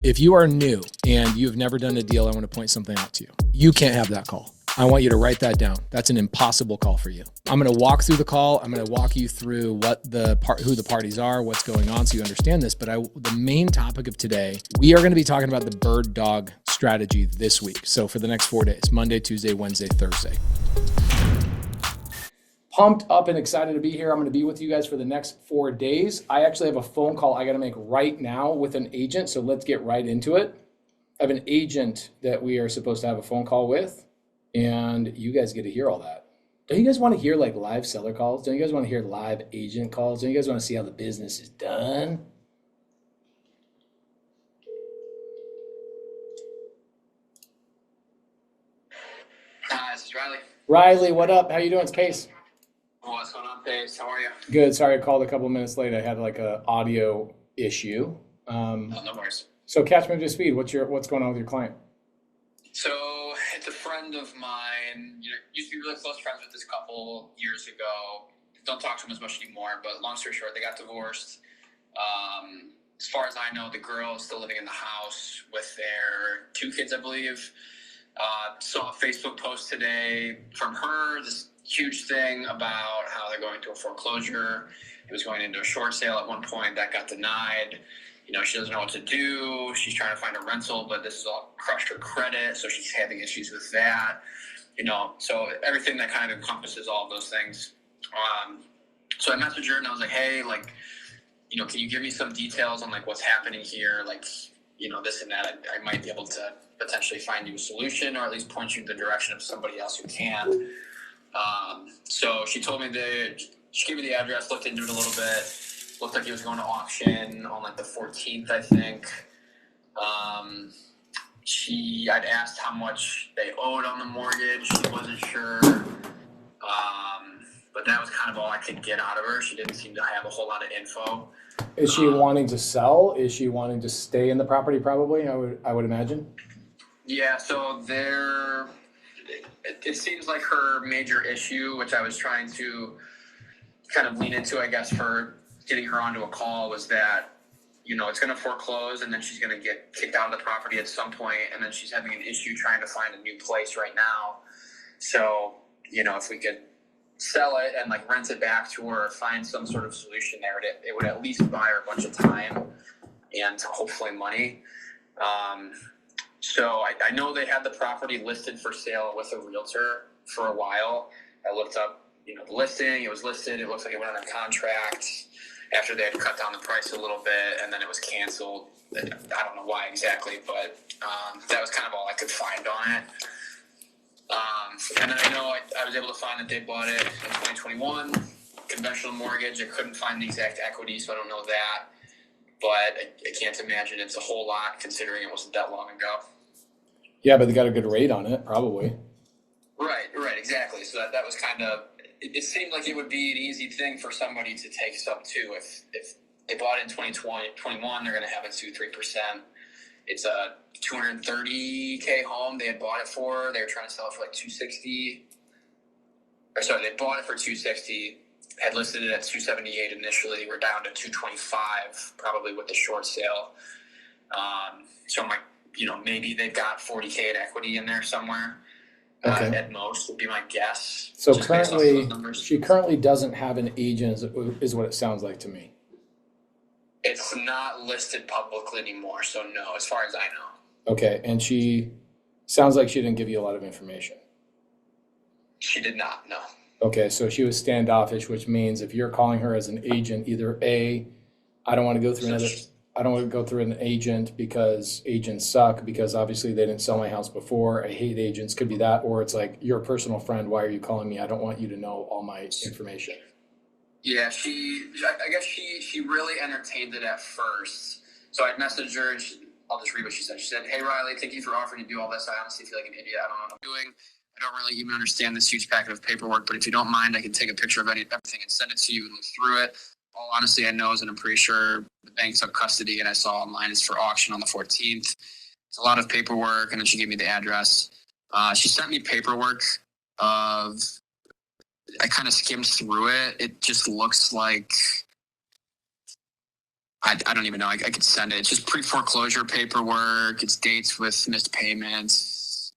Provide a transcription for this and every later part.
If you are new and you've never done a deal, I want to point something out to you. You can't have that call. I want you to write that down. That's an impossible call for you. I'm going to walk through the call. I'm going to walk you through who the parties are, what's going on, so you understand this. But the main topic of today, we are going to be talking about the bird dog strategy this week. So for the next 4 days, Monday, Tuesday, Wednesday, Thursday. Pumped up and excited to be here. I'm going to be with you guys for the next 4 days. I actually have a phone call I got to make right now with an agent. So let's get right into it. I have an agent that we are supposed to have a phone call with, and you guys get to hear all that. Don't you guys want to hear like live seller calls? Don't you guys want to hear live agent calls? Don't you guys want to see how the business is done? Hi, this is Riley. Riley, what up? How you doing? It's Pace. What's going on, Pace? How are you? Good. Sorry I called a couple minutes late. I had like a audio issue. No worries. So catch me up to speed. What's going on with your client? So it's a friend of mine. Used to be really close friends with this couple years ago. Don't talk to them as much anymore, but long story short, they got divorced. As far as I know, the girl is still living in the house with their 2 kids, I believe. Saw a Facebook post today from her, this huge thing about how they're going to a foreclosure. It was going into a short sale at one point that got denied. She doesn't know what to do. She's trying to find a rental, but this has all crushed her credit, so she's having issues with that. So everything that kind of encompasses all of those things. So I messaged her and I was like, hey, can you give me some details on what's happening here? This and that. I might be able to potentially find you a solution, or at least point you in the direction of somebody else who can. So she told me she gave me the address, looked into it a little bit. Looked like he was going to auction on the 14th, I think. I'd asked how much they owed on the mortgage. She wasn't sure. But that was kind of all I could get out of her. She didn't seem to have a whole lot of info. Is she wanting to sell? Is she wanting to stay in the property? Probably, I would imagine. Yeah, so it seems like her major issue, which I was trying to kind of lean into, I guess, for getting her onto a call, was that, it's going to foreclose and then she's going to get kicked out of the property at some point, and then she's having an issue trying to find a new place right now. So, if we could sell it and rent it back to her, find some sort of solution there, it would at least buy her a bunch of time and hopefully money. So I know they had the property listed for sale with a realtor for a while. I looked up, the listing. It was listed. It looks like it went on a contract after they had cut down the price a little bit, and then it was canceled. I don't know why exactly, but that was kind of all I could find on it. And then I know I was able to find that they bought it in 2021, conventional mortgage. I couldn't find the exact equity, so I don't know that. But I can't imagine it's a whole lot considering it wasn't that long ago. Yeah, but they got a good rate on it, probably. Right, exactly. So that was kind of, it seemed like it would be an easy thing for somebody to take SubTo. If they bought it in 2021, they're going to have it 2-3%. It's a $230K home they had bought it for. They were trying to sell it for $260. They bought it for $260. Had listed it at $278 initially. We're down to $225, probably with the short sale. So I'm maybe they've got $40K in equity in there somewhere. Okay. At most would be my guess. So she currently doesn't have an agent, is what it sounds like to me. It's not listed publicly anymore, so no, as far as I know. Okay, and she sounds like she didn't give you a lot of information. She did not, no. Okay, so she was standoffish, which means if you're calling her as an agent, either A, I don't want to go through an agent because agents suck, because obviously they didn't sell my house before. I hate agents, could be that, or it's you're a personal friend. Why are you calling me? I don't want you to know all my information. Yeah, I guess she really entertained it at first. So I messaged her, and I'll just read what she said. She said, "Hey, Riley, thank you for offering to do all this. I honestly feel like an idiot. I don't know what I'm doing. I don't really even understand this huge packet of paperwork, but if you don't mind, I can take a picture of everything and send it to you and look through it. All honesty, I know is, and I'm pretty sure the bank took custody, and I saw online it's for auction on the 14th. It's a lot of paperwork," and then she gave me the address. She sent me paperwork of, I kind of skimmed through it. It just looks like I don't even know. I could send it. It's just pre-foreclosure paperwork. It's dates with missed payments,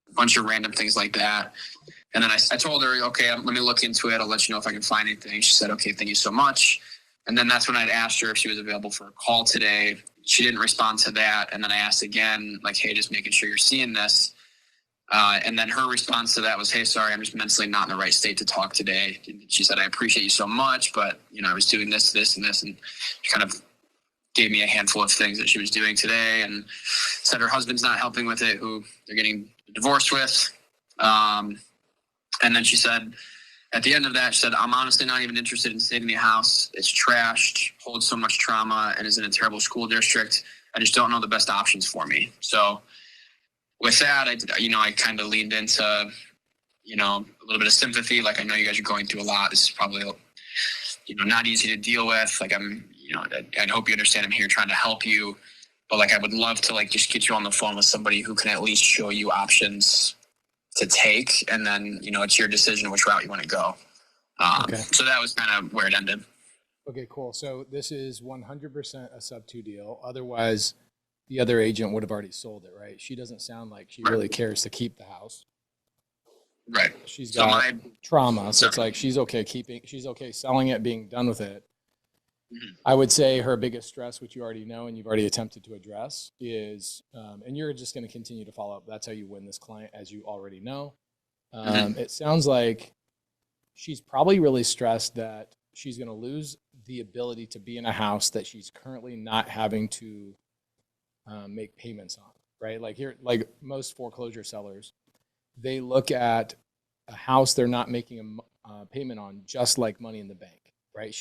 a bunch of random things like that. And then I told her, okay, let me look into it. I'll let you know if I can find anything. She said, okay, thank you so much. And then that's when I'd asked her if she was available for a call today. She didn't respond to that. And then I asked again, like, hey, just making sure you're seeing this. And then her response to that was, hey, sorry, I'm just mentally not in the right state to talk today. She said, I appreciate you so much, but, I was doing this, this, and this. And she kind of gave me a handful of things that she was doing today and said her husband's not helping with it, who they're getting divorced with. And then she said, at the end of that, she said, I'm honestly not even interested in saving the house. It's trashed, holds so much trauma, and is in a terrible school district. I just don't know the best options for me. So with that, I kind of leaned into, a little bit of sympathy. Like, I know you guys are going through a lot. This is probably, not easy to deal with. Like, I hope you understand I'm here trying to help you. But, like, I would love to, like, just get you on the phone with somebody who can at least show you options to take. And then, it's your decision which route you want to go. Okay. So that was kind of where it ended. Okay, cool. So this is 100% a SubTo deal. Otherwise, the other agent would have already sold it, right? She doesn't sound like she really cares to keep the house. Right. She's got trauma. So it's like she's okay selling it, being done with it. Mm-hmm. I would say her biggest stress, which you already know and you've already attempted to address, is, and you're just going to continue to follow up. That's how you win this client, as you already know. It sounds like she's probably really stressed that she's going to lose the ability to be in a house that she's currently not having to make payments on, right? Like most foreclosure sellers, they look at a house they're not making a payment on just like money in the bank, right?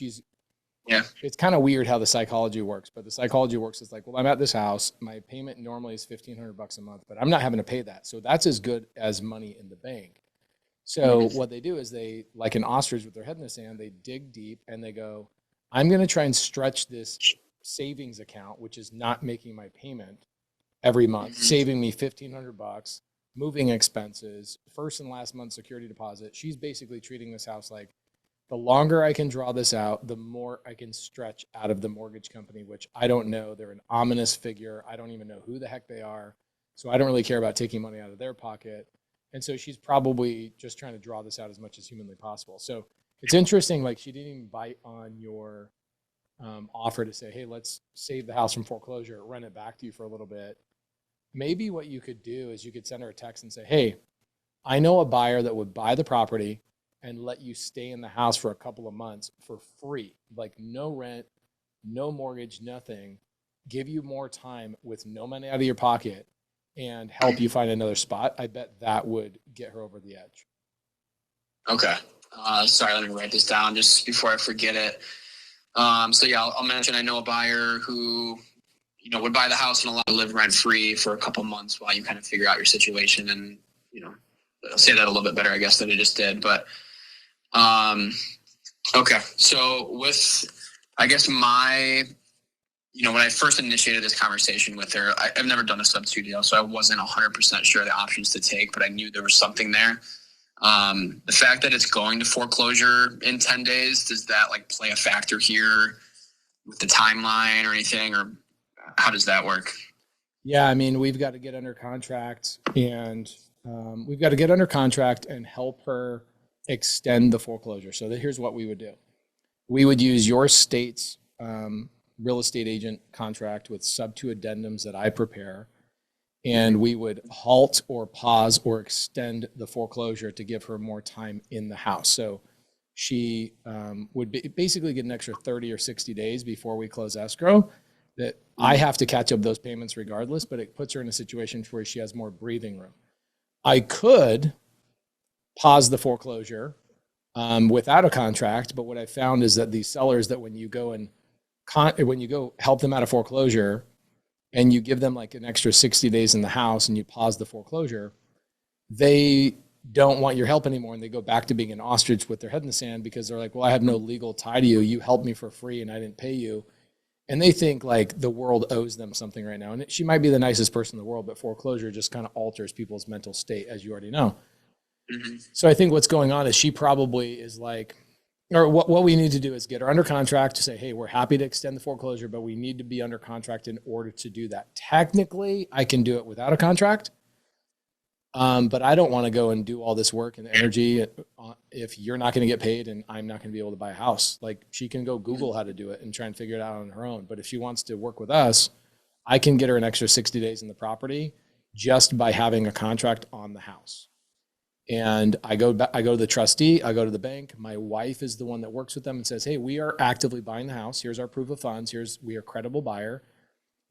It's kind of weird how the psychology works, but the psychology works is like, well, I'm at this house. My payment normally is $1,500 a month, but I'm not having to pay that. So that's as good as money in the bank. So what they do is they, like an ostrich with their head in the sand, they dig deep and they go, I'm going to try and stretch this savings account, which is not making my payment every month, saving me $1,500, moving expenses, first and last month security deposit. She's basically treating this house like, the longer I can draw this out, the more I can stretch out of the mortgage company, which I don't know. They're an ominous figure. I don't even know who the heck they are. So I don't really care about taking money out of their pocket. And so she's probably just trying to draw this out as much as humanly possible. So it's interesting, like she didn't even bite on your offer to say, hey, let's save the house from foreclosure, rent it back to you for a little bit. Maybe what you could do is you could send her a text and say, hey, I know a buyer that would buy the property and let you stay in the house for a couple of months for free, like no rent, no mortgage, nothing, give you more time with no money out of your pocket and help you find another spot. I bet that would get her over the edge. Okay. Sorry, let me write this down just before I forget it. So yeah, I'll mention I know a buyer who, would buy the house and allow you to live rent free for a couple months while you kind of figure out your situation. And, I'll say that a little bit better, I guess, than I just did. But, okay. So with, I guess when I first initiated this conversation with her, I've never done a SubTo deal, so I wasn't 100% sure the options to take, but I knew there was something there. The fact that it's going to foreclosure in 10 days, does that play a factor here with the timeline or anything, or how does that work? Yeah, I mean, we've got to get under contract and help her extend the foreclosure. So here's what we would do. We would use your state's real estate agent contract with SubTo addendums that I prepare, and we would halt or pause or extend the foreclosure to give her more time in the house. So she would basically get an extra 30 or 60 days before we close escrow. That I have to catch up those payments regardless, but it puts her in a situation where she has more breathing room. I could pause the foreclosure without a contract, but what I found is that these sellers, that when you go help them out of foreclosure and you give them an extra 60 days in the house and you pause the foreclosure, they don't want your help anymore. And they go back to being an ostrich with their head in the sand because they're like, well, I have no legal tie to you. You helped me for free and I didn't pay you. And they think the world owes them something right now. And she might be the nicest person in the world, but foreclosure just kind of alters people's mental state, as you already know. Mm-hmm. So I think what's going on is she probably is like, or what we need to do is get her under contract to say, hey, we're happy to extend the foreclosure, but we need to be under contract in order to do that. Technically, I can do it without a contract. But I don't want to go and do all this work and energy if you're not going to get paid and I'm not going to be able to buy a house. Like, she can go Google how to do it and try and figure it out on her own. But if she wants to work with us, I can get her an extra 60 days in the property just by having a contract on the house. And I go to the trustee, I go to the bank. My wife is the one that works with them and says, hey, we are actively buying the house. Here's our proof of funds. We are a credible buyer.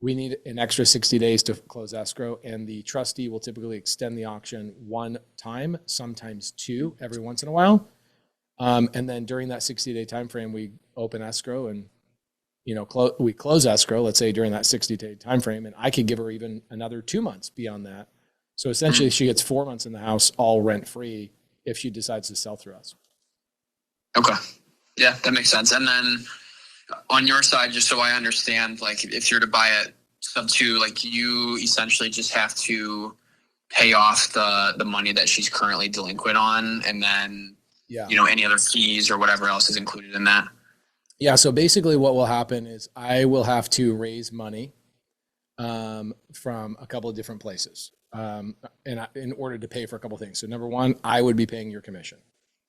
We need an extra 60 days to close escrow, and the trustee will typically extend the auction one time, sometimes two, every once in a while. And then during that 60-day time frame, we open escrow and we close escrow, let's say during that 60-day time frame, and I could give her even another 2 months beyond that. So essentially, she gets 4 months in the house, all rent-free, if she decides to sell through us. Okay. Yeah, that makes sense. And then on your side, just so I understand, like if you're to buy it SubTo, like you essentially just have to pay off the money that she's currently delinquent on, and then any other fees or whatever else is included in that. Yeah. So basically, what will happen is I will have to raise money from a couple of different places, in order to pay for a couple of things. So number one, I would be paying your commission.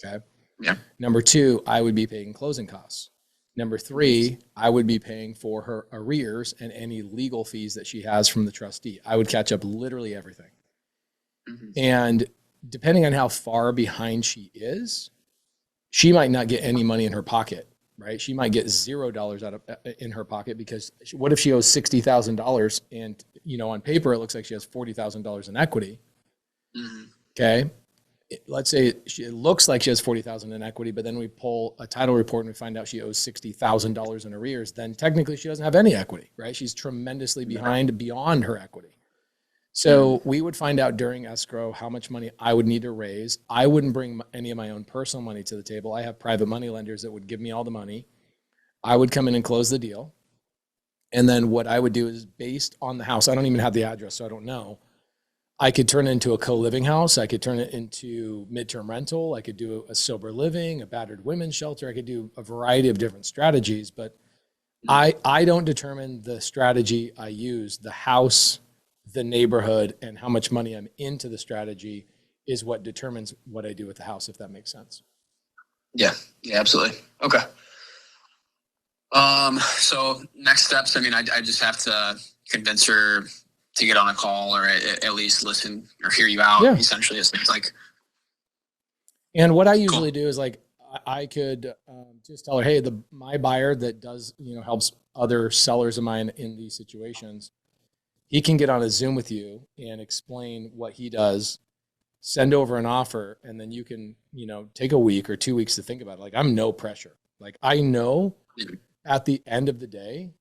Okay. Yeah. Number two, I would be paying closing costs. Number three, I would be paying for her arrears and any legal fees that she has from the trustee. I would catch up literally everything. Mm-hmm. And depending on how far behind she is, she might not get any money in her pocket, right? She might get $0 in her pocket, because what if she owes $60,000 and, on paper, it looks like she has $40,000 in equity. Mm-hmm. Okay. Let's say it looks like she has $40,000 in equity, but then we pull a title report and we find out she owes $60,000 in arrears. Then technically she doesn't have any equity, right? She's tremendously behind beyond her equity. So we would find out during escrow how much money I would need to raise. I wouldn't bring any of my own personal money to the table. I have private money lenders that would give me all the money. I would come in and close the deal. And then what I would do is, based on the house, I don't even have the address, so I don't know. I could turn it into a co-living house. I could turn it into midterm rental. I could do a sober living, a battered women's shelter. I could do a variety of different strategies, but I don't determine the strategy I use. The house, the neighborhood, and how much money I'm into the strategy is what determines what I do with the house, if that makes sense. Yeah, absolutely. Okay. So next steps, I just have to convince her to get on a call, or at least listen or hear you out, essentially, as things like. And what I usually do is, like, I could just tell her, hey, my buyer that does, helps other sellers of mine in these situations, he can get on a Zoom with you and explain what he does, send over an offer, and then you can, take a week or 2 weeks to think about it. Like, I'm no pressure. Like, I know at the end of the day,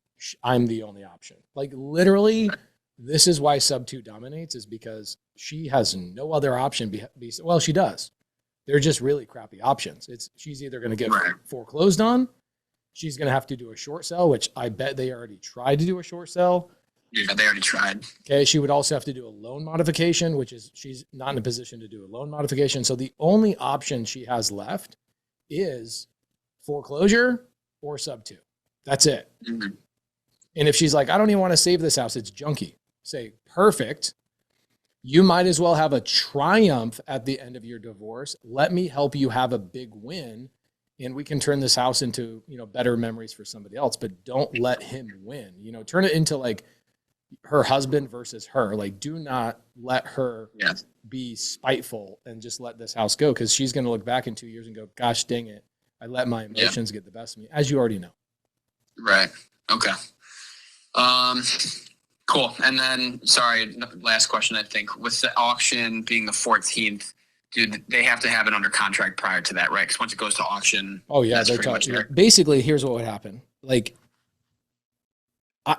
I'm the only option. Like, literally, this is why SubTo dominates, is because she has no other option. Well, she does. They're just really crappy options. She's either going to get foreclosed on, she's going to have to do a short sale, which I bet they already tried to do a short sale. Yeah, they already tried. Okay, she would also have to do a loan modification, which is, she's not in a position to do a loan modification. So the only option she has left is foreclosure or SubTo. That's it. Mm-hmm. And if she's like, I don't even want to save this house, it's junky. Say, perfect. You might as well have a triumph at the end of your divorce. Let me help you have a big win, and we can turn this house into, better memories for somebody else. But don't let him win. Turn it into like her husband versus her. Like, do not let her be spiteful and just let this house go, because she's going to look back in 2 years and go, gosh dang it, I let my emotions get the best of me, as you already know. Right. Okay. Cool. And then, sorry, last question, I think. With the auction being the 14th, do they have to have it under contract prior to that, right? Because once it goes to auction, that's pretty much there. Basically, here's what would happen. Like,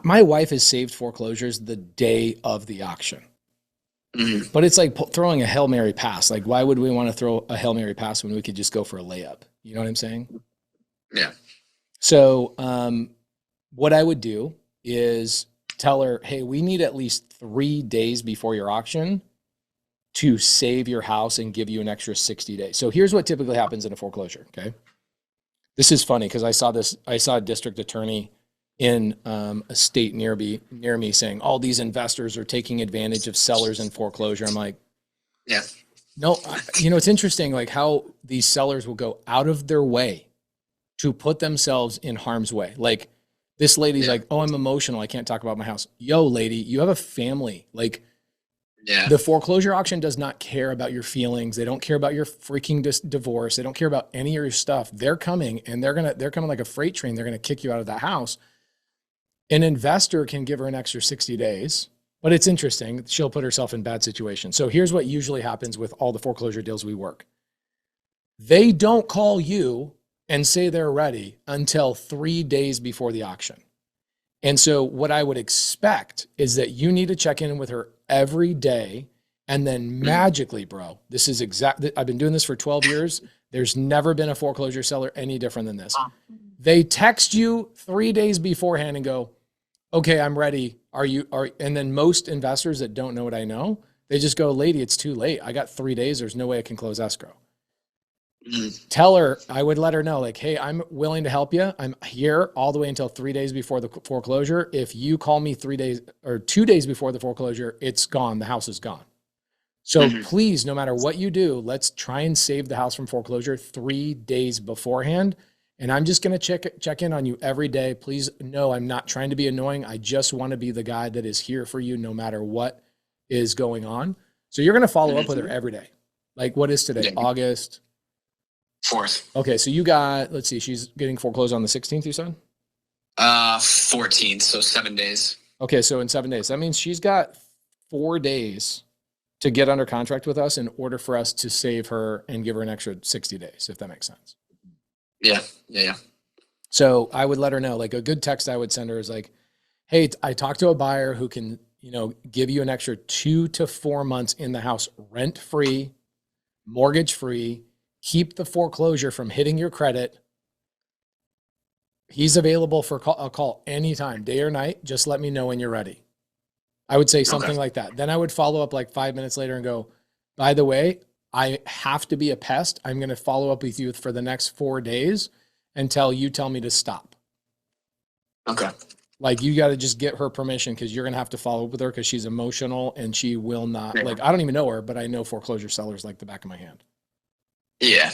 my wife has saved foreclosures the day of the auction. Mm-hmm. But it's like throwing a Hail Mary pass. Like, why would we want to throw a Hail Mary pass when we could just go for a layup? You know what I'm saying? Yeah. So what I would do is tell her, hey, we need at least 3 days before your auction to save your house and give you an extra 60 days. So here's what typically happens in a foreclosure, okay? This is funny because I saw a district attorney in a state near me saying all these investors are taking advantage of sellers in foreclosure. I'm like, Yeah. no, it's interesting like how these sellers will go out of their way to put themselves in harm's way. Like this lady's like, oh, I'm emotional. I can't talk about my house. Yo, lady, you have a family. Like the foreclosure auction does not care about your feelings. They don't care about your freaking divorce. They don't care about any of your stuff. They're coming and they're coming like a freight train. They're going to kick you out of that house. An investor can give her an extra 60 days, but it's interesting. She'll put herself in bad situations. So here's what usually happens with all the foreclosure deals we work. They don't call you and say they're ready until 3 days before the auction. And so what I would expect is that you need to check in with her every day. And then magically, bro, this is exactly, I've been doing this for 12 years. There's never been a foreclosure seller any different than this. They text you 3 days beforehand and go, okay, I'm ready. And then most investors that don't know what I know, they just go, lady, it's too late. I got 3 days. There's no way I can close escrow. Tell her, I would let her know like, hey, I'm willing to help you. I'm here all the way until 3 days before the foreclosure. If you call me 3 days or 2 days before the foreclosure, it's gone. The house is gone. So please, no matter what you do, let's try and save the house from foreclosure 3 days beforehand. And I'm just going to check in on you every day. Please know I'm not trying to be annoying. I just want to be the guy that is here for you no matter what is going on. So you're going to follow up with her every day. Like what is today? August 4th. Okay. So you got, let's see, she's getting foreclosed on the 16th, you said? 14th. So 7 days. Okay. So in 7 days, that means she's got 4 days to get under contract with us in order for us to save her and give her an extra 60 days, if that makes sense. Yeah. So I would let her know, like a good text I would send her is like, hey, I talked to a buyer who can, give you an extra 2 to 4 months in the house, rent-free, mortgage-free, keep the foreclosure from hitting your credit. He's available for a call anytime, day or night. Just let me know when you're ready. I would say something like that. Then I would follow up like 5 minutes later and go, by the way, I have to be a pest. I'm going to follow up with you for the next 4 days until you tell me to stop. Okay. Like you got to just get her permission because you're going to have to follow up with her because she's emotional and she will not, like, I don't even know her, but I know foreclosure sellers like the back of my hand. Yeah.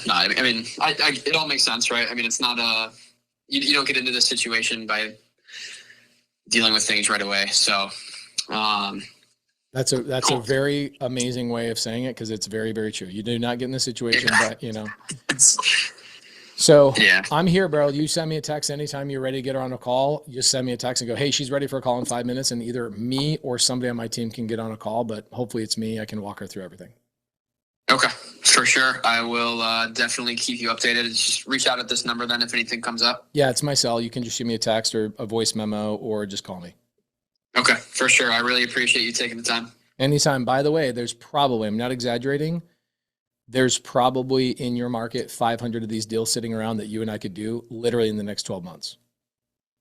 No, I mean, it all makes sense, right? I mean, it's not you don't get into this situation by dealing with things right away. So, that's a very amazing way of saying it because it's very, very true. You do not get in this situation, but So yeah. I'm here, bro. You send me a text anytime you're ready to get her on a call. You just send me a text and go, hey, she's ready for a call in 5 minutes. And either me or somebody on my team can get on a call, but hopefully it's me. I can walk her through everything. Okay, for sure. I will definitely keep you updated. Just reach out at this number then if anything comes up. Yeah, it's my cell. You can just shoot me a text or a voice memo or just call me. Okay, for sure. I really appreciate you taking the time. Anytime. By the way, there's probably, I'm not exaggerating, there's probably in your market 500 of these deals sitting around that you and I could do literally in the next 12 months.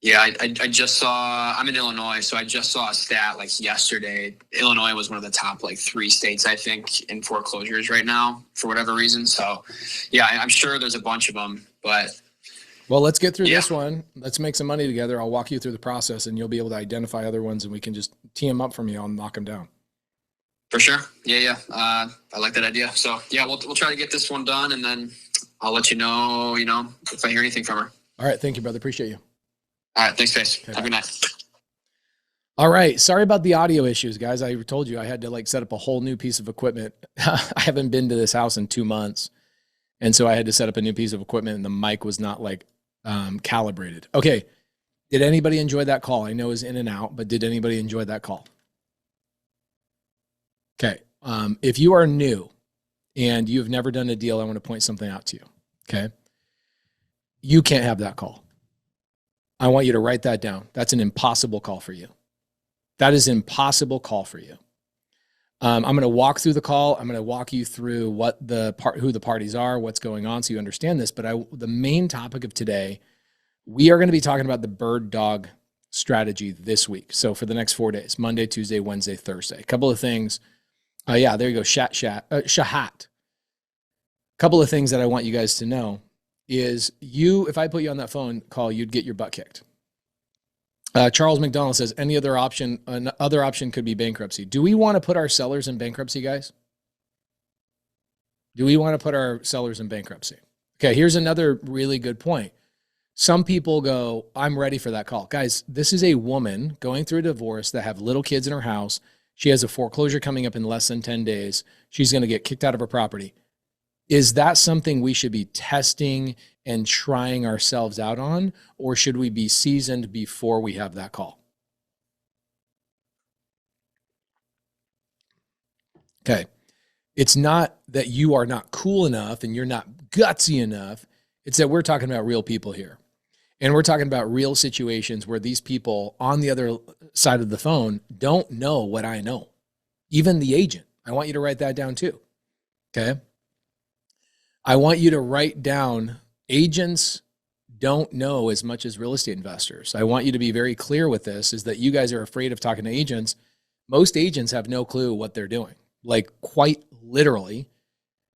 Yeah, I just saw, I'm in Illinois, so I just saw a stat like yesterday. Illinois was one of the top like 3 states, I think, in foreclosures right now for whatever reason. So yeah, I'm sure there's a bunch of them, but. Well, let's get through this one. Let's make some money together. I'll walk you through the process and you'll be able to identify other ones and we can just tee them up for me. I'll knock them down. For sure. Yeah. I like that idea. So yeah, we'll try to get this one done and then I'll let you know, if I hear anything from her. All right. Thank you, brother. Appreciate you. All right. Thanks, Face. Okay, have a good night. All right. Sorry about the audio issues, guys. I told you I had to like set up a whole new piece of equipment. I haven't been to this house in 2 months. And so I had to set up a new piece of equipment and the mic was not like calibrated. Okay. Did anybody enjoy that call? I know it was in and out, but did anybody enjoy that call? Okay. If you are new and you've never done a deal, I want to point something out to you. Okay. You can't have that call. I want you to write that down. That's an impossible call for you. That is an impossible call for you. I'm going to walk through the call. I'm going to walk you through who the parties are, what's going on so you understand this. But the main topic of today, we are going to be talking about the bird dog strategy this week. So for the next 4 days, Monday, Tuesday, Wednesday, Thursday, a couple of things. Yeah, there you go. Shahat. A couple of things that I want you guys to know is if I put you on that phone call, you'd get your butt kicked. Charles McDonald says another option could be bankruptcy. Do we want to put our sellers in bankruptcy, guys? Do we want to put our sellers in bankruptcy? Okay, here's another really good point. Some people go, I'm ready for that call. Guys, this is a woman going through a divorce that have little kids in her house. She has a foreclosure coming up in less than 10 days. She's going to get kicked out of her property. Is that something we should be testing and trying ourselves out on, or should we be seasoned before we have that call? Okay. It's not that you are not cool enough and you're not gutsy enough. It's that we're talking about real people here. And we're talking about real situations where these people on the other side of the phone don't know what I know. Even the agent. I want you to write that down too. Okay. I want you to write down, agents don't know as much as real estate investors. I want you to be very clear with this, is that you guys are afraid of talking to agents. Most agents have no clue what they're doing. Like, quite literally,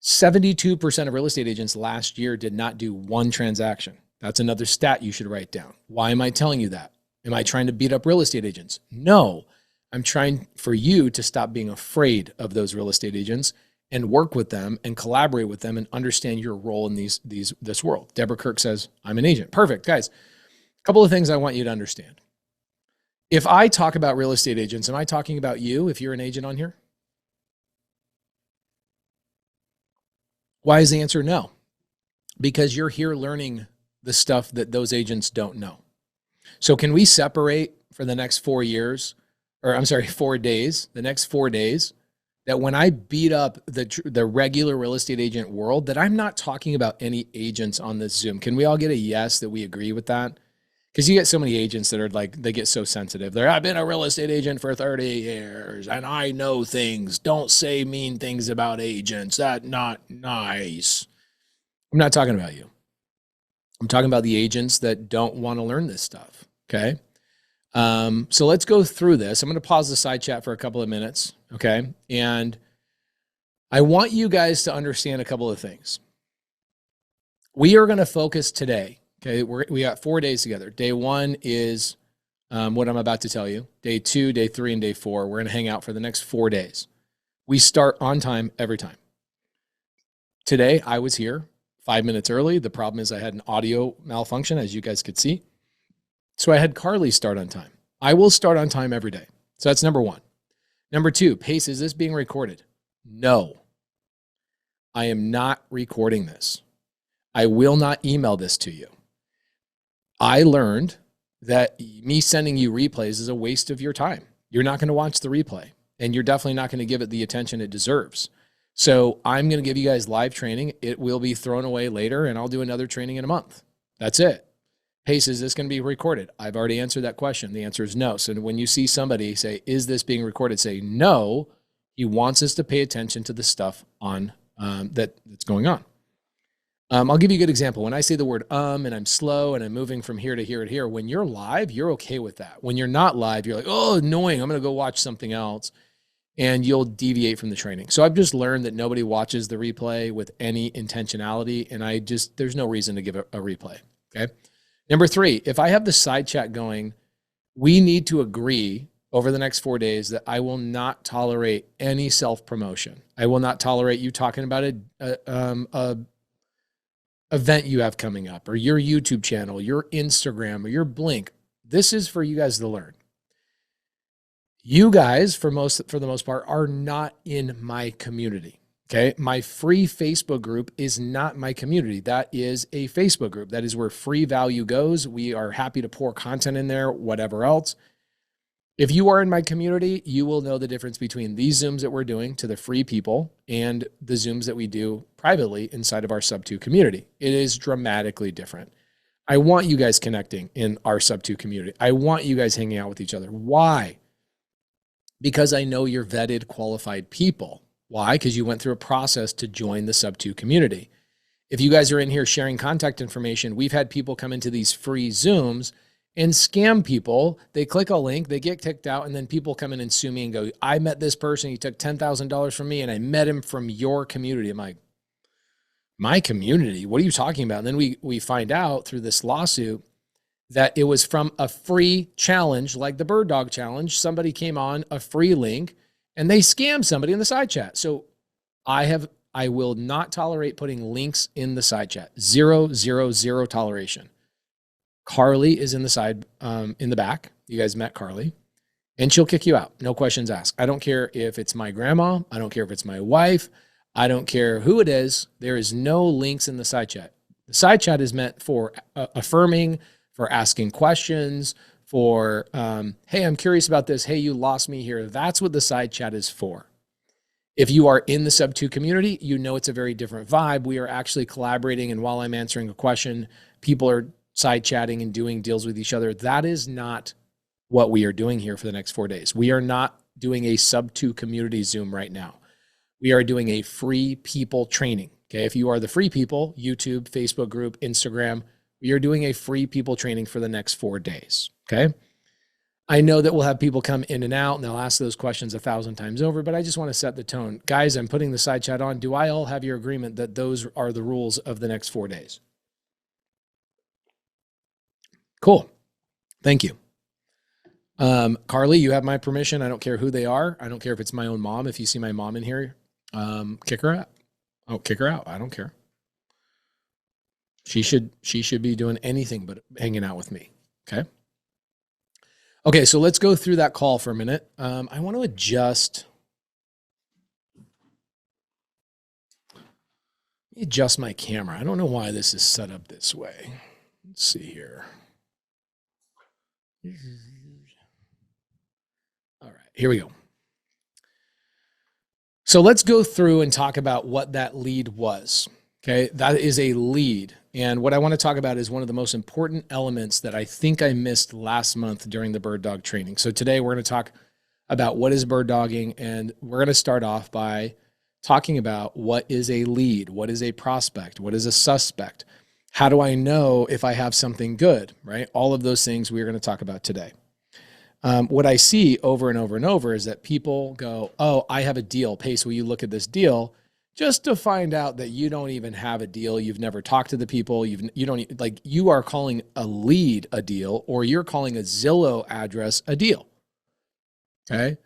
72% of real estate agents last year did not do one transaction. That's another stat you should write down. Why am I telling you that? Am I trying to beat up real estate agents? No, I'm trying for you to stop being afraid of those real estate agents and work with them and collaborate with them and understand your role in this world. Deborah Kirk says, I'm an agent. Perfect. Guys, a couple of things I want you to understand. If I talk about real estate agents, am I talking about you if you're an agent on here? Why is the answer no? Because you're here learning the stuff that those agents don't know. So can we separate for the next 4 years, or I'm sorry, 4 days, the next 4 days, that when I beat up the regular real estate agent world, that I'm not talking about any agents on this Zoom? Can we all get a yes that we agree with that? Because you get so many agents that are like, they get so sensitive. I've been a real estate agent for 30 years and I know things. Don't say mean things about agents. That's not nice. I'm not talking about you. I'm talking about the agents that don't want to learn this stuff. Okay. So let's go through this. I'm going to pause the side chat for a couple of minutes. Okay. And I want you guys to understand a couple of things. We are going to focus today. Okay. We got 4 days together. Day one is what I'm about to tell you. Day 2, day 3, and day 4. We're going to hang out for the next 4 days. We start on time every time. Today, I was here 5 minutes early. The problem is I had an audio malfunction, as you guys could see. So I had Carly start on time. I will start on time every day. So that's number one. Number two, Pace, is this being recorded? No, I am not recording this. I will not email this to you. I learned that me sending you replays is a waste of your time. You're not going to watch the replay, and you're definitely not going to give it the attention it deserves. So I'm going to give you guys live training. It will be thrown away later, and I'll do another training in a month. That's it. Pace, is this going to be recorded? I've already answered that question. The answer is no. So when you see somebody say, is this being recorded? Say, no, he wants us to pay attention to the stuff on that's going on. I'll give you a good example. When I say the word and I'm slow and I'm moving from here to here to here, when you're live, you're okay with that. When you're not live, you're like, oh, annoying. I'm going to go watch something else. And you'll deviate from the training. So I've just learned that nobody watches the replay with any intentionality. And there's no reason to give a replay. Okay. Number 3, if I have the side chat going, we need to agree over the next 4 days that I will not tolerate any self-promotion. I will not tolerate you talking about a event you have coming up, or your YouTube channel, your Instagram, or your Blink. This is for you guys to learn. You guys, for the most part, are not in my community. Okay. My free Facebook group is not my community. That is a Facebook group. That is where free value goes. We are happy to pour content in there, whatever else. If you are in my community, you will know the difference between these Zooms that we're doing to the free people and the Zooms that we do privately inside of our SubTo community. It is dramatically different. I want you guys connecting in our SubTo community. I want you guys hanging out with each other. Why? Because I know you're vetted, qualified people. Why? Because you went through a process to join the SubTo community. If you guys are in here sharing contact information, we've had people come into these free Zooms and scam people. They click a link, they get kicked out, and then people come in and sue me and go, I met this person, he took $10,000 from me, and I met him from your community. I'm like, My community, what are you talking about? And then we find out through this lawsuit that it was from a free challenge, like the bird dog challenge. Somebody came on a free link and they scammed somebody in the side chat. So I will not tolerate putting links in the side chat. 0, 0, 0 toleration. Carly is in the side, in the back. You guys met Carly, and she'll kick you out. No questions asked. I don't care if it's my grandma. I don't care if it's my wife. I don't care who it is. There is no links in the side chat. The side chat is meant for affirming, for asking questions, for, hey, I'm curious about this. Hey, you lost me here. That's what the side chat is for. If you are in the SubTo community, you know it's a very different vibe. We are actually collaborating, and while I'm answering a question, people are side chatting and doing deals with each other. That is not what we are doing here for the next 4 days. We are not doing a SubTo community Zoom right now. We are doing a free people training. Okay. If you are the free people, YouTube, Facebook group, Instagram, we are doing a free people training for the next 4 days. Okay. I know that we'll have people come in and out and they'll ask those questions 1,000 times over, but I just want to set the tone. Guys, I'm putting the side chat on. Do I all have your agreement that those are the rules of the next 4 days? Cool. Thank you. Carly, you have my permission. I don't care who they are. I don't care if it's my own mom. If you see my mom in here, kick her out. Oh, kick her out. I don't care. She should be doing anything but hanging out with me. Okay. Okay. So let's go through that call for a minute. I want to adjust my camera. I don't know why this is set up this way. Let's see here. All right, here we go. So let's go through and talk about what that lead was. Okay, that is a lead. And what I want to talk about is one of the most important elements that I think I missed last month during the bird dog training. So today we're going to talk about what is bird dogging, and we're going to start off by talking about what is a lead, what is a prospect, what is a suspect, how do I know if I have something good, right? All of those things we're going to talk about today. What I see over and over and over is that people go, oh, I have a deal. Pace, will you look at this deal? Just to find out that you don't even have a deal. You've never talked to the people. You are calling a lead a deal, or you're calling a Zillow address a deal. Okay.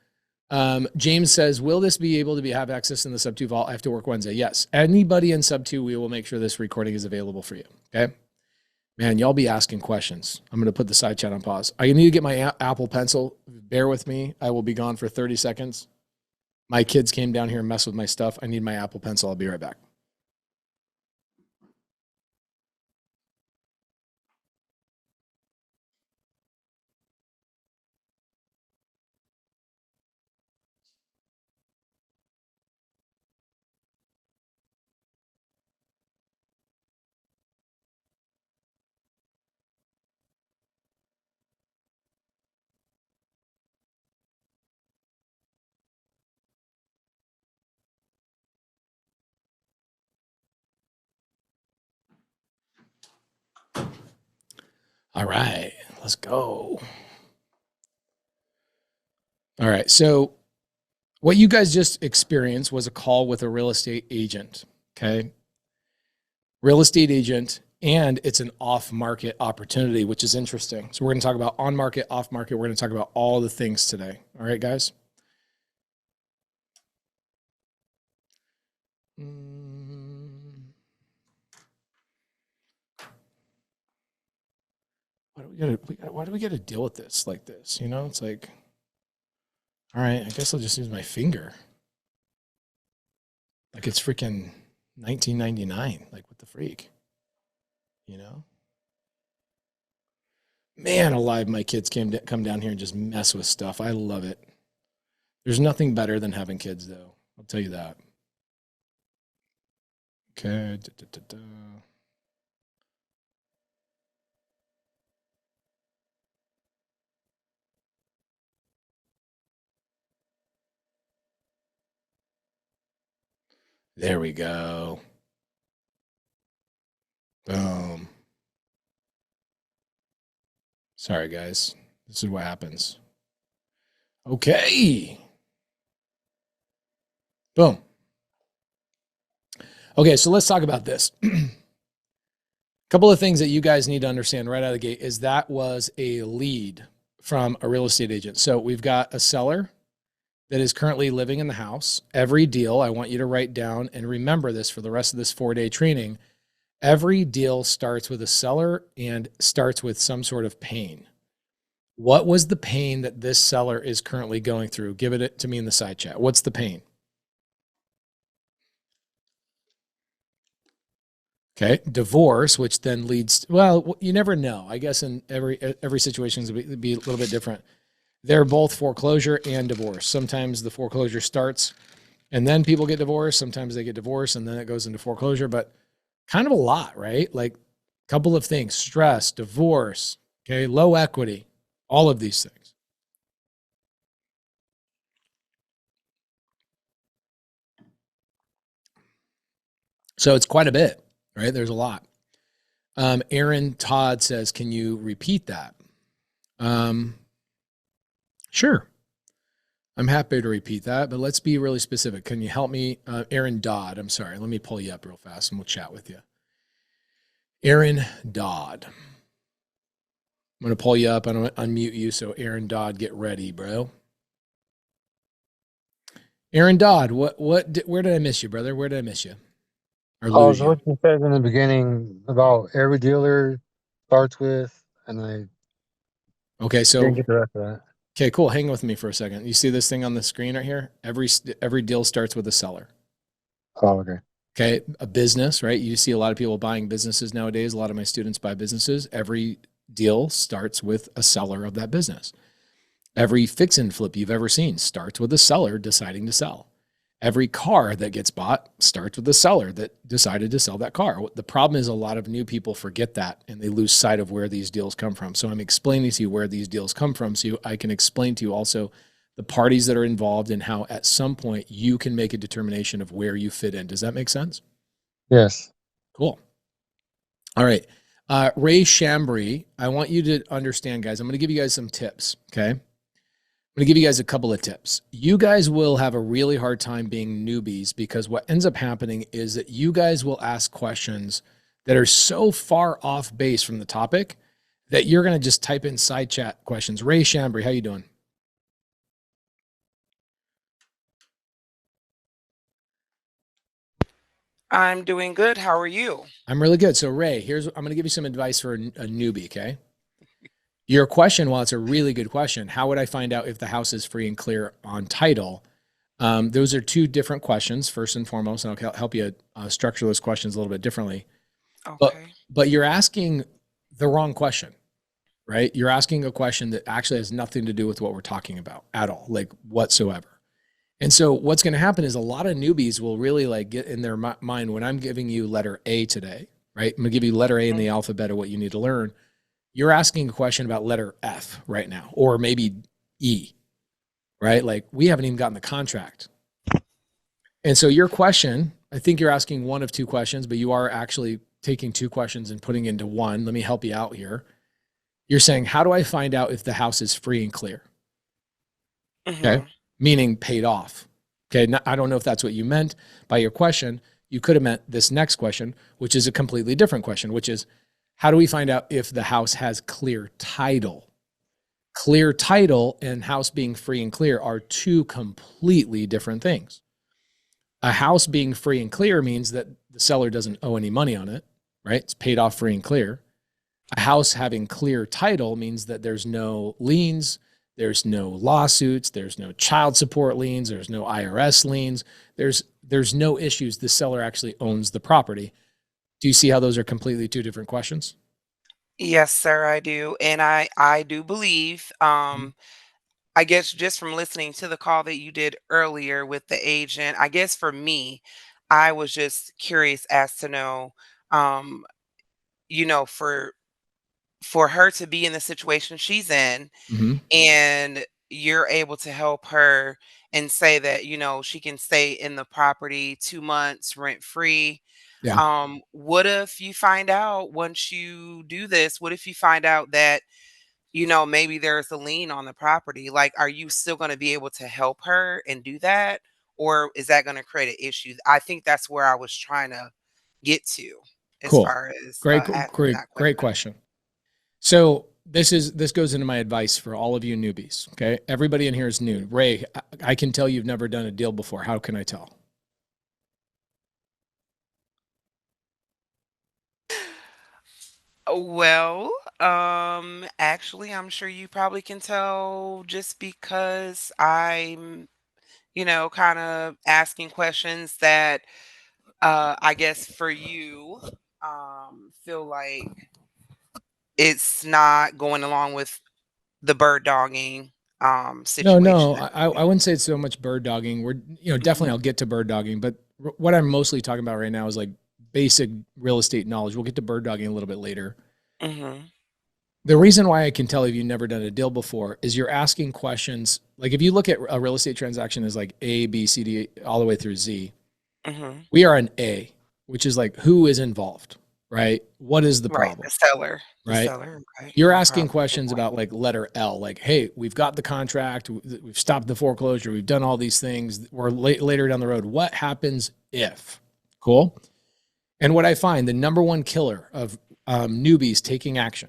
James says, will this be able to have access in the SubTo vault? I have to work Wednesday. Yes. Anybody in SubTo, we will make sure this recording is available for you. Okay. Man, y'all be asking questions. I'm going to put the side chat on pause. I need to get my Apple Pencil. Bear with me. I will be gone for 30 seconds. My kids came down here and messed with my stuff. I need my Apple Pencil. I'll be right back. All right, let's go. All right, so what you guys just experienced was a call with a real estate agent, okay? Real estate agent, and it's an off-market opportunity, which is interesting. So we're going to talk about on-market, off-market. We're going to talk about all the things today. All right, guys? Why do we got to deal with this like this? You know, it's like, all right, I guess I'll just use my finger. Like it's freaking 1999. Like what the freak? You know? Man alive, my kids come down here and just mess with stuff. I love it. There's nothing better than having kids, though. I'll tell you that. Okay. There we go. Boom. Sorry, guys. This is what happens. Okay. Boom. Okay, so let's talk about this. Couple of things that you guys need to understand right out of the gate is that was a lead from a real estate agent. So we've got a seller that is currently living in the house. Every deal, I want you to write down and remember this for the rest of this 4-day training. Every deal starts with a seller and starts with some sort of pain. What was the pain that this seller is currently going through? Give it to me in the side chat. What's the pain? Okay, divorce, which then leads, well, you never know. I guess in every situation is be a little bit different. They're both foreclosure and divorce. Sometimes the foreclosure starts and then people get divorced. Sometimes they get divorced and then it goes into foreclosure, but kind of a lot, right? Like a couple of things, stress, divorce, okay, low equity, all of these things. So it's quite a bit, right? There's a lot. Aaron Todd says, can you repeat that? Sure. I'm happy to repeat that, but let's be really specific. Can you help me? Aaron Dodd, I'm sorry. Let me pull you up real fast and we'll chat with you. Aaron Dodd. I'm going to pull you up. I'm going to unmute you. So Aaron Dodd, get ready, bro. Aaron Dodd, where did I miss you, brother? Where did I miss you? Or lose So you? what you said in the beginning about every dealer starts with, and I Okay, so didn't get the rest of that. okay, cool. Hang with me for a second. You see this thing on the screen right here? Every deal starts with a seller. Oh, okay. Okay, a business, right? You see a lot of people buying businesses nowadays. A lot of my students buy businesses. Every deal starts with a seller of that business. Every fix and flip you've ever seen starts with a seller deciding to sell. Every car that gets bought starts with the seller that decided to sell that car. The problem is a lot of new people forget that and they lose sight of where these deals come from. So I'm explaining to you where these deals come from so I can explain to you also the parties that are involved and how at some point you can make a determination of where you fit in. Does that make sense? Yes. Cool. All right. Ray Shambry, I want you to understand, guys, I'm going to give you guys some tips, okay? I'm going to give you guys a couple of tips. You guys will have a really hard time being newbies because what ends up happening is that you guys will ask questions that are so far off base from the topic that you're going to just type in side chat questions. Ray Shambry, how you doing? I'm doing good. How are you? I'm really good. So Ray, I'm going to give you some advice for a newbie, okay? Your question, while it's a really good question, how would I find out if the house is free and clear on title? Those are two different questions, first and foremost, and I'll help you structure those questions a little bit differently. Okay. But you're asking the wrong question, right? You're asking a question that actually has nothing to do with what we're talking about at all, like whatsoever. And so what's going to happen is a lot of newbies will really like get in their mind when I'm giving you letter A today, right? I'm going to give you letter A in the alphabet of what you need to learn. You're asking a question about letter F right now, or maybe E, right? Like we haven't even gotten the contract. And so your question, I think you're asking one of two questions, but you are actually taking two questions and putting into one. Let me help you out here. You're saying, how do I find out if the house is free and clear? Okay. Meaning paid off. Okay. I don't know if that's what you meant by your question. You could have meant this next question, which is a completely different question, which is, how do we find out if the house has clear title? Clear title and house being free and clear are two completely different things. A house being free and clear means that the seller doesn't owe any money on it, right? It's paid off free and clear. A house having clear title means that there's no liens, there's no lawsuits, there's no child support liens, there's no IRS liens, there's no issues. The seller actually owns the property. Do you see how those are completely two different questions? Yes, sir, I do. And I do believe, I guess just from listening to the call that you did earlier with the agent, I guess for me, I was just curious as to know, um, you know, for her to be in the situation she's in Mm-hmm. and you're able to help her and say that, she can stay in the property 2 months rent free. Yeah. What if you find out once you do this, what if you find out that, maybe there's a lien on the property? Like, are you still going to be able to help her and do that? or is that going to create an issue? I think that's where I was trying to get to as Cool. far as Great, asking that great question. question. So this goes into my advice for all of you newbies. Okay. Everybody in here is new. Ray, I can tell you've never done a deal before. How can I tell? Well, actually, I'm sure you probably can tell just because I'm, kind of asking questions that, I guess for you, feel like it's not going along with the bird dogging, No, situation that I wouldn't say it's so much bird dogging. We're, definitely Mhm, I'll get to bird dogging, but what I'm mostly talking about right now is like basic real estate knowledge. We'll get to bird dogging a little bit later. mhm, The reason why I can tell if you've never done a deal before is you're asking questions. Like if you look at a real estate transaction as like A, B, C, D, all the way through Z, mhm. we are an A, which is like who is involved, right? What is the Right, problem, the seller. The right? seller, okay, You're no asking problem. Good questions point. about like letter L, like, hey, we've got the contract, we've stopped the foreclosure, we've done all these things. We're later down the road. What happens if? Cool. And what I find the number one killer of newbies taking action,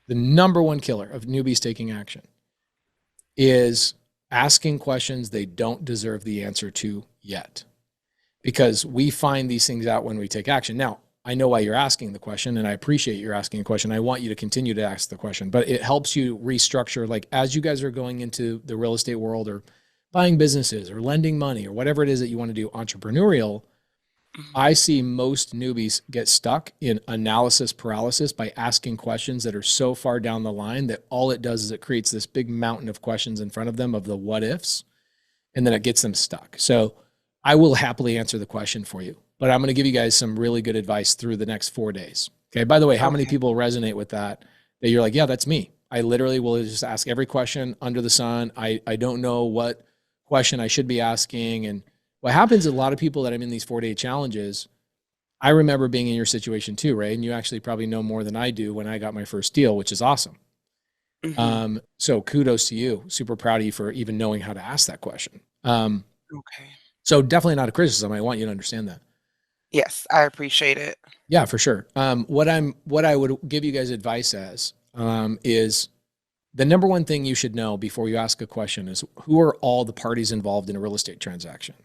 the number one killer of newbies taking action is asking questions they don't deserve the answer to yet. Because we find these things out when we take action. Now, I know why you're asking the question, and I appreciate you're asking a question. I want you to continue to ask the question, but it helps you restructure. Like as you guys are going into the real estate world or buying businesses or lending money or whatever it is that you want to do entrepreneurial, I Mhm, see most newbies get stuck in analysis paralysis by asking questions that are so far down the line that all it does is it creates this big mountain of questions in front of them of the what ifs, and then it gets them stuck. So I will happily answer the question for you, but I'm going to give you guys some really good advice through the next 4 days. Okay. By the way, how many okay. people resonate with that? That you're like, yeah, that's me. I literally will just ask every question under the sun. I don't know what question I should be asking. And what happens, a lot of people that I'm in these 4-day challenges, I remember being in your situation too, Ray, and you actually probably know more than I do when I got my first deal, which is awesome. Mhm, So kudos to you. Super proud of you for even knowing how to ask that question. okay. So definitely not a criticism. I want you to understand that. Yes, I appreciate it. Yeah, for sure. What I would give you guys advice as is the number one thing you should know before you ask a question is who are all the parties involved in a real estate transaction?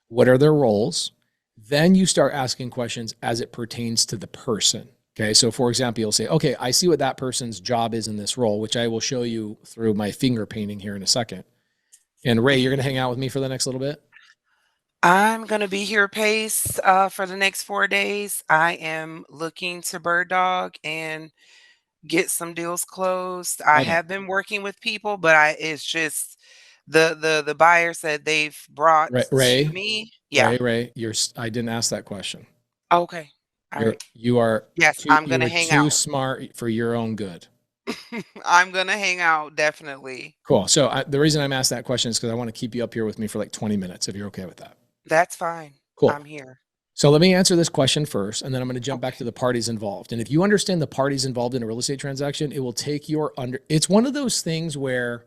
What are their roles? Then you start asking questions as it pertains to the person. Okay. So for example, you'll say, okay, I see what that person's job is in this role, which I will show you through my finger painting here in a second. And Ray, you're going to Mhm. hang out with me for the next little bit. I'm gonna be here pace, for the next 4 days. I am looking to bird dog and get some deals closed. I Right on. have been working with people, but it's just the buyers that they've brought Ray, to Ray, me. Yeah. Ray, I didn't ask that question. Okay. All right. Yes, I'm You gonna are hang too out. smart for your own good. I'm gonna hang out, definitely. Cool. So the reason I'm asked that question is because I want to keep you up here with me for like 20 minutes, if you're okay with that. That's fine. Cool. I'm here. So let me answer this question first, and then I'm going to jump back Okay. to the parties involved. And if you understand the parties involved in a real estate transaction, it will take your it's one of those things where,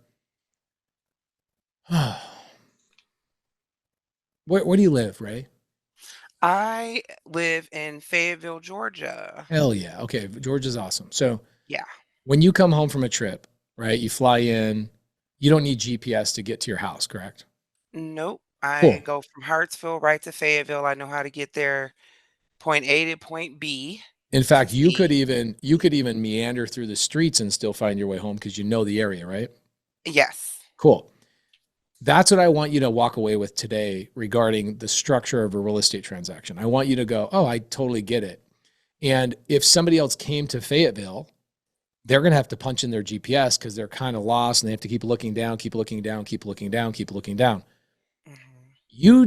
where do you live, Ray? I live in Fayetteville, Georgia. Hell yeah. Okay. Georgia's awesome. So Yeah. when you come home from a trip, right, you fly in, you don't need GPS to get to your house, correct? Nope. I Cool. go from Hartsville right to Fayetteville. I know how to get there, point A to point B In to fact, C. you could even meander through the streets and still find your way home because you know the area, right? Yes. Cool. That's what I want you to walk away with today regarding the structure of a real estate transaction. I want you to go, oh, I totally get it. And if somebody else came to Fayetteville, they're going to have to punch in their GPS because they're kind of lost and they have to keep looking down, keep looking down, keep looking down, keep looking down. Mhm. You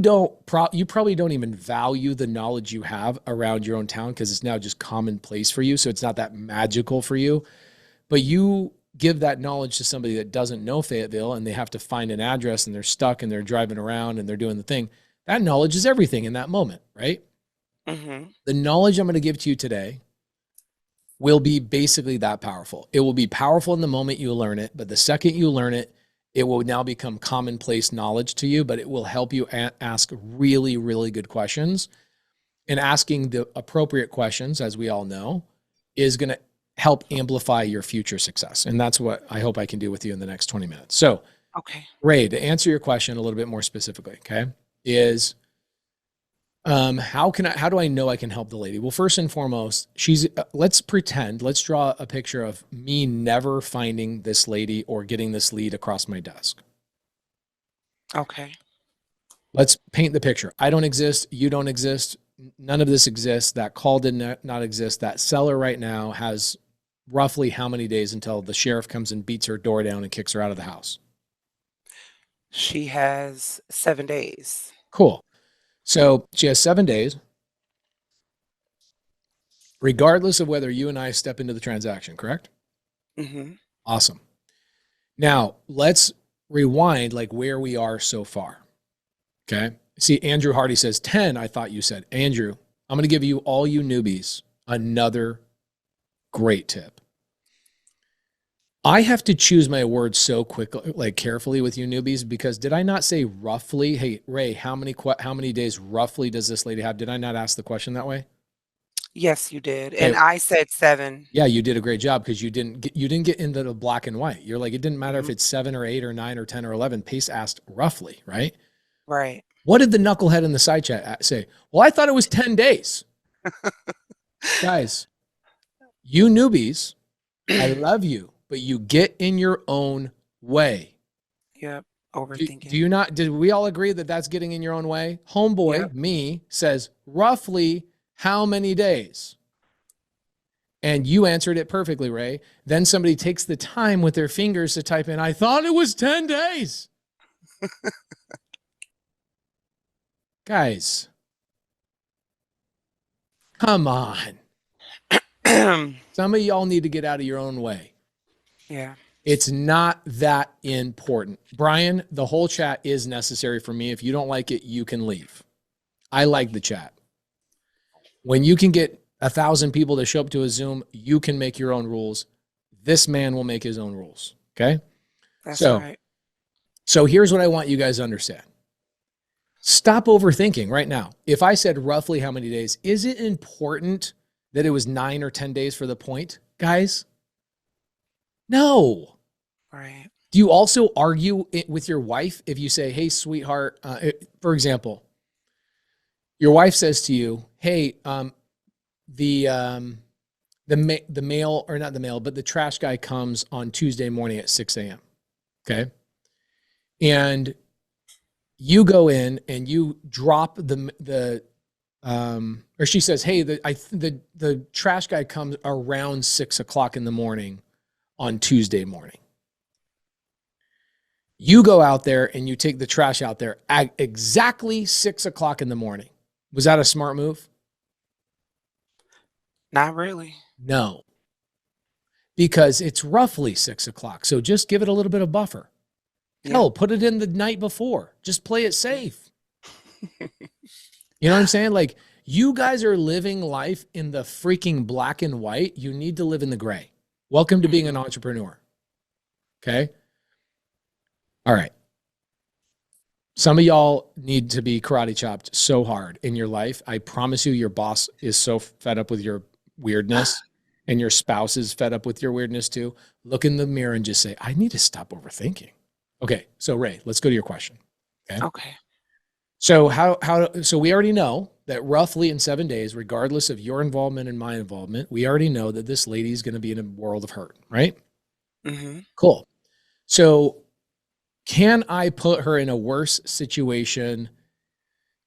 probably don't even value the knowledge you have around your own town because it's now just commonplace for you. So it's not that magical for you. But you give that knowledge to somebody that doesn't know Fayetteville and they have to find an address and they're stuck and they're driving around and they're doing the thing. That knowledge is everything in that moment, right? Mhm. The knowledge I'm going to give to you today will be basically that powerful. It will be powerful in the moment you learn it, but the second you learn it, It will now become commonplace knowledge to you, but it will help you ask really, really good questions. And asking the appropriate questions, as we all know, is going to help amplify your future success. And that's what I hope I can do with you in the next 20 minutes. So, Okay. Ray, to answer your question a little bit more specifically, okay, is how do I know I can help the lady? Well, first and foremost, let's draw a picture of me never finding this lady or getting this lead across my desk. Okay. Let's paint the picture. I don't exist. You don't exist. None of this exists. That call did not exist. That seller right now has roughly how many days until the sheriff comes and beats her door down and kicks her out of the house? She has 7 days. Cool. So she has 7 days, regardless of whether you and I step into the transaction, correct? Mm-hmm. Awesome. Now let's rewind like where we are so far. Okay. See, Andrew Hardy says 10. I thought you said, Andrew, I'm going to give you all you newbies another great tip. I have to choose my words so quickly, like carefully with you newbies, because did I not say roughly? Hey, Ray, how many days roughly does this lady have? Did I not ask the question that way? Yes, you did. Okay. And I said 7. Yeah, you did a great job because you didn't get into the black and white. You're like, it didn't matter if it's 7 or 8 or 9 or 10 or 11. Pace asked roughly, right? Right. What did the knucklehead in the side chat say? Well, I thought it was 10 days. Guys, you newbies, I love you, but you get in your own way. Yep. Overthinking. Do you not? Did we all agree that that's getting in your own way? Homeboy, Yep. me, says roughly how many days? And you answered it perfectly, Ray. Then somebody takes the time with their fingers to type in, I thought it was 10 days. Guys, come on. Some of y'all need to get out of your own way. Yeah. It's not that important. Brian, the whole chat is necessary for me. If you don't like it, you can leave. I like the chat. When you can get 1,000 people to show up to a Zoom, you can make your own rules. This man will make his own rules. Okay? That's So, right. So here's what I want you guys to understand. Stop overthinking right now. If I said roughly how many days, is it important that it was 9 or 10 days for the point, guys? No. Right. Do you also argue with your wife if you say, hey, sweetheart, for example, your wife says to you, hey, the mail, or not the mail, but the trash guy comes on Tuesday morning at 6 a.m. Okay. And you go in and you drop or she says, hey, the trash guy comes around 6 o'clock in the morning on Tuesday morning. You go out there and you take the trash out there at exactly 6 o'clock in the morning. Was that a smart move? Not really. No, because it's roughly 6 o'clock. So just give it a little bit of buffer. Yeah. Hell, put it in the night before. Just play it safe. You know what I'm saying? Like, you guys are living life in the freaking black and white. You need to live in the gray. Welcome to being an entrepreneur. Okay. All right. Some of y'all need to be karate chopped so hard in your life. I promise you, your boss is so fed up with your weirdness, and your spouse is fed up with your weirdness too. Look in the mirror and just say, I need to stop overthinking. Okay. So Ray, let's go to your question. Okay. Okay. So so we already know that roughly in 7 days, regardless of your involvement and my involvement, we already know that this lady is going to be in a world of hurt, right? Mm-hmm. Cool. So can I put her in a worse situation?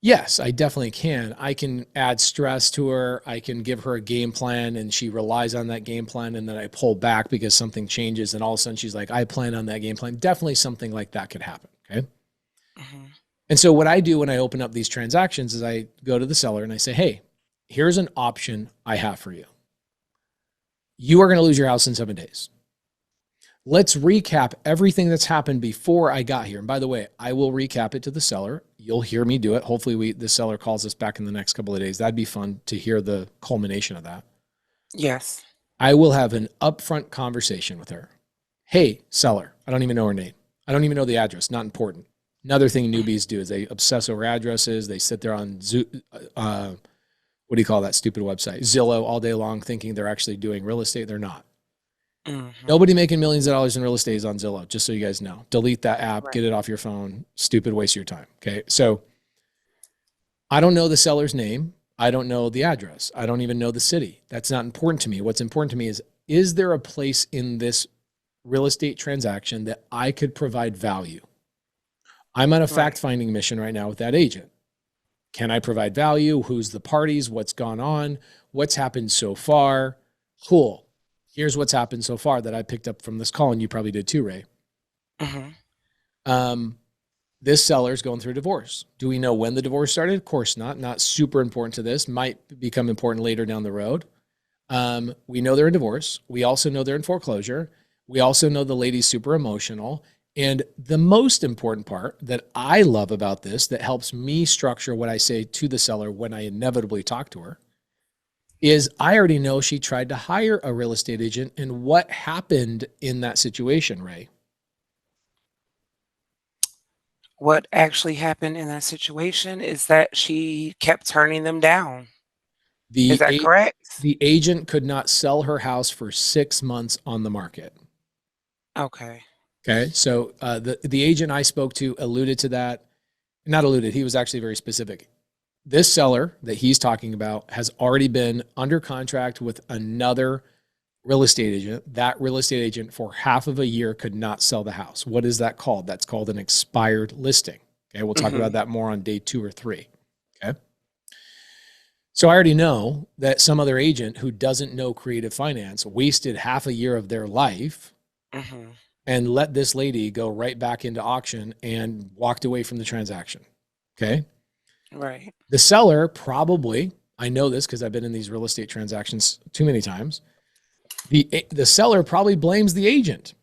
Yes, I definitely can. I can add stress to her. I can give her a game plan and she relies on that game plan, and then I pull back because something changes and all of a sudden she's like, I plan on that game plan. Definitely something like that could happen. Okay. Mm-hmm. And so what I do when I open up these transactions is I go to the seller and I say, hey, here's an option I have for you. You are going to lose your house in 7 days. Let's recap everything that's happened before I got here. And by the way, I will recap it to the seller. You'll hear me do it. Hopefully the seller calls us back in the next couple of days. That'd be fun to hear the culmination of that. Yes. I will have an upfront conversation with her. Hey, seller, I don't even know her name. I don't even know the address. Not important. Another thing newbies do is they obsess over addresses. They sit there on what do you call that stupid website? Zillow all day long thinking they're actually doing real estate. They're not. Nobody making millions of dollars in real estate is on Zillow, just so you guys know. Delete that app, Right. get it off your phone. Stupid waste of your time. Okay. So I don't know the seller's name. I don't know the address. I don't even know the city. That's not important to me. What's important to me is there a place in this real estate transaction that I could provide value? I'm on a fact-finding mission right now with that agent. Can I provide value? Who's the parties? What's gone on? What's happened so far? Cool. Here's what's happened so far that I picked up from this call, and you probably did too, Ray. This seller's going through a divorce. Do we know when the divorce started? Of course not. Not super important to this. Might become important later down the road. We know they're in divorce. We also know they're in foreclosure. We also know the lady's super emotional. And the most important part that I love about this, that helps me structure what I say to the seller when I inevitably talk to her, is I already know she tried to hire a real estate agent. And what happened in that situation, Ray? What actually happened in that situation is that she kept turning them down. Is that correct? The agent could not sell her house for 6 months on the market. Okay. Okay. So the agent I spoke to alluded to that. Not alluded, he was actually very specific. This seller that he's talking about has already been under contract with another real estate agent. That real estate agent for half of a year could not sell the house. What is that called? That's called an expired listing. Okay. We'll talk about that more on day 2 or 3. Okay. So I already know that some other agent who doesn't know creative finance wasted half a year of their life and let this lady go right back into auction and walked away from the transaction. Okay. Right. The seller probably, I know this because I've been in these real estate transactions too many times. The seller probably blames the agent.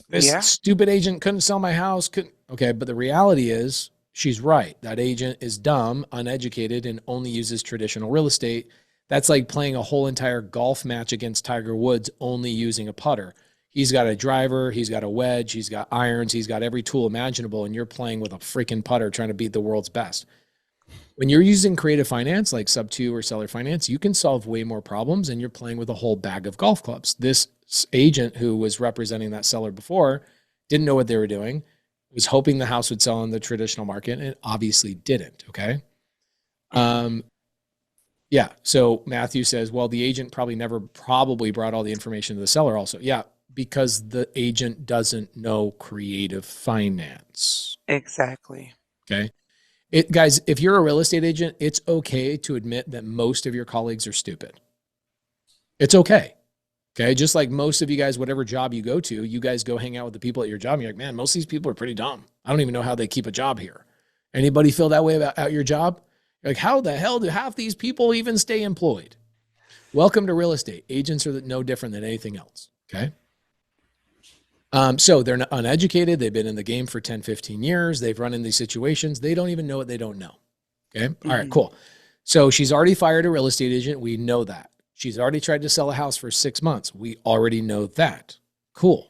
This stupid agent couldn't sell my house. Okay. But the reality is she's right. That agent is dumb, uneducated, and only uses traditional real estate. That's like playing a whole entire golf match against Tiger Woods, only using a putter. He's got a driver, he's got a wedge, he's got irons, he's got every tool imaginable, and you're playing with a freaking putter trying to beat the world's best. When you're using creative finance like SubTo or seller finance, you can solve way more problems, and you're playing with a whole bag of golf clubs. This agent who was representing that seller before didn't know what they were doing, was hoping the house would sell in the traditional market, and it obviously didn't. Okay. Yeah. So Matthew says, well, the agent probably brought all the information to the seller also. Yeah. Because the agent doesn't know creative finance. Exactly. Okay. Guys, if you're a real estate agent, it's okay to admit that most of your colleagues are stupid. It's okay. Okay. Just like most of you guys, whatever job you go to, you guys go hang out with the people at your job. And you're like, man, most of these people are pretty dumb. I don't even know how they keep a job here. Anybody feel that way about your job? You're like, how the hell do half these people even stay employed? Welcome to real estate. Agents are no different than anything else. Okay. So they're uneducated. They've been in the game for 10, 15 years. They've run in these situations. They don't even know what they don't know. Okay. All right, cool. So she's already fired a real estate agent. We know that. She's already tried to sell a house for 6 months. We already know that. Cool.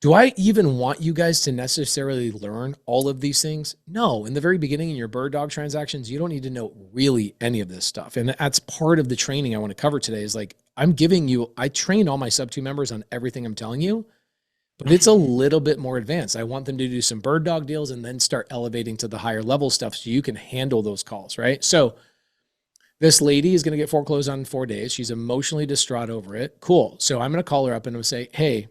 Do I even want you guys to necessarily learn all of these things? No. In the very beginning in your bird dog transactions, you don't need to know really any of this stuff. And that's part of the training I want to cover today is like, I train all my SubTo members on everything I'm telling you, but it's a little bit more advanced. I want them to do some bird dog deals and then start elevating to the higher level stuff so you can handle those calls, right? So this lady is going to get foreclosed on in 4 days. She's emotionally distraught over it. Cool. So I'm going to call her up and I'm going to say, hey,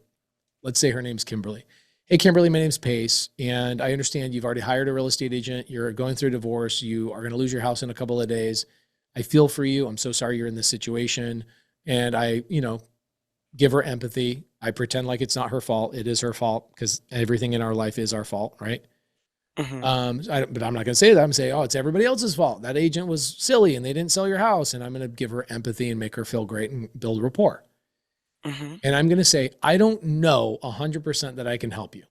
let's say her name's Kimberly. Hey, Kimberly, my name's Pace, and I understand you've already hired a real estate agent. You're going through a divorce. You are going to lose your house in a couple of days. I feel for you. I'm so sorry you're in this situation. And I, give her empathy. I pretend like it's not her fault. It is her fault because everything in our life is our fault, right? But I'm not going to say that. I'm going to say, oh, it's everybody else's fault. That agent was silly and they didn't sell your house. And I'm going to give her empathy and make her feel great and build rapport. And I'm going to say, I don't know 100% that I can help you,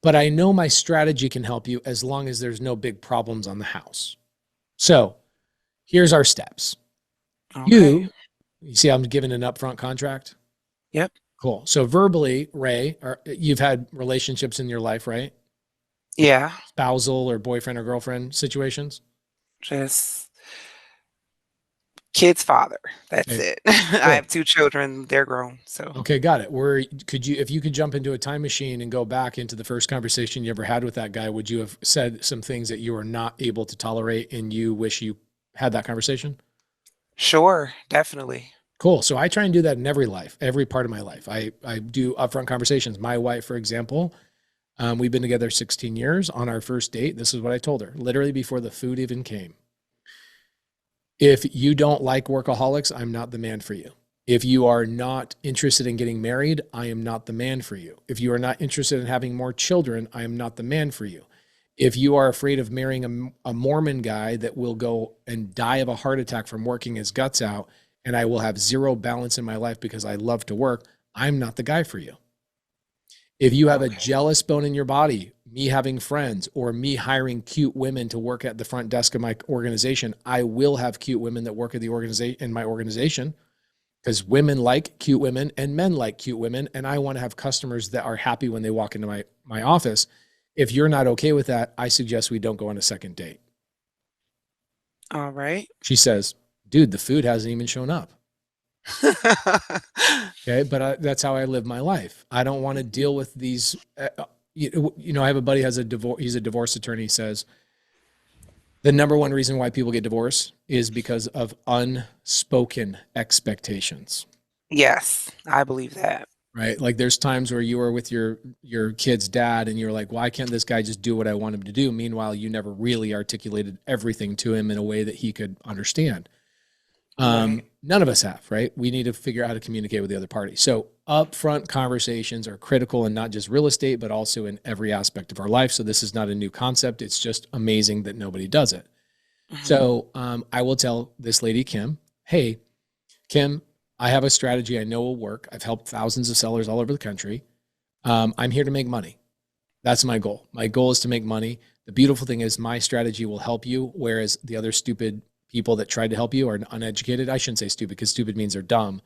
but I know my strategy can help you as long as there's no big problems on the house. So here's our steps. Okay. You see, I'm giving an upfront contract. Yep. Cool. So verbally, Ray, you've had relationships in your life, right? Yeah, Spousal or boyfriend or girlfriend situations. just kid's father. That's Okay, it. I cool. have 2 children. They're grown. So Okay, got it. If you could jump into a time machine and go back into the first conversation you ever had with that guy, would you have said some things that you were not able to tolerate and you wish you had that conversation? sure, definitely. Cool. So I try and do that in every part of my life. I do upfront conversations. My wife, for example, we've been together 16 years. On our first date, this is what I told her, literally before the food even came. If you don't like workaholics, I'm not the man for you. If you are not interested in getting married, I am not the man for you. If you are not interested in having more children, I am not the man for you. If you are afraid of marrying a Mormon guy that will go and die of a heart attack from working his guts out, and I will have zero balance in my life because I love to work, I'm not the guy for you. If you have a Okay. jealous bone in your body, me having friends or me hiring cute women to work at the front desk of my organization, I will have cute women that work at the organization in my organization because women like cute women and men like cute women. And I want to have customers that are happy when they walk into my office. If you're not okay with that, I suggest we don't go on a second date. All right. She says, dude, the food hasn't even shown up. Okay. But that's how I live my life. I don't want to deal with these. I have a buddy has a divorce. He's a divorce attorney. He says the number one reason why people get divorced is because of unspoken expectations. Yes, I believe that. Right. Like there's times where you are with your kid's dad and you're like, why can't this guy just do what I want him to do? Meanwhile, you never really articulated everything to him in a way that he could understand. Right. None of us have, right? We need to figure out how to communicate with the other party. So upfront conversations are critical in not just real estate, but also in every aspect of our life. So this is not a new concept. It's just amazing that nobody does it. Mhm. So I will tell this lady, Kim, hey, Kim, I have a strategy I know will work. I've helped thousands of sellers all over the country. I'm here to make money. That's my goal. My goal is to make money. The beautiful thing is my strategy will help you, whereas the other stupid people that tried to help you are uneducated. I shouldn't say stupid because stupid means they're dumb.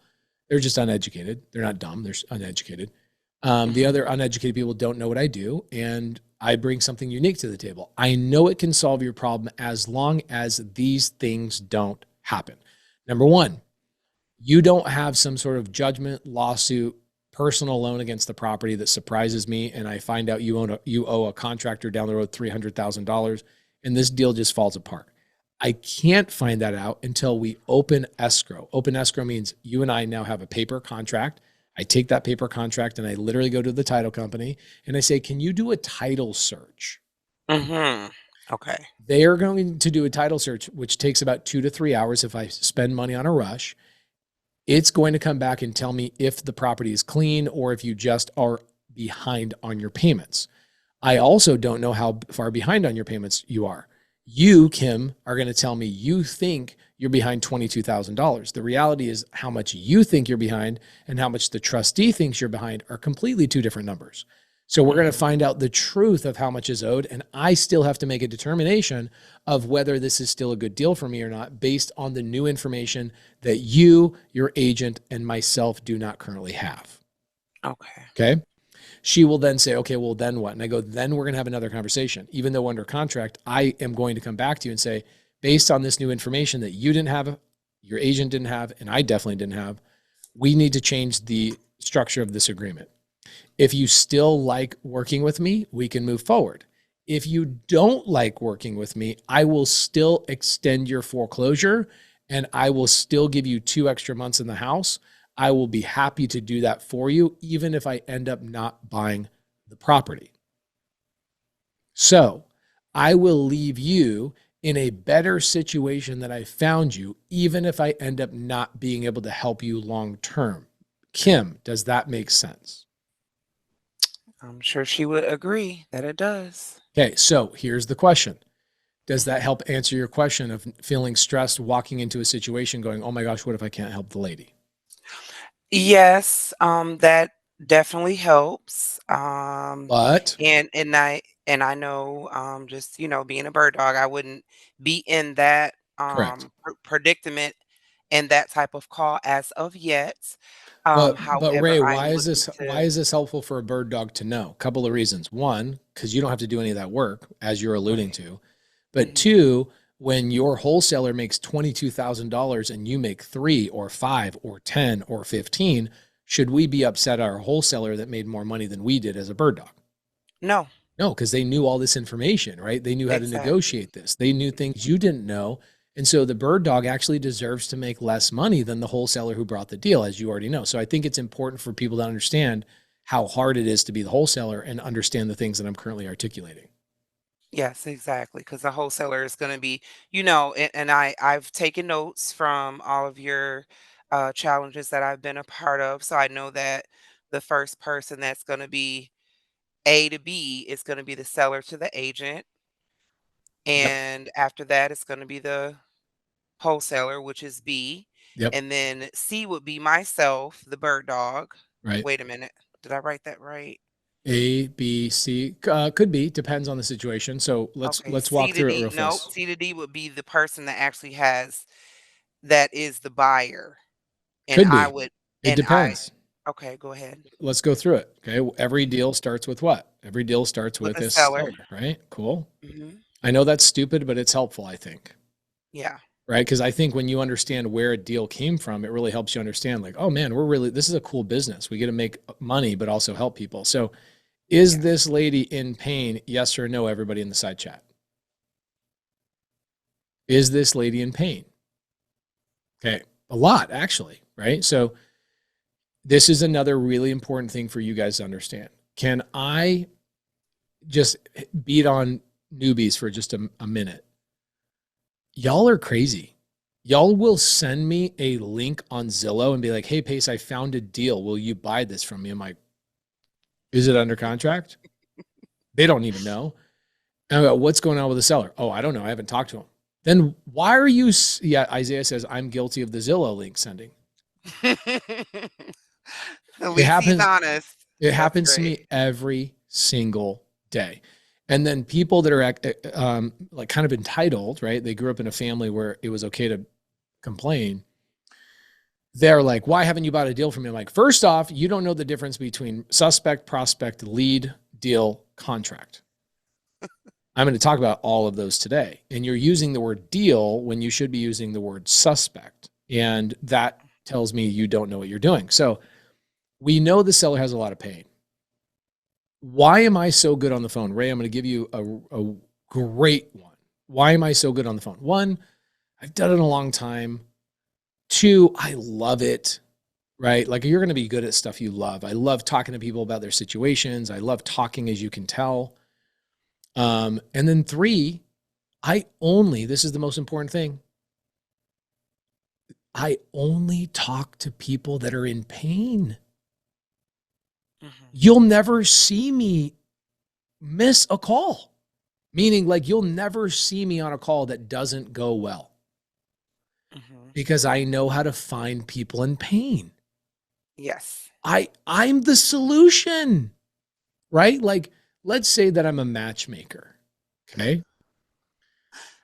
They're just uneducated. They're not dumb. They're uneducated. The other uneducated people don't know what I do, and I bring something unique to the table. I know it can solve your problem as long as these things don't happen. Number one, you don't have some sort of judgment, lawsuit, personal loan against the property that surprises me, and I find out you owe a contractor down the road $300,000, and this deal just falls apart. I can't find that out until we open escrow. Open escrow means you and I now have a paper contract. I take that paper contract and I literally go to the title company and I say, can you do a title search? Mhm. Okay. They are going to do a title search, which takes about 2 to 3 hours if I spend money on a rush. It's going to come back and tell me if the property is clean or if you just are behind on your payments. I also don't know how far behind on your payments you are. You, Kim, are going to tell me you think you're behind $22,000. The reality is how much you think you're behind and how much the trustee thinks you're behind are completely two different numbers. So we're going to find out the truth of how much is owed. And I still have to make a determination of whether this is still a good deal for me or not based on the new information that you, your agent, and myself do not currently have. Okay. Okay. She will then say, okay, well, then what? And I go, then we're going to have another conversation. Even though under contract, I am going to come back to you and say, based on this new information that you didn't have, your agent didn't have, and I definitely didn't have, we need to change the structure of this agreement. If you still like working with me, we can move forward. If you don't like working with me, I will still extend your foreclosure and I will still give you 2 extra months in the house. I will be happy to do that for you, even if I end up not buying the property. So I will leave you in a better situation than I found you, even if I end up not being able to help you long term. Kim, does that make sense? I'm sure she would agree that it does. Okay, so here's the question. Does that help answer your question of feeling stressed walking into a situation going, oh my gosh, what if I can't help the lady? Yes, that definitely helps. But And I know, just being a bird dog, I wouldn't be in that correct. predicament in that type of call as of yet. But However, Ray, I'm looking why to is this helpful for a bird dog to know? Couple of reasons. One, because you don't have to do any of that work, as you're alluding right. to. But Mhm. two, when your wholesaler makes $22,000 and you make 3 or 5 or 10 or 15, should we be upset at our wholesaler that made more money than we did as a bird dog? No, No, because they knew all this information, right? They knew how to exactly. negotiate this. They knew things you didn't know. And so the bird dog actually deserves to make less money than the wholesaler who brought the deal, as you already know. So I think it's important for people to understand how hard it is to be the wholesaler and understand the things that I'm currently articulating. Yes, exactly. Because the wholesaler is gonna be, and I've taken notes from all of your challenges that I've been a part of. So I know that the first person that's gonna be A to B is gonna be the seller to the agent. Yep. And after that, it's gonna be the wholesaler, which is B. Yep. And then C would be myself, the bird dog. Right. Wait a minute. Did I write that right? A, B, C, could be, depends on the situation. So Okay, let's C walk to through it D. real Nope. fast. C to D would be the person that actually that is the buyer. And Could I be. would, It depends. okay, go ahead. Let's go through it. Okay. Every deal starts with what? Every deal starts With with the a seller. seller, right? Cool. Hmm. I know that's stupid, but it's helpful, I think. Yeah. Right. Because I think when you understand where a deal came from, it really helps you understand, like, oh man, this is a cool business. We get to make money, but also help people. So is Yes. this lady in pain? Yes or no, everybody in the side chat? Is this lady in pain? Okay. A lot, actually. Right. So this is another really important thing for you guys to understand. Can I just beat on newbies for just a minute? Y'all are crazy. Y'all will send me a link on Zillow and be like, hey, Pace, I found a deal. Will you buy this from me? I'm like, is it under contract? They don't even know. And I go, what's going on with the seller? Oh, I don't know. I haven't talked to him. Then why are you? Yeah, Isaiah says, I'm guilty of the Zillow link sending. At It least he's happens. honest. It That's happens to great. me every single day. And then people that are like kind of entitled, right? They grew up in a family where it was okay to complain. They're like, why haven't you bought a deal from me? I'm like, first off, you don't know the difference between suspect, prospect, lead, deal, contract. I'm going to talk about all of those today. And you're using the word deal when you should be using the word suspect. And that tells me you don't know what you're doing. So we know the seller has a lot of pain. Why am I so good on the phone? Ray, I'm going to give you a great one. Why am I so good on the phone? One, I've done it a long time. Two, I love it, right? Like you're going to be good at stuff you love. I love talking to people about their situations. I love talking, as you can tell. And then three, this is the most important thing. I only talk to people that are in pain. Mhm. You'll never see me miss a call, meaning like you'll never see me on a call that doesn't go well Mhm. because I know how to find people in pain. Yes. I'm the solution, right? Like, let's say that I'm a matchmaker. Okay.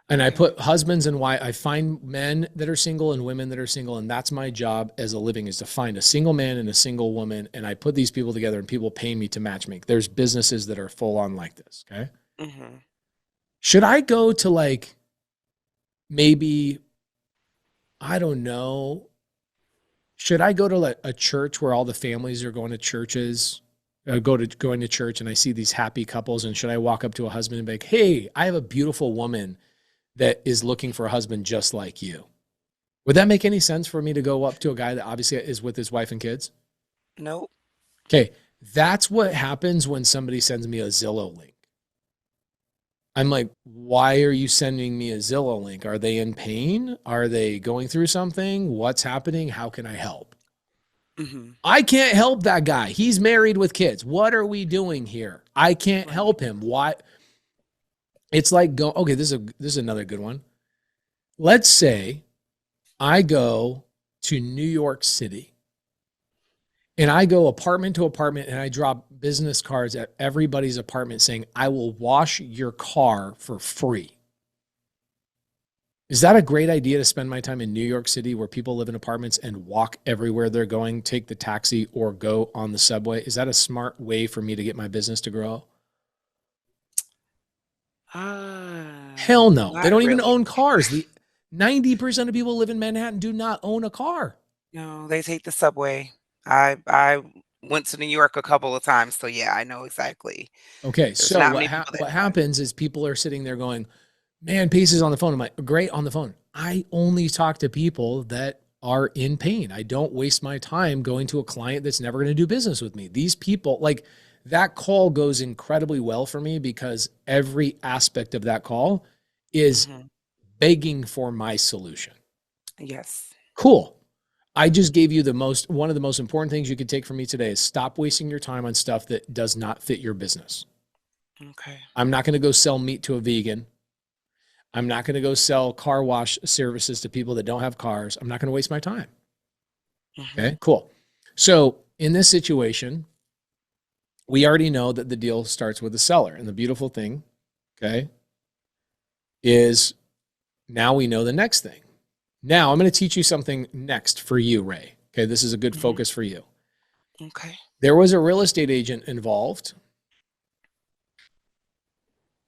And I Okay. put husbands and wives, I find men that are single and women that are single. And that's my job as a living, is to find a single man and a single woman. And I put these people together and people pay me to matchmake. There's businesses that are full on like this. Okay. Mhm. Should I go to like, maybe, I don't know, should I go to like a church where all the families are going to churches, going to church, and I see these happy couples? And should I walk up to a husband and be like, hey, I have a beautiful woman that is looking for a husband just like you? Would that make any sense for me to go up to a guy that obviously is with his wife and kids? Nope. Okay. That's what happens when somebody sends me a Zillow link. I'm like, why are you sending me a Zillow link? Are they in pain? Are they going through something? What's happening? How can I help? Mhm. I can't help that guy. He's married with kids. What are we doing here? I can't Right. help him. Why? It's like okay, this is another good one. Let's say I go to New York City and I go apartment to apartment and I drop business cards at everybody's apartment saying, I will wash your car for free. Is that a great idea to spend my time in New York City where people live in apartments and walk everywhere they're going, take the taxi or go on the subway? Is that a smart way for me to get my business to grow? Hell no. They Not don't even really. own cars. The 90% of people who live in Manhattan do not own a car. No, they take the subway. I went to New York a couple of times, so yeah, I know exactly. Okay, There's so not many people that what drive. happens is people are sitting there going, man, Pace is on the phone. I'm like, great on the phone. I only talk to people that are in pain. I don't waste my time going to a client that's never going to do business with me. These people, like that call goes incredibly well for me because every aspect of that call is Mhm. begging for my solution. Yes. Cool. I just gave you one of the most important things you could take from me today is stop wasting your time on stuff that does not fit your business. Okay. I'm not going to go sell meat to a vegan. I'm not going to go sell car wash services to people that don't have cars. I'm not going to waste my time. Mhm. Okay, cool. So in this situation, we already know that the deal starts with the seller. And the beautiful thing, okay, is now we know the next thing. Now I'm going to teach you something next for you, Ray. Okay, this is a good Mhm. focus for you. Okay. There was a real estate agent involved,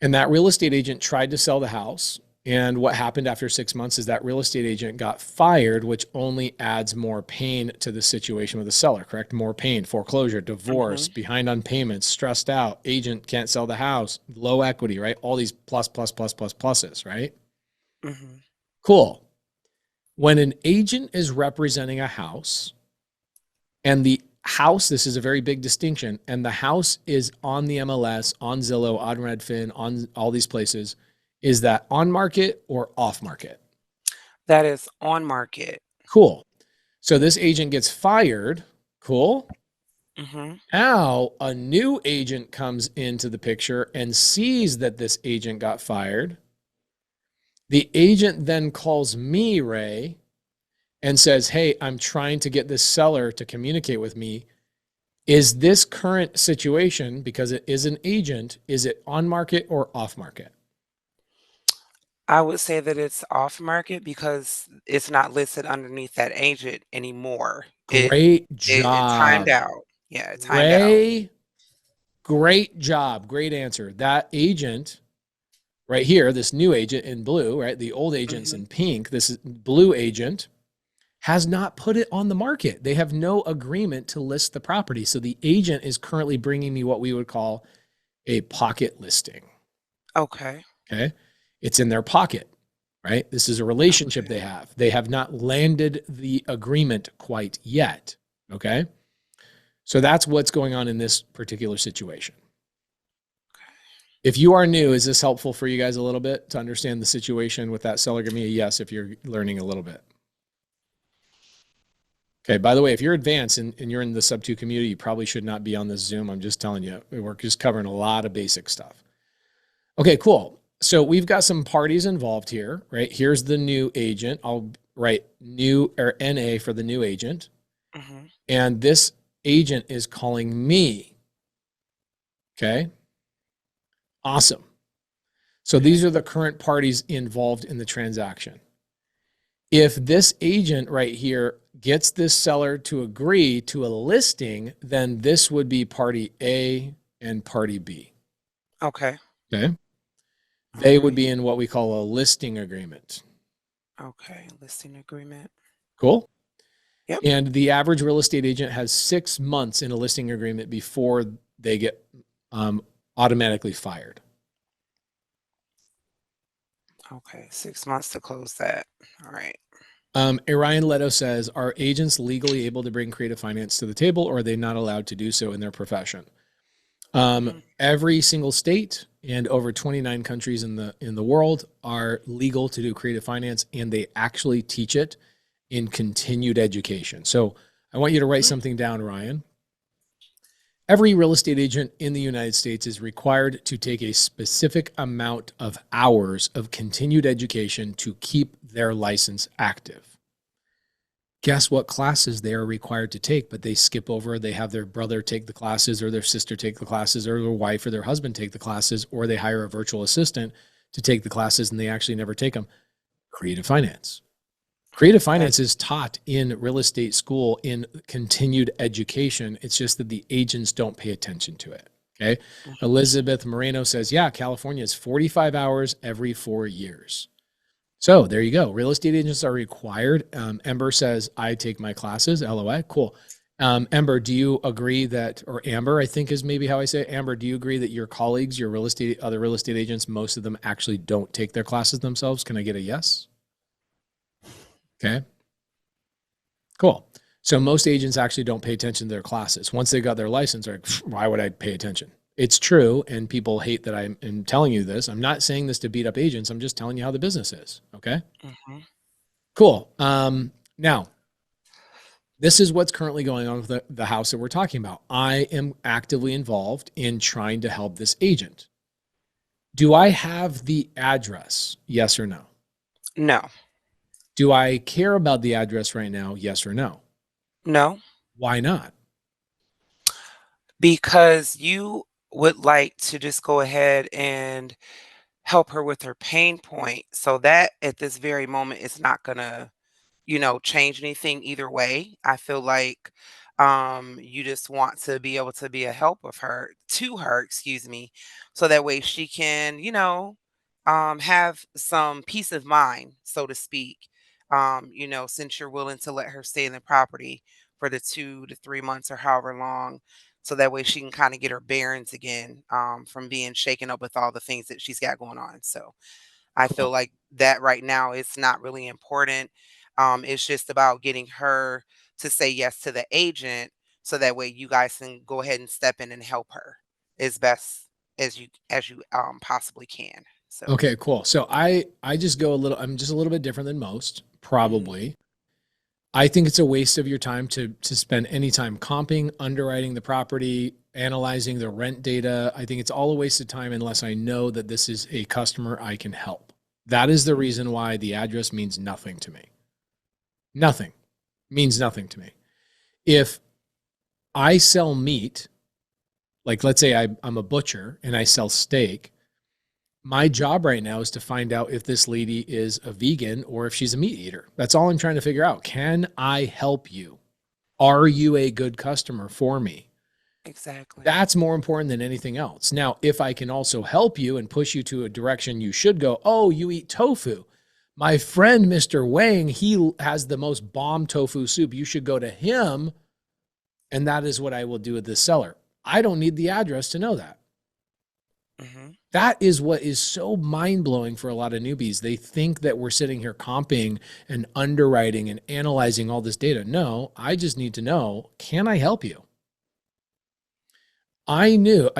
and that real estate agent tried to sell the house. And what happened after 6 months is that real estate agent got fired, which only adds more pain to the situation with the seller, correct? More pain, foreclosure, divorce, Mhm. behind on payments, stressed out, agent can't sell the house, low equity, right? All these pluses, right? Mhm. Cool. When an agent is representing a house and the house, this is a very big distinction, and the house is on the MLS, on Zillow, on Redfin, on all these places, is that on market or off market? That is on market. Cool. So this agent gets fired. Cool. Mhm. Now a new agent comes into the picture and sees that this agent got fired. The agent then calls me, Ray, and says, hey, I'm trying to get this seller to communicate with me. Is this current situation, because it is an agent, is it on market or off market? I would say that it's off market because it's not listed underneath that agent anymore. Great It timed job, out. Yeah, it timed out. Ray. Great job. Great answer. That agent right here, this new agent in blue, right? The old agent's Mhm. in pink. This is blue agent has not put it on the market. They have no agreement to list the property. So the agent is currently bringing me what we would call a pocket listing. Okay. Okay. It's in their pocket, right? This is a relationship Okay. they have. They have not landed the agreement quite yet. Okay. So that's what's going on in this particular situation. If you are new, is this helpful for you guys a little bit to understand the situation with that seller? Give me a yes if you're learning a little bit. Okay, by the way, if you're advanced and you're in the SubTo community, you probably should not be on this Zoom. I'm just telling you, we're just covering a lot of basic stuff. Okay, cool. So we've got some parties involved here, right? Here's the new agent. I'll write new or NA for the new agent. Mhm. And this agent is calling me. Okay, awesome. So these Okay. are the current parties involved in the transaction. If this agent right here gets this seller to agree to a listing, then this would be party A and party B. Okay. Okay. All They would right. be in what we call a listing agreement. Okay. Listing agreement. Cool. Yep. And the average real estate agent has 6 months in a listing agreement before they get automatically fired. Okay. 6 months to close that. All right. Orion Leto says, are agents legally able to bring creative finance to the table, or are they not allowed to do so in their profession? Mhm. Every single state and over 29 countries in the world are legal to do creative finance, and they actually teach it in continued education. So I want you to write Mm. something down, Ryan. Every real estate agent in the United States is required to take a specific amount of hours of continued education to keep their license active. Guess what classes they are required to take, but they skip over. They have their brother take the classes, or their sister take the classes, or their wife or their husband take the classes, or they hire a virtual assistant to take the classes and they actually never take them. Creative finance. Creative finance is taught in real estate school in continued education. It's just that the agents don't pay attention to it. Okay. Elizabeth Moreno says, yeah, California is 45 hours every 4 years. So there you go. Real estate agents are required. Ember says, I take my classes. LOI. Cool. Ember, do you agree that, or Amber, I think is maybe how I say it. Amber, do you agree that your colleagues, your other real estate agents, most of them actually don't take their classes themselves? Can I get a yes? Okay. Cool. So most agents actually don't pay attention to their classes. Once they got their license, they're like, why would I pay attention? It's true. And people hate that I'm telling you this. I'm not saying this to beat up agents. I'm just telling you how the business is. Okay. Cool. Now, this is what's currently going on with the house that we're talking about. I am actively involved in trying to help this agent. Do I have the address? Yes or no? No. Do I care about the address right now? Yes or no? No. Why not? Because you would like to just go ahead and help her with her pain point. So that at this very moment is not gonna, change anything either way. I feel like you just want to be able to be a help of her to her, excuse me, so that way she can, have some peace of mind, so to speak. Since you're willing to let her stay in the property for the 2 to 3 months or however long, so that way she can kind of get her bearings again, from being shaken up with all the things that she's got going on. So I feel Cool. like that right now it's not really important. It's just about getting her to say yes to the agent, so that way you guys can go ahead and step in and help her as best as you possibly can. So Okay, cool. So I just go I'm just a little bit different than most, mhm, probably. I think it's a waste of your time to spend any time comping, underwriting the property, analyzing the rent data. I think it's all a waste of time unless I know that this is a customer I can help. That is the reason why the address means nothing to me. Nothing. Means nothing to me. If I sell meat, like let's say I'm a butcher and I sell steak, my job right now is to find out if this lady is a vegan or if she's a meat eater. That's all I'm trying to figure out. Can I help you? Are you a good customer for me? exactly. That's more important than anything else. Now, if I can also help you and push you to a direction you should go, oh, you eat tofu. My friend, Mr. Wang, he has the most bomb tofu soup. You should go to him. And that is what I will do with this seller. I don't need the address to know that. Hmm. That is what is so mind-blowing for a lot of newbies. They think that we're sitting here comping and underwriting and analyzing all this data. No, I just need to know, can I help you? I knew,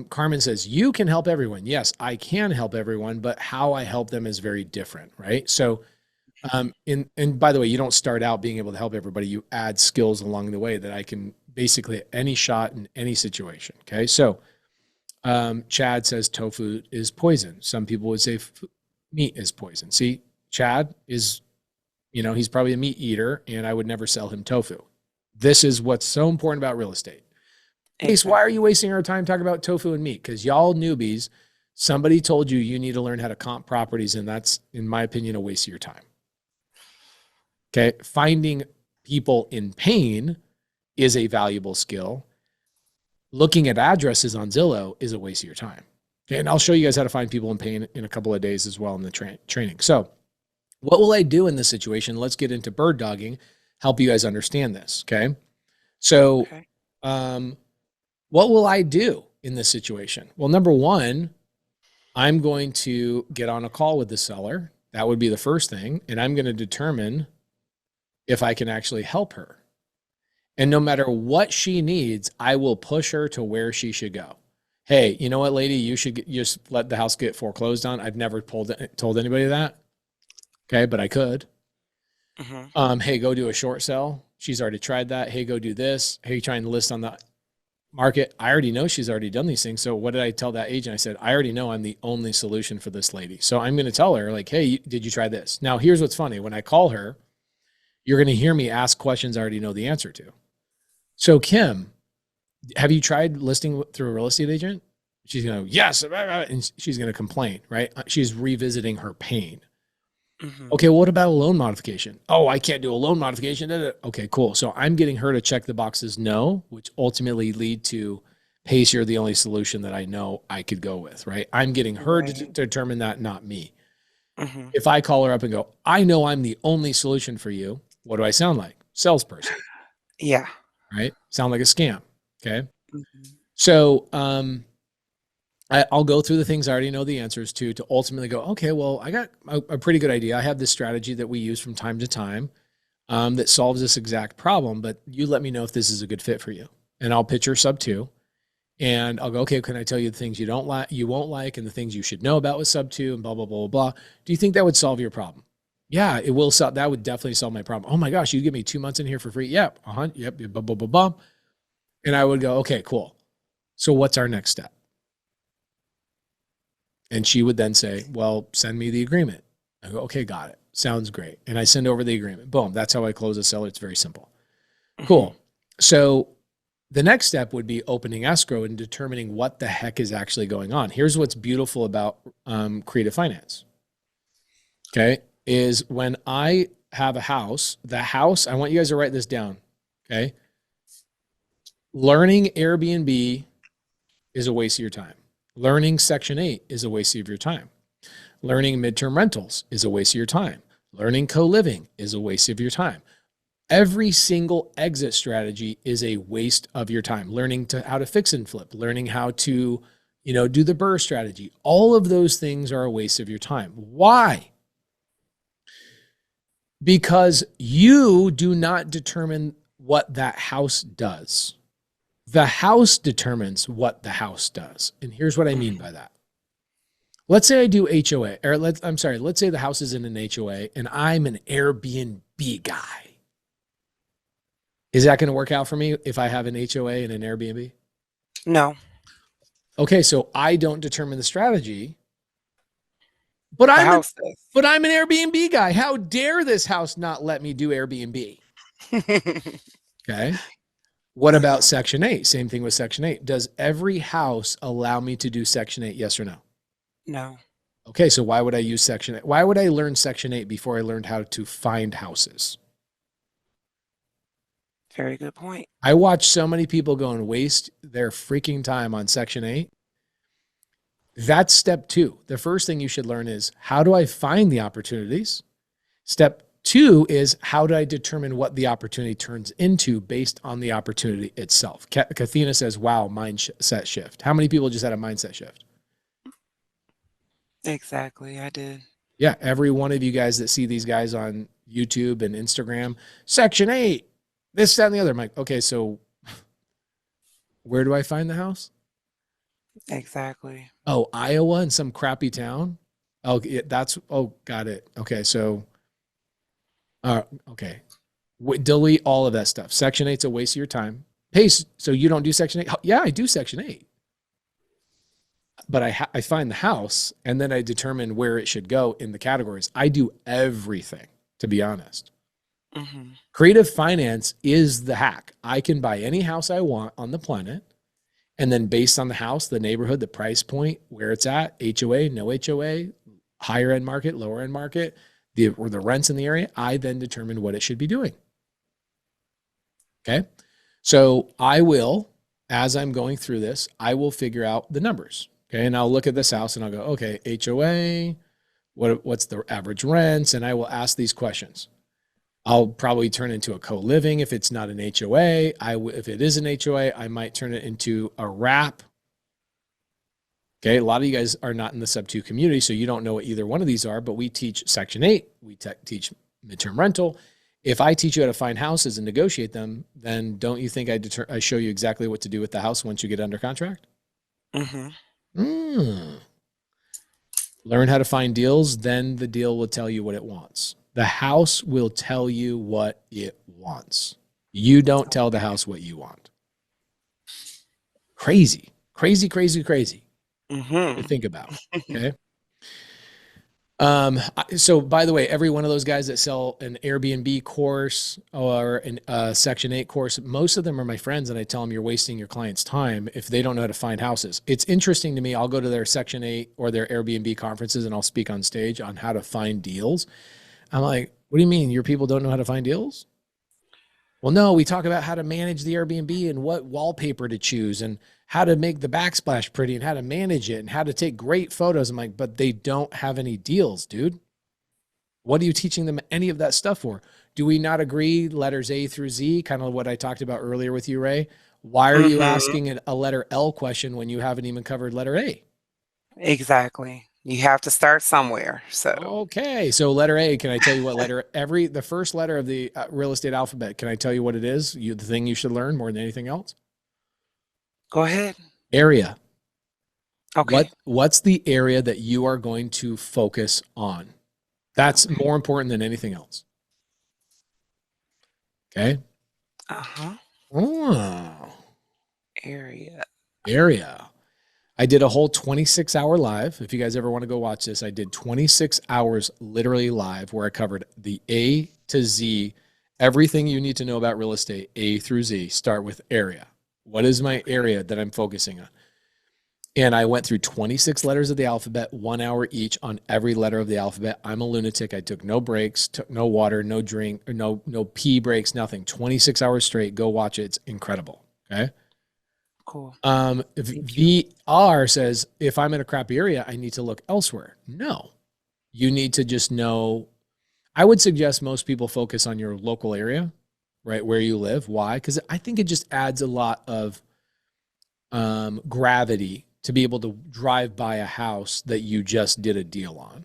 Carmen says, you can help everyone. Yes, I can help everyone, but how I help them is very different, right? So, and by the way, you don't start out being able to help everybody. You add skills along the way that I can basically any shot in any situation. Okay. So, Chad says tofu is poison. Some people would say meat is poison. See, Chad is, he's probably a meat eater and I would never sell him tofu. This is what's so important about real estate. Ace, why are you wasting our time talking about tofu and meat? Because y'all newbies, somebody told you need to learn how to comp properties, and that's, in my opinion, a waste of your time. Okay. Finding people in pain is a valuable skill. Looking at addresses on Zillow is a waste of your time. Okay. And I'll show you guys how to find people in pain in a couple of days as well in the training. So what will I do in this situation? Let's get into bird dogging, help you guys understand this. Okay. So, Okay. what will I do in this situation? Well, number one, I'm going to get on a call with the seller. That would be the first thing. And I'm going to determine if I can actually help her. And no matter what she needs, I will push her to where she should go. Hey, you know what, lady, you should just let the house get foreclosed on. I've never told anybody that. Okay. But I could. Hmm. Hey, go do a short sale. She's already tried that. Hey, go do this. Hey, trying to list on the market. I already know she's already done these things. So what did I tell that agent? I said, I already know I'm the only solution for this lady. So I'm going to tell her like, hey, did you try this? Now, here's what's funny. When I call her, you're going to hear me ask questions I already know the answer to. So Kim, have you tried listing through a real estate agent? She's going to, yes. And she's going to complain, right? She's revisiting her pain. Mhm. Okay, well, what about a loan modification? Oh, I can't do a loan modification. Okay, cool. So I'm getting her to check the boxes no, which ultimately lead to Pace, you're the only solution that I know I could go with, right? I'm getting her to Right. determine that, not me. Mhm. If I call her up and go, I know I'm the only solution for you, what do I sound like? Salesperson, Yeah. right? Sound like a scam. Okay. Mhm. So I'll go through the things I already know the answers to ultimately go, okay, well, I got a pretty good idea. I have this strategy that we use from time to time that solves this exact problem, but you let me know if this is a good fit for you. And I'll pitch her SubTo. And I'll go, okay, can I tell you the things you don't like, you won't like, and the things you should know about with SubTo and blah, blah, blah, blah, blah. Do you think that would solve your problem? Yeah, it will solve. That would definitely solve my problem. Oh my gosh, you give me 2 months in here for free. Yep. Yep. Blah, blah, blah, blah. And I would go, okay, cool. So what's our next step? And she would then say, well, send me the agreement. I go, okay, got it. Sounds great. And I send over the agreement. Boom. That's how I close a seller. It's very simple. Mhm. Cool. So the next step would be opening escrow and determining what the heck is actually going on. Here's what's beautiful about creative finance. Okay. Is when I have a house, the house, I want you guys to write this down. Okay. Learning Airbnb is a waste of your time. Learning Section 8 is a waste of your time. Learning midterm rentals is a waste of your time. Learning co-living is a waste of your time. Every single exit strategy is a waste of your time. Learning how to fix and flip, learning how to, do the BRRRR strategy. All of those things are a waste of your time. Why? Because you do not determine what that house does. The house determines what the house does. And here's what I mean by that. Let's say I do HOA, or let's say the house is in an HOA and I'm an Airbnb guy. Is that going to work out for me if I have an HOA and an Airbnb? No. Okay, so I don't determine the strategy, but The I'm house I'm an Airbnb guy. How dare this house not let me do Airbnb? does. Okay. What about Section 8? Same thing with Section 8. Does every house allow me to do Section 8? Yes or no? No. Okay, so why would I use Section 8? Why would I learn Section 8 before I learned how to find houses? Very good point. I watch so many people go and waste their freaking time on Section 8. That's step 2. The first thing you should learn is, how do I find the opportunities? Step 2 is, how do I determine what the opportunity turns into based on the opportunity itself? Kathina says, wow, mindset shift. How many people just had a mindset shift? Exactly. I did. Yeah, every one of you guys that see these guys on YouTube and Instagram, Section 8, this, that, and the other. I'm like, okay, so where do I find the house? Exactly. Oh, Iowa in some crappy town? Oh, got it. Okay, so, okay. Delete all of that stuff. Section 8's a waste of your time. Pace, so you don't do Section 8? Yeah, I do Section 8. But I find the house and then I determine where it should go in the categories. I do everything, to be honest. Mm-hmm. Creative finance is the hack. I can buy any house I want on the planet. And then based on the house, the neighborhood, the price point, where it's at, HOA, no HOA, higher end market, lower end market, or the rents in the area, I then determine what it should be doing. Okay. So I will, as I'm going through this, I will figure out the numbers. Okay. And I'll look at this house and I'll go, okay, HOA, what's the average rents? And I will ask these questions. I'll probably turn it into a co-living if it's not an HOA. If it is an HOA, I might turn it into a wrap. Okay, a lot of you guys are not in the SubTo community, so you don't know what either one of these are, but we teach Section 8, we teach midterm rental. If I teach you how to find houses and negotiate them, then don't you think I show you exactly what to do with the house once you get under contract? Mm-hmm. Learn how to find deals, then the deal will tell you what it wants. The house will tell you what it wants. You don't tell the house what you want. Crazy, crazy, crazy, crazy Mm-hmm. to think about. Okay. So by the way, every one of those guys that sell an Airbnb course or a Section 8 course, most of them are my friends, and I tell them you're wasting your client's time if they don't know how to find houses. It's interesting to me. I'll go to their Section 8 or their Airbnb conferences and I'll speak on stage on how to find deals. I'm like, what do you mean your people don't know how to find deals? Well, no, we talk about how to manage the Airbnb and what wallpaper to choose and how to make the backsplash pretty and how to manage it and how to take great photos. I'm like, but they don't have any deals, dude. What are you teaching them any of that stuff for? Do we not agree letters A through Z, kind of what I talked about earlier with you, Ray? Why are you asking a letter L question when you haven't even covered letter A? Exactly. You have to start somewhere. So, Okay. So letter A, can I tell you what letter, the first letter of the real estate alphabet, can I tell you what it is? The thing you should learn more than anything else? go ahead. Area. Okay. What's the area that you are going to focus on? That's more important than anything else. Okay. Uh-huh. Oh, Area. I did a whole 26-hour live. If you guys ever want to go watch this, I did 26 hours literally live where I covered the A to Z, everything you need to know about real estate, A through Z. Start with area. What is my area that I'm focusing on? And I went through 26 letters of the alphabet, 1 hour each on every letter of the alphabet. I'm a lunatic. I took no breaks, took no water, no drink, or no pee breaks, nothing. 26 hours straight. Go watch it. It's incredible. Okay. Cool. If VR says, if I'm in a crappy area, I need to look elsewhere. No, you need to just know. I would suggest most people focus on your local area, right? Where you live. Why? Because I think it just adds a lot of gravity to be able to drive by a house that you just did a deal on.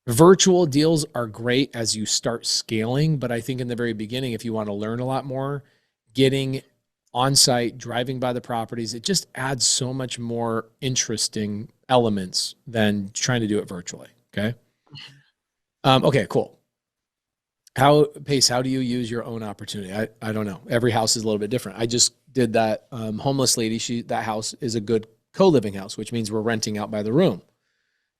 Virtual deals are great as you start scaling, but I think in the very beginning, if you want to learn a lot more, getting on site, driving by the properties, it just adds so much more interesting elements than trying to do it virtually. Okay. Okay, cool. Pace, how do you use your own opportunity? I don't know. Every house is a little bit different. I just did that homeless lady. That house is a good co-living house, which means we're renting out by the room.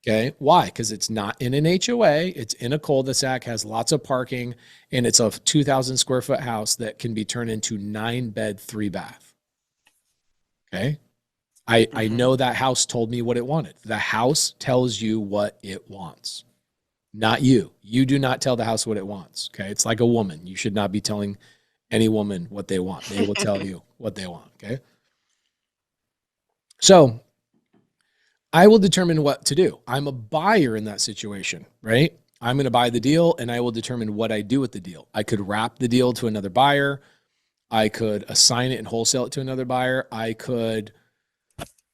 Okay. Why? Because it's not in an HOA. It's in a cul-de-sac, has lots of parking, and it's a 2,000 square foot house that can be turned into 9-bed, 3-bath. Okay. I know that house told me what it wanted. The house tells you what it wants, not you. You do not tell the house what it wants. Okay. It's like a woman. You should not be telling any woman what they want. They will tell you what they want. Okay. So I will determine what to do. I'm a buyer in that situation, right? I'm going to buy the deal and I will determine what I do with the deal. I could wrap the deal to another buyer. I could assign it and wholesale it to another buyer. I could,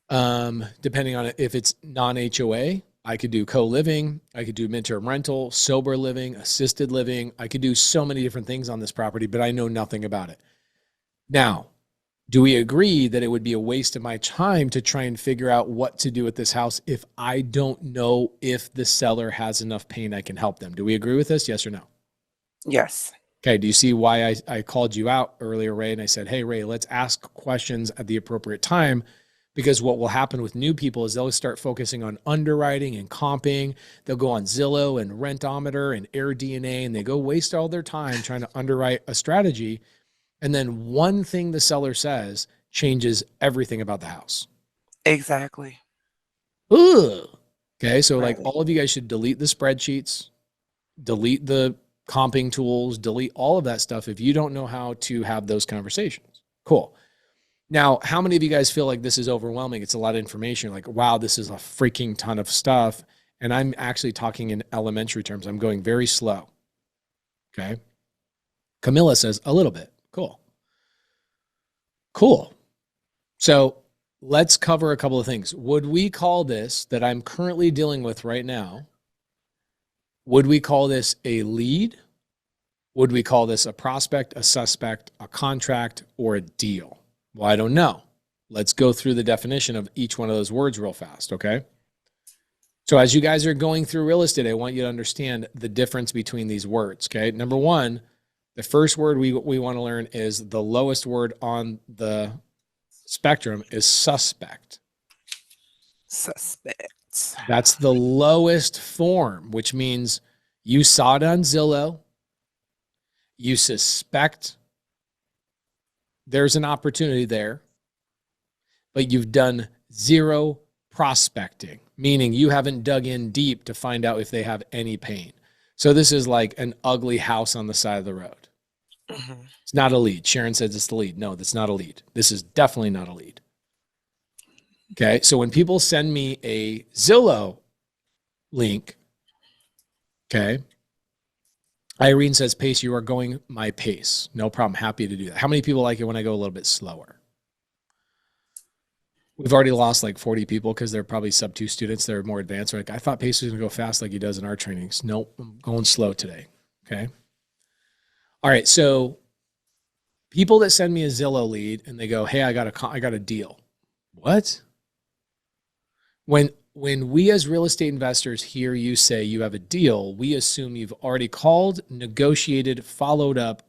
depending on if it's non-HOA, I could do co-living. I could do midterm rental, sober living, assisted living. I could do so many different things on this property, but I know nothing about it. Now, do we agree that it would be a waste of my time to try and figure out what to do with this house if I don't know if the seller has enough pain I can help them? Do we agree with this? Yes or no? Yes. Okay. Do you see why I called you out earlier, Ray? And I said, hey, Ray, let's ask questions at the appropriate time, because what will happen with new people is they'll start focusing on underwriting and comping. They'll go on Zillow and Rentometer and AirDNA, and they go waste all their time trying to underwrite a strategy. And then one thing the seller says changes everything about the house. Exactly. Ugh. Okay. So Right. like all of you guys should delete the spreadsheets, delete the comping tools, delete all of that stuff if you don't know how to have those conversations. Cool. Now, how many of you guys feel like this is overwhelming? It's a lot of information. Like, wow, this is a freaking ton of stuff. And I'm actually talking in elementary terms. I'm going very slow. Okay. Camilla says a little bit. Cool. Cool. So let's cover a couple of things. Would we call this that I'm currently dealing with right now? Would we call this a lead? Would we call this a prospect, a suspect, a contract, or a deal? Well, I don't know. Let's go through the definition of each one of those words real fast, okay? So as you guys are going through real estate, I want you to understand the difference between these words, okay? Number one, the first word we want to learn is the lowest word on the spectrum is suspect. Suspect. That's the lowest form, which means you saw it on Zillow. You suspect there's an opportunity there, but you've done zero prospecting, meaning you haven't dug in deep to find out if they have any pain. So this is like an ugly house on the side of the road. Mm-hmm. It's not a lead. Sharon says it's the lead. No, that's not a lead. This is definitely not a lead. Okay. So when people send me a Zillow link, okay, Irene says, Pace, you are going my pace. No problem. Happy to do that. How many people like it when I go a little bit slower? We've already lost like 40 people because they're probably SubTo students. They're more advanced. They're like, I thought Pace was going to go fast like he does in our trainings. Nope, I'm going slow today. Okay. All right. So people that send me a Zillow lead and they go, hey, I got a deal. What? When we as real estate investors hear you say you have a deal, we assume you've already called, negotiated, followed up,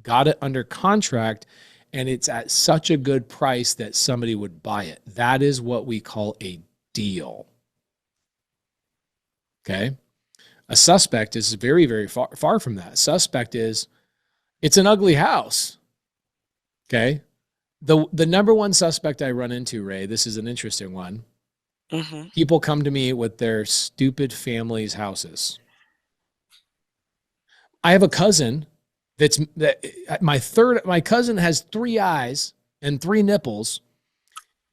got it under contract, and it's at such a good price that somebody would buy it. That is what we call a deal. Okay? A suspect is very, very far from that. A suspect is, it's an ugly house. Okay? The number one suspect I run into, Ray, this is an interesting one. Mm-hmm. People come to me with their stupid family's houses. I have a cousin my cousin has 3 eyes and 3 nipples.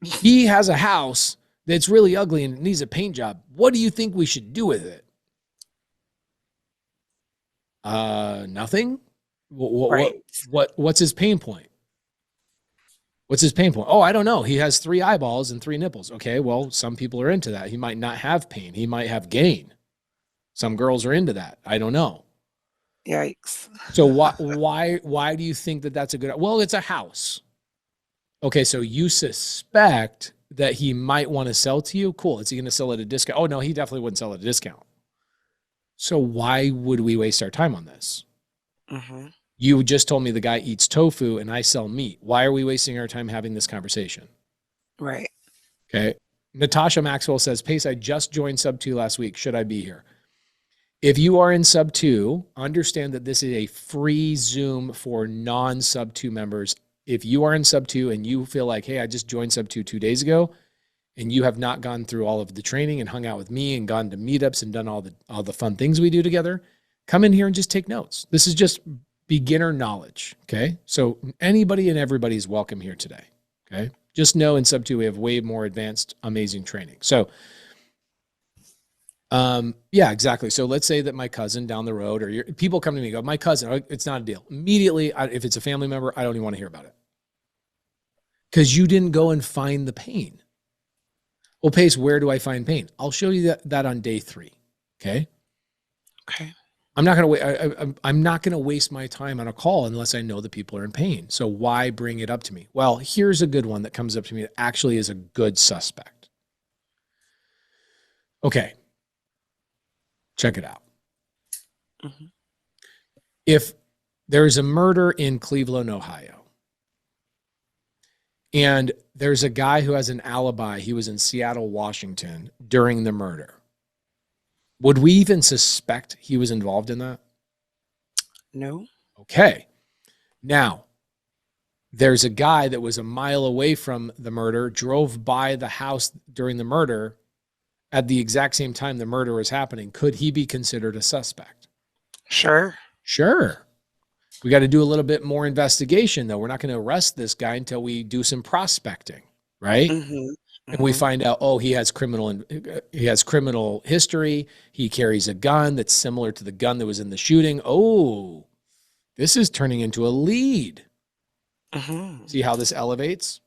He has a house that's really ugly and it needs a paint job. What do you think we should do with it? Nothing. What's his pain point? What's his pain point? Oh, I don't know. He has 3 eyeballs and 3 nipples. Okay, well, some people are into that. He might not have pain. He might have gain. Some girls are into that. I don't know. Yikes. So why do you think that that's a good? Well, it's a house. Okay, so you suspect that he might want to sell to you. Cool. Is he going to sell at a discount? Oh no, he definitely wouldn't sell at a discount. So why would we waste our time on this? Mm-hmm. You just told me the guy eats tofu and I sell meat. Why are we wasting our time having this conversation? Right. Okay. Natasha Maxwell says, Pace, I just joined SubTo last week. Should I be here? If you are in SubTo, understand that this is a free Zoom for non-SubTo members. If you are in SubTo and you feel like, hey, I just joined SubTo 2 days ago, and you have not gone through all of the training and hung out with me and gone to meetups and done all the fun things we do together, come in here and just take notes. This is just beginner knowledge, okay? So anybody and everybody is welcome here today, okay? Just know in SubTo we have way more advanced, amazing training. So yeah, exactly. So let's say that my cousin down the road, or people come to me and go, my cousin, oh, it's not a deal. Immediately, if it's a family member, I don't even want to hear about it. Because you didn't go and find the pain. Well, Pace, where do I find pain? I'll show you that on day 3. Okay. Okay. I'm not going to waste my time on a call unless I know that people are in pain. So why bring it up to me? Well, here's a good one that comes up to me that actually is a good suspect. Okay. Check it out. Mm-hmm. If there's a murder in Cleveland, Ohio, and there's a guy who has an alibi, he was in Seattle, Washington during the murder, would we even suspect he was involved in that? No. Okay. Now, there's a guy that was a mile away from the murder, drove by the house during the murder at the exact same time the murder was happening. Could he be considered a suspect? Sure. Sure. We got to do a little bit more investigation, though. We're not going to arrest this guy until we do some prospecting, right? Mm-hmm. And we find out, oh, he has criminal history. He carries a gun that's similar to the gun that was in the shooting. Oh, this is turning into a lead. Mm-hmm. See how this elevates?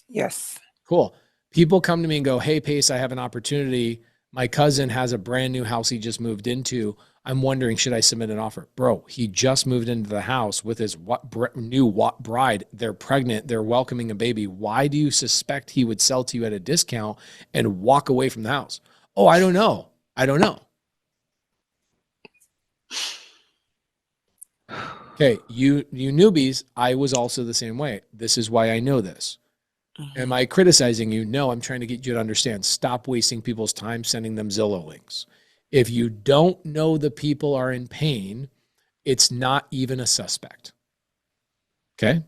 Yes. Cool. People come to me and go, hey, Pace, I have an opportunity. My cousin has a brand new house he just moved into. I'm wondering, should I submit an offer? Bro, he just moved into the house with his new bride. They're pregnant. They're welcoming a baby. Why do you suspect he would sell to you at a discount and walk away from the house? Oh, I don't know. I don't know. Okay, you newbies, I was also the same way. This is why I know this. Am Mhm. I criticizing you? No, I'm trying to get you to understand. Stop wasting people's time sending them Zillow links. If you don't know the people are in pain, it's not even a suspect. Okay.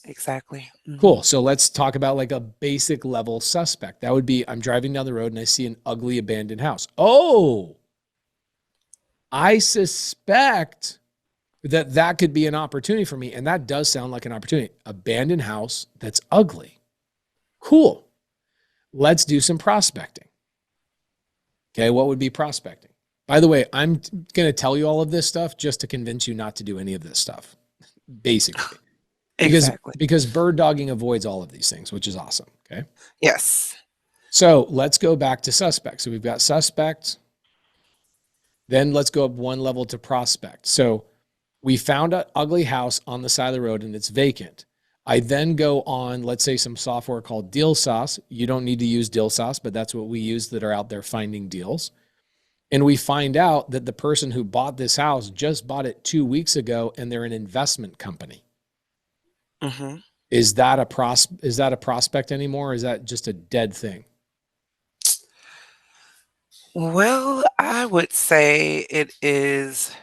Exactly. Cool. So let's talk about like a basic level suspect. That would be I'm driving down the road and I see an ugly abandoned house. Oh, I suspect that could be an opportunity for me. And that does sound like an opportunity. Abandoned house that's ugly. Cool. Let's do some prospecting. Okay. What would be prospecting? By the way, I'm going to tell you all of this stuff just to convince you not to do any of this stuff, basically. Because Exactly. because bird dogging avoids all of these things, which is awesome. Okay. Yes. So let's go back to suspect. So we've got suspect. Then let's go up one level to prospect. So we found an ugly house on the side of the road and it's vacant. I then go on, let's say, some software called Deal Sauce. You don't need to use Deal Sauce, but that's what we use that are out there finding deals. And we find out that the person who bought this house just bought it 2 weeks ago and they're an investment company. Hmm. Is that a prospect anymore? Or is that just a dead thing? Well, I would say it is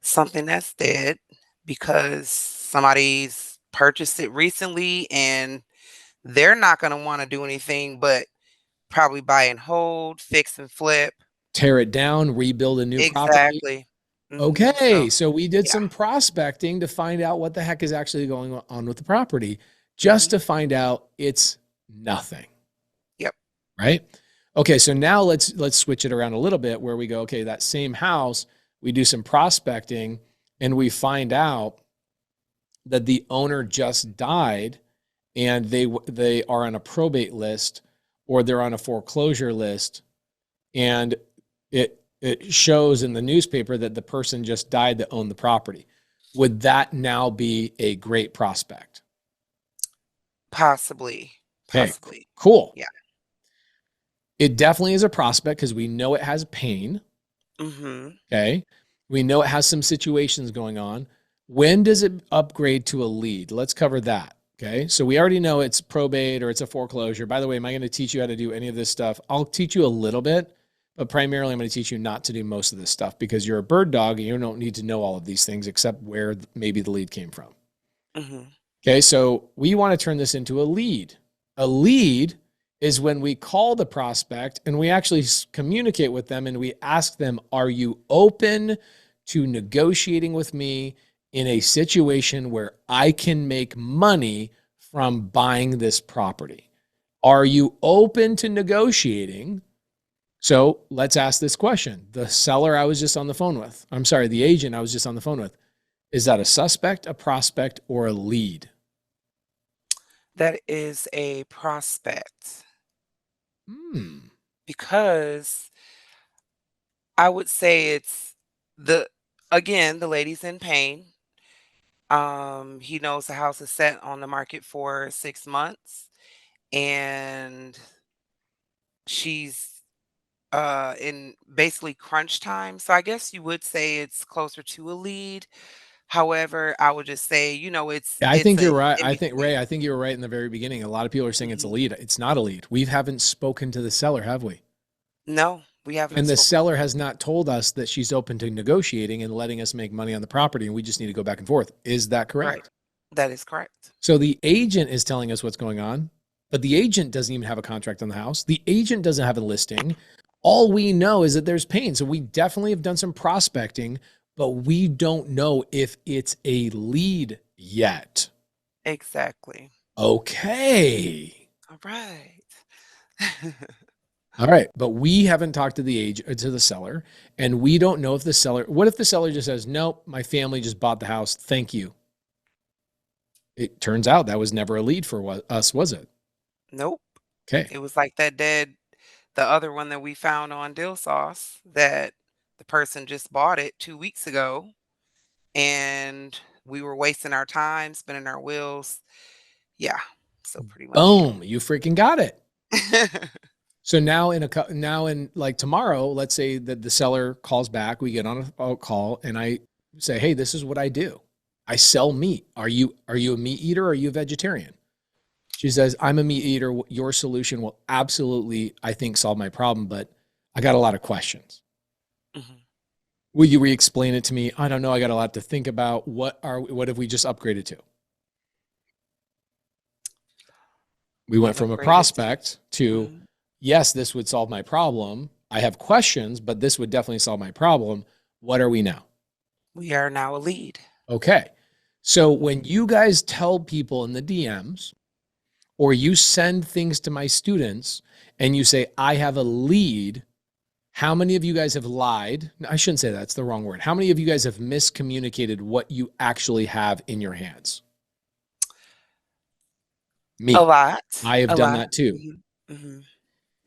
something that's dead because somebody's purchased it recently and they're not going to want to do anything but probably buy and hold, fix and flip. Tear it down, rebuild a new property? Exactly. Okay, So, so we did yeah. some prospecting to find out what the heck is actually going on with the property, just Mhm. to find out it's nothing. Yep. Right? Okay, so now let's switch it around a little bit where we go, okay, that same house, we do some prospecting and we find out that the owner just died and they are on a probate list or they're on a foreclosure list and it shows in the newspaper that the person just died that owned the property. Would that now be a great prospect? Possibly. Okay, Possibly. cool. Yeah. It definitely is a prospect because we know it has pain. Hmm. Okay. We know it has some situations going on. When does it upgrade to a lead? Let's cover that. Okay. So we already know it's probate or it's a foreclosure. By the way, am I going to teach you how to do any of this stuff? I'll teach you a little bit, but primarily I'm going to teach you not to do most of this stuff because you're a bird dog and you don't need to know all of these things except where maybe the lead came from. Hmm. Okay. So we want to turn this into a lead. A lead is when we call the prospect and we actually communicate with them and we ask them, are you open to negotiating with me in a situation where I can make money from buying this property? Are you open to negotiating? So let's ask this question. The seller I was just on the phone with, I'm sorry, the agent I was just on the phone with, is that a suspect, a prospect, or a lead? That is a prospect Hmm. because I would say it's the again, the lady's in pain. He knows the house is set on the market for 6 months and she's in basically crunch time. So I guess you would say it's closer to a lead. However, I would just say, it's Yeah, I it's think a you're right. in I think between. Ray, I think you were right in the very beginning. A lot of people are saying it's a Mhm. lead. It's not a lead. We haven't spoken to the seller, have we? No, we haven't And the spoken. seller has not told us that she's open to negotiating and letting us make money on the property, and we just need to go back and forth. Is that Right. correct? That is correct. So the agent is telling us what's going on, but the agent doesn't even have a contract on the house. The agent doesn't have a listing. All we know is that there's pain. So we definitely have done some prospecting, but we don't know if it's a lead yet. Exactly. Okay. All right. All right, but we haven't talked to the agent to the seller, and we don't know if the seller. What if the seller just says, "Nope, my family just bought the house. Thank you." It turns out that was never a lead for us, was it? Nope. Okay. It was like the other one that we found on Dill Sauce that the person just bought it 2 weeks ago and we were wasting our time, spinning our wheels. Yeah. So pretty much, Boom! You freaking got it. yeah. So now in like tomorrow, let's say that the seller calls back. We get on a call, and I say, "Hey, this is what I do. I sell meat. Are you a meat eater? Or are you a vegetarian?" She says, I'm a meat eater. Your solution will absolutely, I think, solve my problem, but I got a lot of questions. Mm-hmm. Will you re-explain it to me? I don't know. I got a lot to think about. What have we just upgraded to? We went from a prospect to, yes, this would solve my problem. I have questions, but this would definitely solve my problem. What are we now? We are now a lead. Okay. So when you guys tell people in the DMs, or you send things to my students and you say, I have a lead, how many of you guys have lied? I shouldn't say that. That's the wrong word. How many of you guys have miscommunicated what you actually have in your hands? Me. A lot. I have done that too. Mm-hmm. Mm-hmm.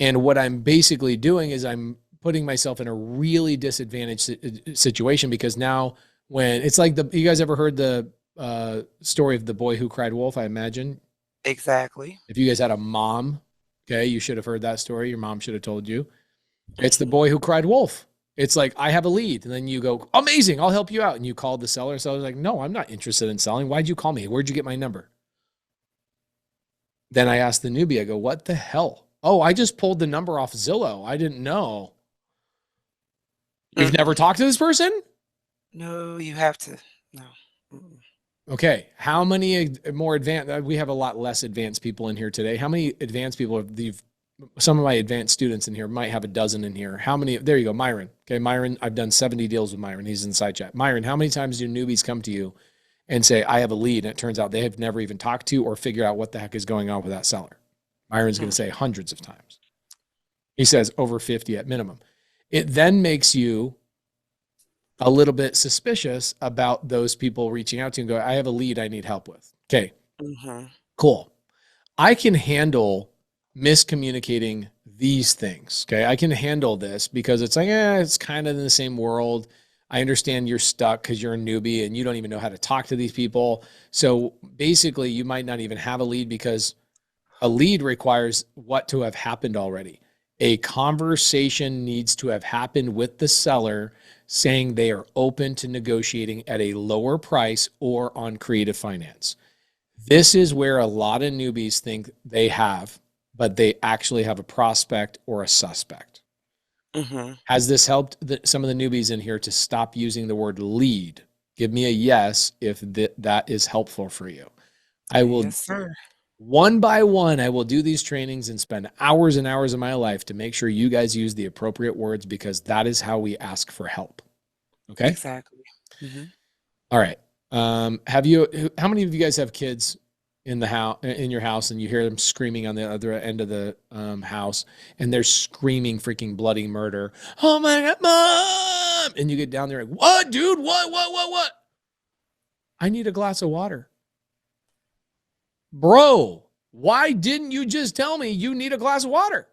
And what I'm basically doing is I'm putting myself in a really disadvantaged situation, because now when it's like you guys ever heard the story of the boy who cried wolf, I imagine. Exactly. If you guys had a mom, okay, you should have heard that story. Your mom should have told you. It's the boy who cried wolf. It's like, I have a lead. And then you go, amazing, I'll help you out. And you called the seller. So I was like, no, I'm not interested in selling. Why'd you call me? Where'd you get my number? Then I asked the newbie, I go, what the hell? Oh, I just pulled the number off Zillow. I didn't know. You've never talked to this person? No, you have to. No. Mm-mm. Okay. How many more advanced? We have a lot less advanced people in here today. How many advanced people have some of my advanced students in here might have a dozen in here. How many? There you go. Myron. Okay. Myron, I've done 70 deals with Myron. He's in the side chat. Myron, how many times do newbies come to you and say, I have a lead? And it turns out they have never even talked to or figured out what the heck is going on with that seller. Myron's going to say hundreds of times. He says over 50 at minimum. It then makes you a little bit suspicious about those people reaching out to you and go, I have a lead I need help with. Okay. Cool. I can handle miscommunicating these things. Okay. I can handle this because it's like, it's kind of in the same world. I understand you're stuck because you're a newbie and you don't even know how to talk to these people. So basically you might not even have a lead, because a lead requires what to have happened already. A conversation needs to have happened with the seller saying they are open to negotiating at a lower price or on creative finance. This is where a lot of newbies think they have, but they actually have a prospect or a suspect. Has this helped some of the newbies in here to stop using the word lead? Give me a yes if that is helpful for you. I will. Yes, sir. One by one, I will do these trainings and spend hours and hours of my life to make sure you guys use the appropriate words, because that is how we ask for help. Okay. Exactly. All right. How many of you guys have kids in the house, in your house, and you hear them screaming on the other end of the house, and they're screaming freaking bloody murder? Oh my God, Mom. And you get down there like, what, dude? What? I need a glass of water. Bro, why didn't you just tell me you need a glass of water?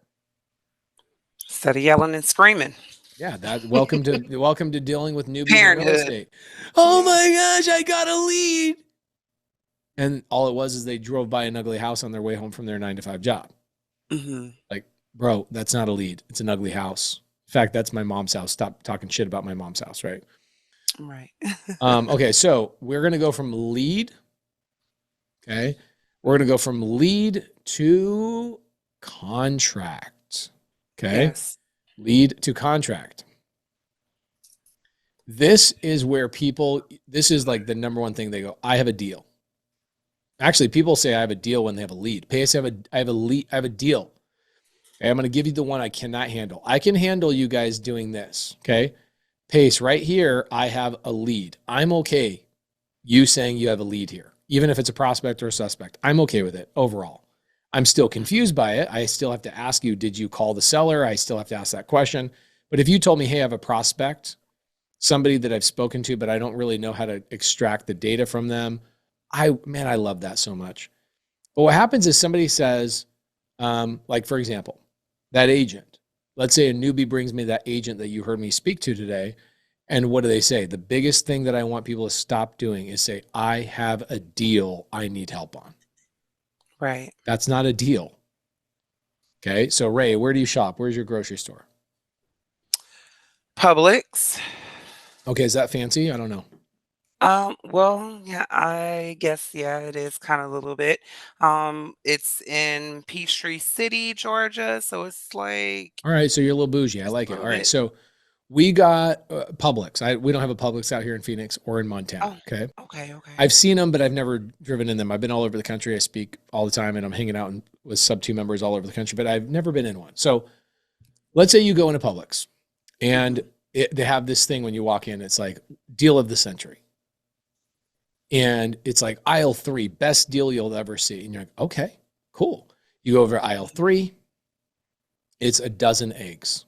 Instead of yelling and screaming. Yeah, welcome to dealing with newbies in real Parenthood. estate. Oh my gosh, I got a lead. And all it was is they drove by an ugly house on their way home from their 9-to-5 job. Like, bro, that's not a lead. It's an ugly house. In fact, that's my mom's house. Stop talking shit about my mom's house, right? Right. Okay, so we're going to go from lead. Okay. We're going to go from lead to contract. Okay. Yes. Lead to contract. This is where this is like the number one thing they go, I have a deal. Actually, people say I have a deal when they have a lead. Pace, I have a deal. Okay, I'm going to give you the one I cannot handle. I can handle you guys doing this. Okay. Pace, right here, I have a lead. I'm okay you saying you have a lead here, even if it's a prospect or a suspect. I'm okay with it overall. I'm still confused by it. I still have to ask you, did you call the seller? I still have to ask that question. But if you told me, hey, I have a prospect, somebody that I've spoken to, but I don't really know how to extract the data from them, I love that so much. But what happens is somebody says, like, for example, that agent, let's say a newbie brings me that agent that you heard me speak to today. And what do they say? The biggest thing that I want people to stop doing is say, I have a deal I need help on. Right. That's not a deal. Okay. So Ray, where do you shop? Where's your grocery store? Publix. Okay. Is that fancy? I don't know. Well, yeah, I guess, yeah, it is kind of a little bit. It's in Peachtree City, Georgia, so it's like All right, so you're a little bougie. I just like a it. All little right, bit. so we got Publix. We don't have a Publix out here in Phoenix or in Montana. Oh, Okay, okay, okay. I've seen them, but I've never driven in them. I've been all over the country. I speak all the time, and I'm hanging out with SubTo members all over the country, but I've never been in one. So let's say you go into Publix, and Mhm. they have this thing when you walk in. It's like deal of the century, and it's like aisle 3, best deal you'll ever see. And you're like, okay, cool. You go over to aisle 3, it's a dozen eggs,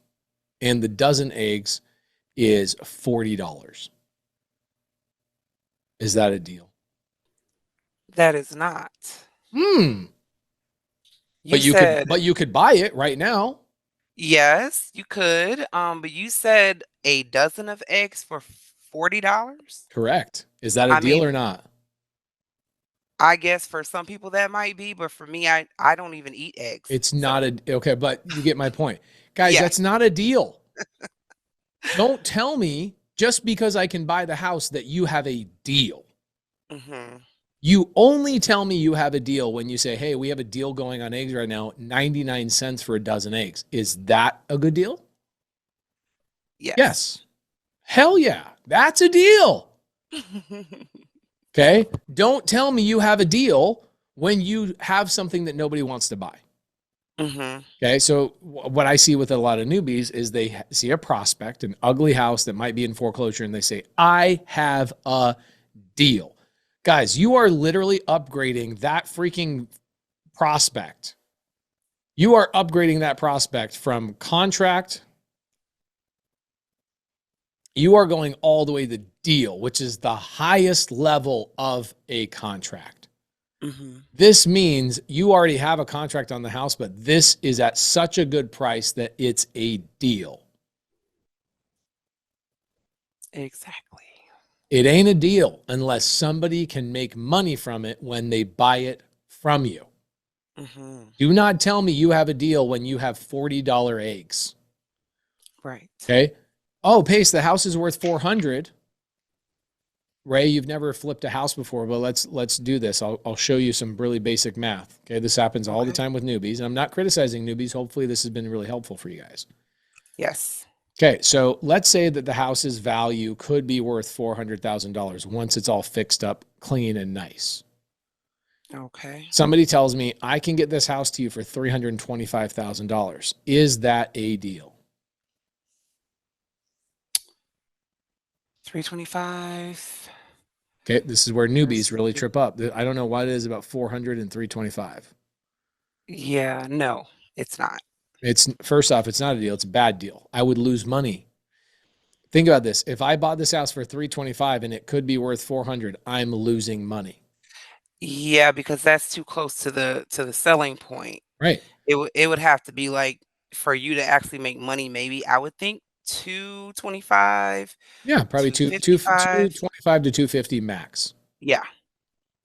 and the dozen eggs is $40. Is that a deal? That is not. Hmm. You said But you could buy it right now. yes, you could. But you said a dozen of eggs for $40. Correct. Is that a I deal mean, or not? I guess for some people that might be, but for me, I don't even eat eggs. It's not So okay, but you get my point. Guys, yes. that's not a deal. Don't tell me just because I can buy the house that you have a deal. Mm-hmm. You only tell me you have a deal when you say, hey, we have a deal going on eggs right now, 99 cents for a dozen eggs. Is that a good deal? Yes. Yes. Hell yeah. That's a deal. Okay. Don't tell me you have a deal when you have something that nobody wants to buy. Mm-hmm. Okay. So what I see with a lot of newbies is they see a prospect, an ugly house that might be in foreclosure, and they say, I have a deal. Guys, you are literally upgrading that freaking prospect. You are upgrading that prospect from contract. You are going all the way to deal, which is the highest level of a contract. Mm-hmm. This means you already have a contract on the house, but this is at such a good price that it's a deal. Exactly. It ain't a deal unless somebody can make money from it when they buy it from you. Mm-hmm. Do not tell me you have a deal when you have $40 eggs. Right. Okay. Oh, Pace, the house is worth 400. Ray, you've never flipped a house before, but let's do this. I'll show you some really basic math. Okay. This happens all the time with newbies. And I'm not criticizing newbies. Hopefully this has been really helpful for you guys. Yes. Okay. So let's say that the house's value could be worth $400,000 once it's all fixed up, clean, and nice. Okay. Somebody tells me I can get this house to you for $325,000. Is that a deal? 325. Okay, this is where newbies really trip up. I don't know what it is about 400 and 325. Yeah, no, it's not. It's first off, it's not a deal. It's a bad deal. I would lose money. Think about this. If I bought this house for 325 and it could be worth 400, I'm losing money. Yeah, because that's too close to the selling point. Right. It would have to be like for you to actually make money, maybe I would think 225, Yeah, probably 255. 225 to 250 max. Yeah.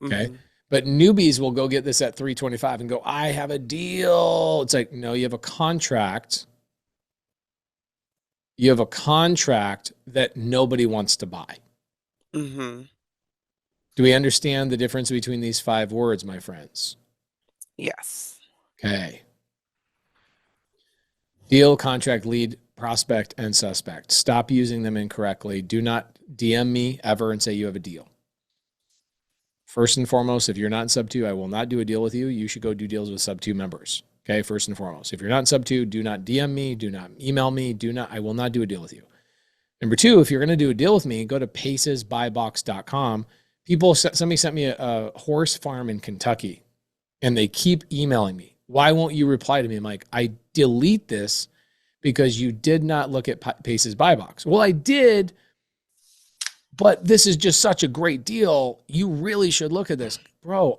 Okay. Mm-hmm. But newbies will go get this at 325 and go, I have a deal. It's like, no, you have a contract. You have a contract that nobody wants to buy. Mm-hmm. Do we understand the difference between these 5 words, my friends? Yes. Okay. Deal, contract, lead, prospect, and suspect. Stop using them incorrectly. Do not DM me ever and say you have a deal. First and foremost, if you're not in SubTo, I will not do a deal with you. You should go do deals with SubTo members. Okay, first and foremost. If you're not in SubTo, do not DM me, do not email me, I will not do a deal with you. Number 2, if you're going to do a deal with me, go to pacesbuybox.com. Somebody sent me a horse farm in Kentucky, and they keep emailing me. Why won't you reply to me? I'm like, I delete this because you did not look at Pace's Buy Box. Well, I did, but this is just such a great deal. You really should look at this. Bro,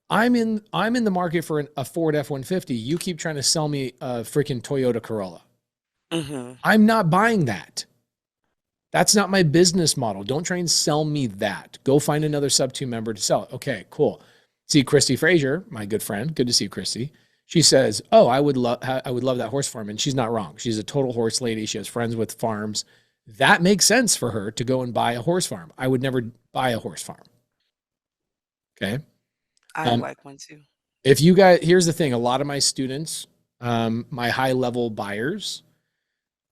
I'm in the market for a Ford F-150. You keep trying to sell me a freaking Toyota Corolla. Mm-hmm. I'm not buying that. That's not my business model. Don't try and sell me that. Go find another SubTo member to sell it. Okay, cool. See, Christy Frazier, my good friend. Good to see you, Christy. She says, oh, I would love that horse farm. And she's not wrong. She's a total horse lady. She has friends with farms. That makes sense for her to go and buy a horse farm. I would never buy a horse farm. Okay. I like one too. If you guys, here's the thing, a lot of my students, my high level buyers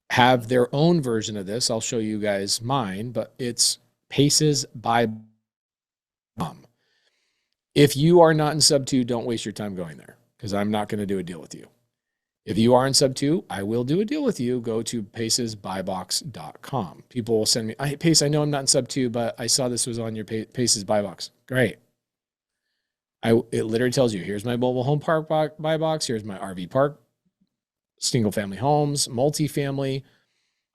have their own version of this. I'll show you guys mine, but it's Paces by Mom. If you are not in SubTo, don't waste your time going there because I'm not going to do a deal with you. If you are in SubTo, I will do a deal with you. Go to pacesbuybox.com. People will send me, Pace, I know I'm not in SubTo, but I saw this was on your Paces Buy Box. Great. It literally tells you, here's my mobile home park buy box. Here's my RV park, single family homes, multifamily.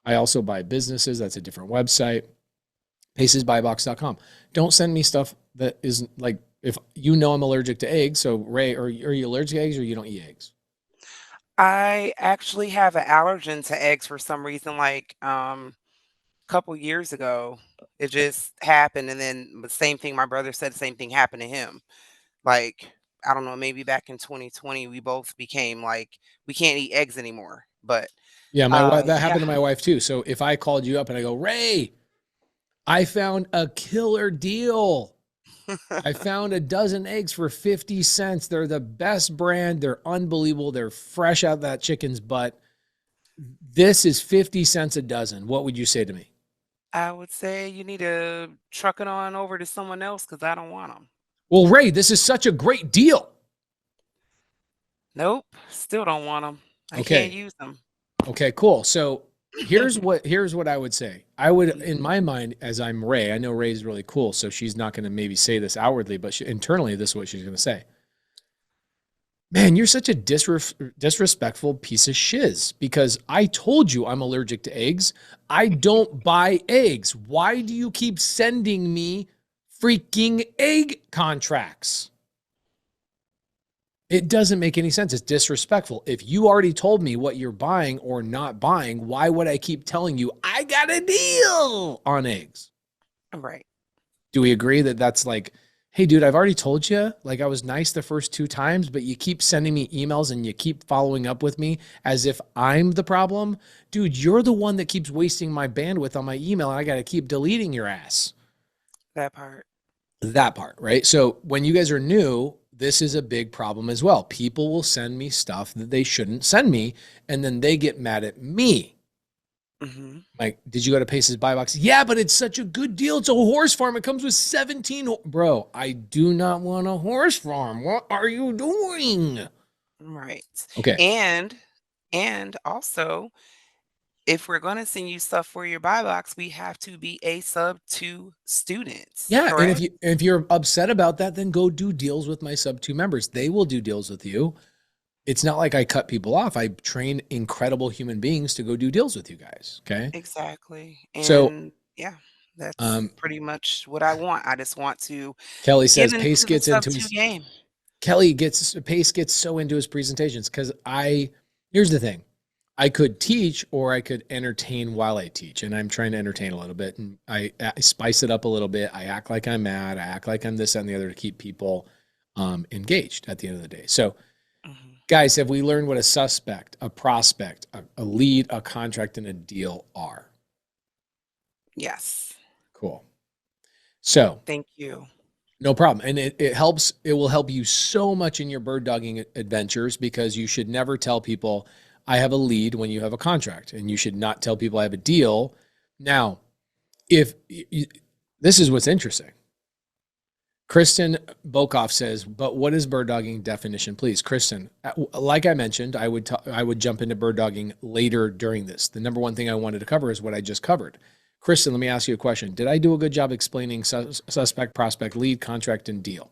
I also buy businesses. That's a different website. Pacesbuybox.com. Don't send me stuff that isn't like, if you know I'm allergic to eggs. So Ray, are you allergic to eggs or you don't eat eggs? I actually have an allergen to eggs for some reason, like, couple years ago. It just happened, and then the same thing, my brother said the same thing happened to him. Like, I don't know, maybe back in 2020, we both became like, we can't eat eggs anymore. But Yeah, my wife, that yeah. happened to my wife too. So if I called you up and I go, Ray, I found a killer deal. I found a dozen eggs for 50 cents. They're the best brand. They're unbelievable. They're fresh out of that chicken's butt. This is 50 cents a dozen. What would you say to me? I would say you need to truck it on over to someone else because I don't want them. Well, Ray, this is such a great deal. Nope, still don't want them. I Okay. can't use them. Okay, cool. So here's what I would say. I would, in my mind, as I'm Ray, I know Ray's really cool, so she's not going to maybe say this outwardly, but internally, this is what she's going to say. Man, you're such a disrespectful piece of shiz because I told you I'm allergic to eggs. I don't buy eggs. Why do you keep sending me freaking egg contracts? It doesn't make any sense. It's disrespectful. If you already told me what you're buying or not buying, why would I keep telling you I got a deal on eggs? Right. Do we agree that that's like, hey, dude, I've already told you, like I was nice the first 2 times, but you keep sending me emails and you keep following up with me as if I'm the problem? Dude, you're the one that keeps wasting my bandwidth on my email and I got to keep deleting your ass. That part. That part, right? So when you guys are new, this is a big problem as well. People will send me stuff that they shouldn't send me, and then they get mad at me. Mm-hmm. Like, did you go to Paces Buy Box? Yeah, but it's such a good deal. It's a horse farm. It comes with 17. Bro, I do not want a horse farm. What are you doing? Right. Okay. And also, if we're going to send you stuff for your buy box, we have to be a SubTo student. Yeah, correct? and if you're upset about that, then go do deals with my SubTo members. They will do deals with you. It's not like I cut people off. I train incredible human beings to go do deals with you guys. Okay. Exactly. And So, yeah, that's pretty much what I want. I just want to Kelly get says into Pace the gets into SubTo his game. Pace gets so into his presentations because here's the thing. I could teach or I could entertain while I teach. And I'm trying to entertain a little bit. And I spice it up a little bit. I act like I'm mad. I act like I'm this, that, and the other to keep people engaged at the end of the day. So guys, have we learned what a suspect, a prospect, a lead, a contract, and a deal are? Yes. Cool. So Thank you. no problem. And it helps. It will help you so much in your bird dogging adventures because you should never tell people I have a lead when you have a contract, and you should not tell people I have a deal. Now, this is what's interesting. Kristen Bokoff says, but what is bird dogging definition, please? Kristen, like I mentioned, I would jump into bird dogging later during this. The number one thing I wanted to cover is what I just covered. Kristen, let me ask you a question. Did I do a good job explaining suspect, prospect, lead, contract, and deal?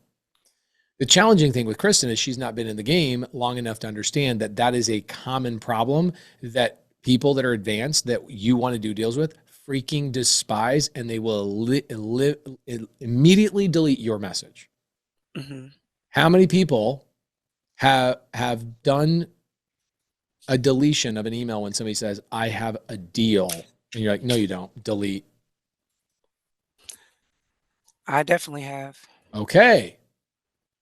The challenging thing with Kristen is she's not been in the game long enough to understand that that is a common problem that people that are advanced that you want to do deals with freaking despise, and they will immediately delete your message. Mm-hmm. How many people have done a deletion of an email when somebody says, I have a deal? And you're like, no, you don't. Delete. I definitely have. Okay.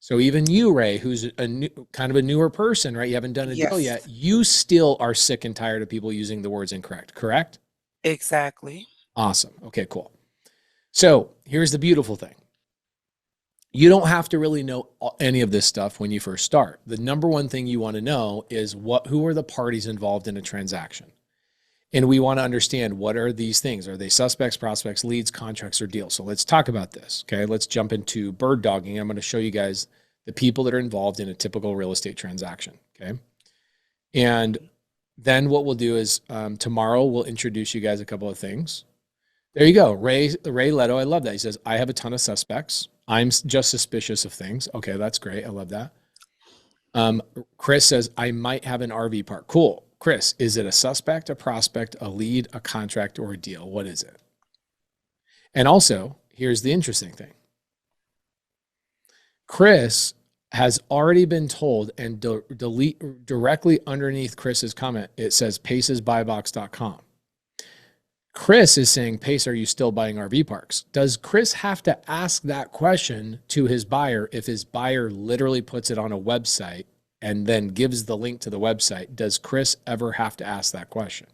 So even you, Ray, who's kind of a newer person, right? You haven't done a deal Yes. yet. You still are sick and tired of people using the words incorrect, correct? Exactly. Awesome. Okay, cool. So here's the beautiful thing. You don't have to really know any of this stuff when you first start. The number one thing you want to know is who are the parties involved in a transaction? And we want to understand, what are these things? Are they suspects, prospects, leads, contracts, or deals? So let's talk about this. Okay. Let's jump into bird dogging. I'm going to show you guys the people that are involved in a typical real estate transaction. Okay. And then what we'll do is tomorrow we'll introduce you guys a couple of things. There you go. Ray Leto. I love that. He says, I have a ton of suspects. I'm just suspicious of things. Okay. That's great. I love that. Chris says, I might have an RV park. Cool. Chris, is it a suspect, a prospect, a lead, a contract, or a deal? What is it? And also, here's the interesting thing. Chris has already been told, and directly underneath Chris's comment, it says pacesbuybox.com. Chris is saying, Pace, are you still buying RV parks? Does Chris have to ask that question to his buyer if his buyer literally puts it on a website and then gives the link to the website? Does Chris ever have to ask that question?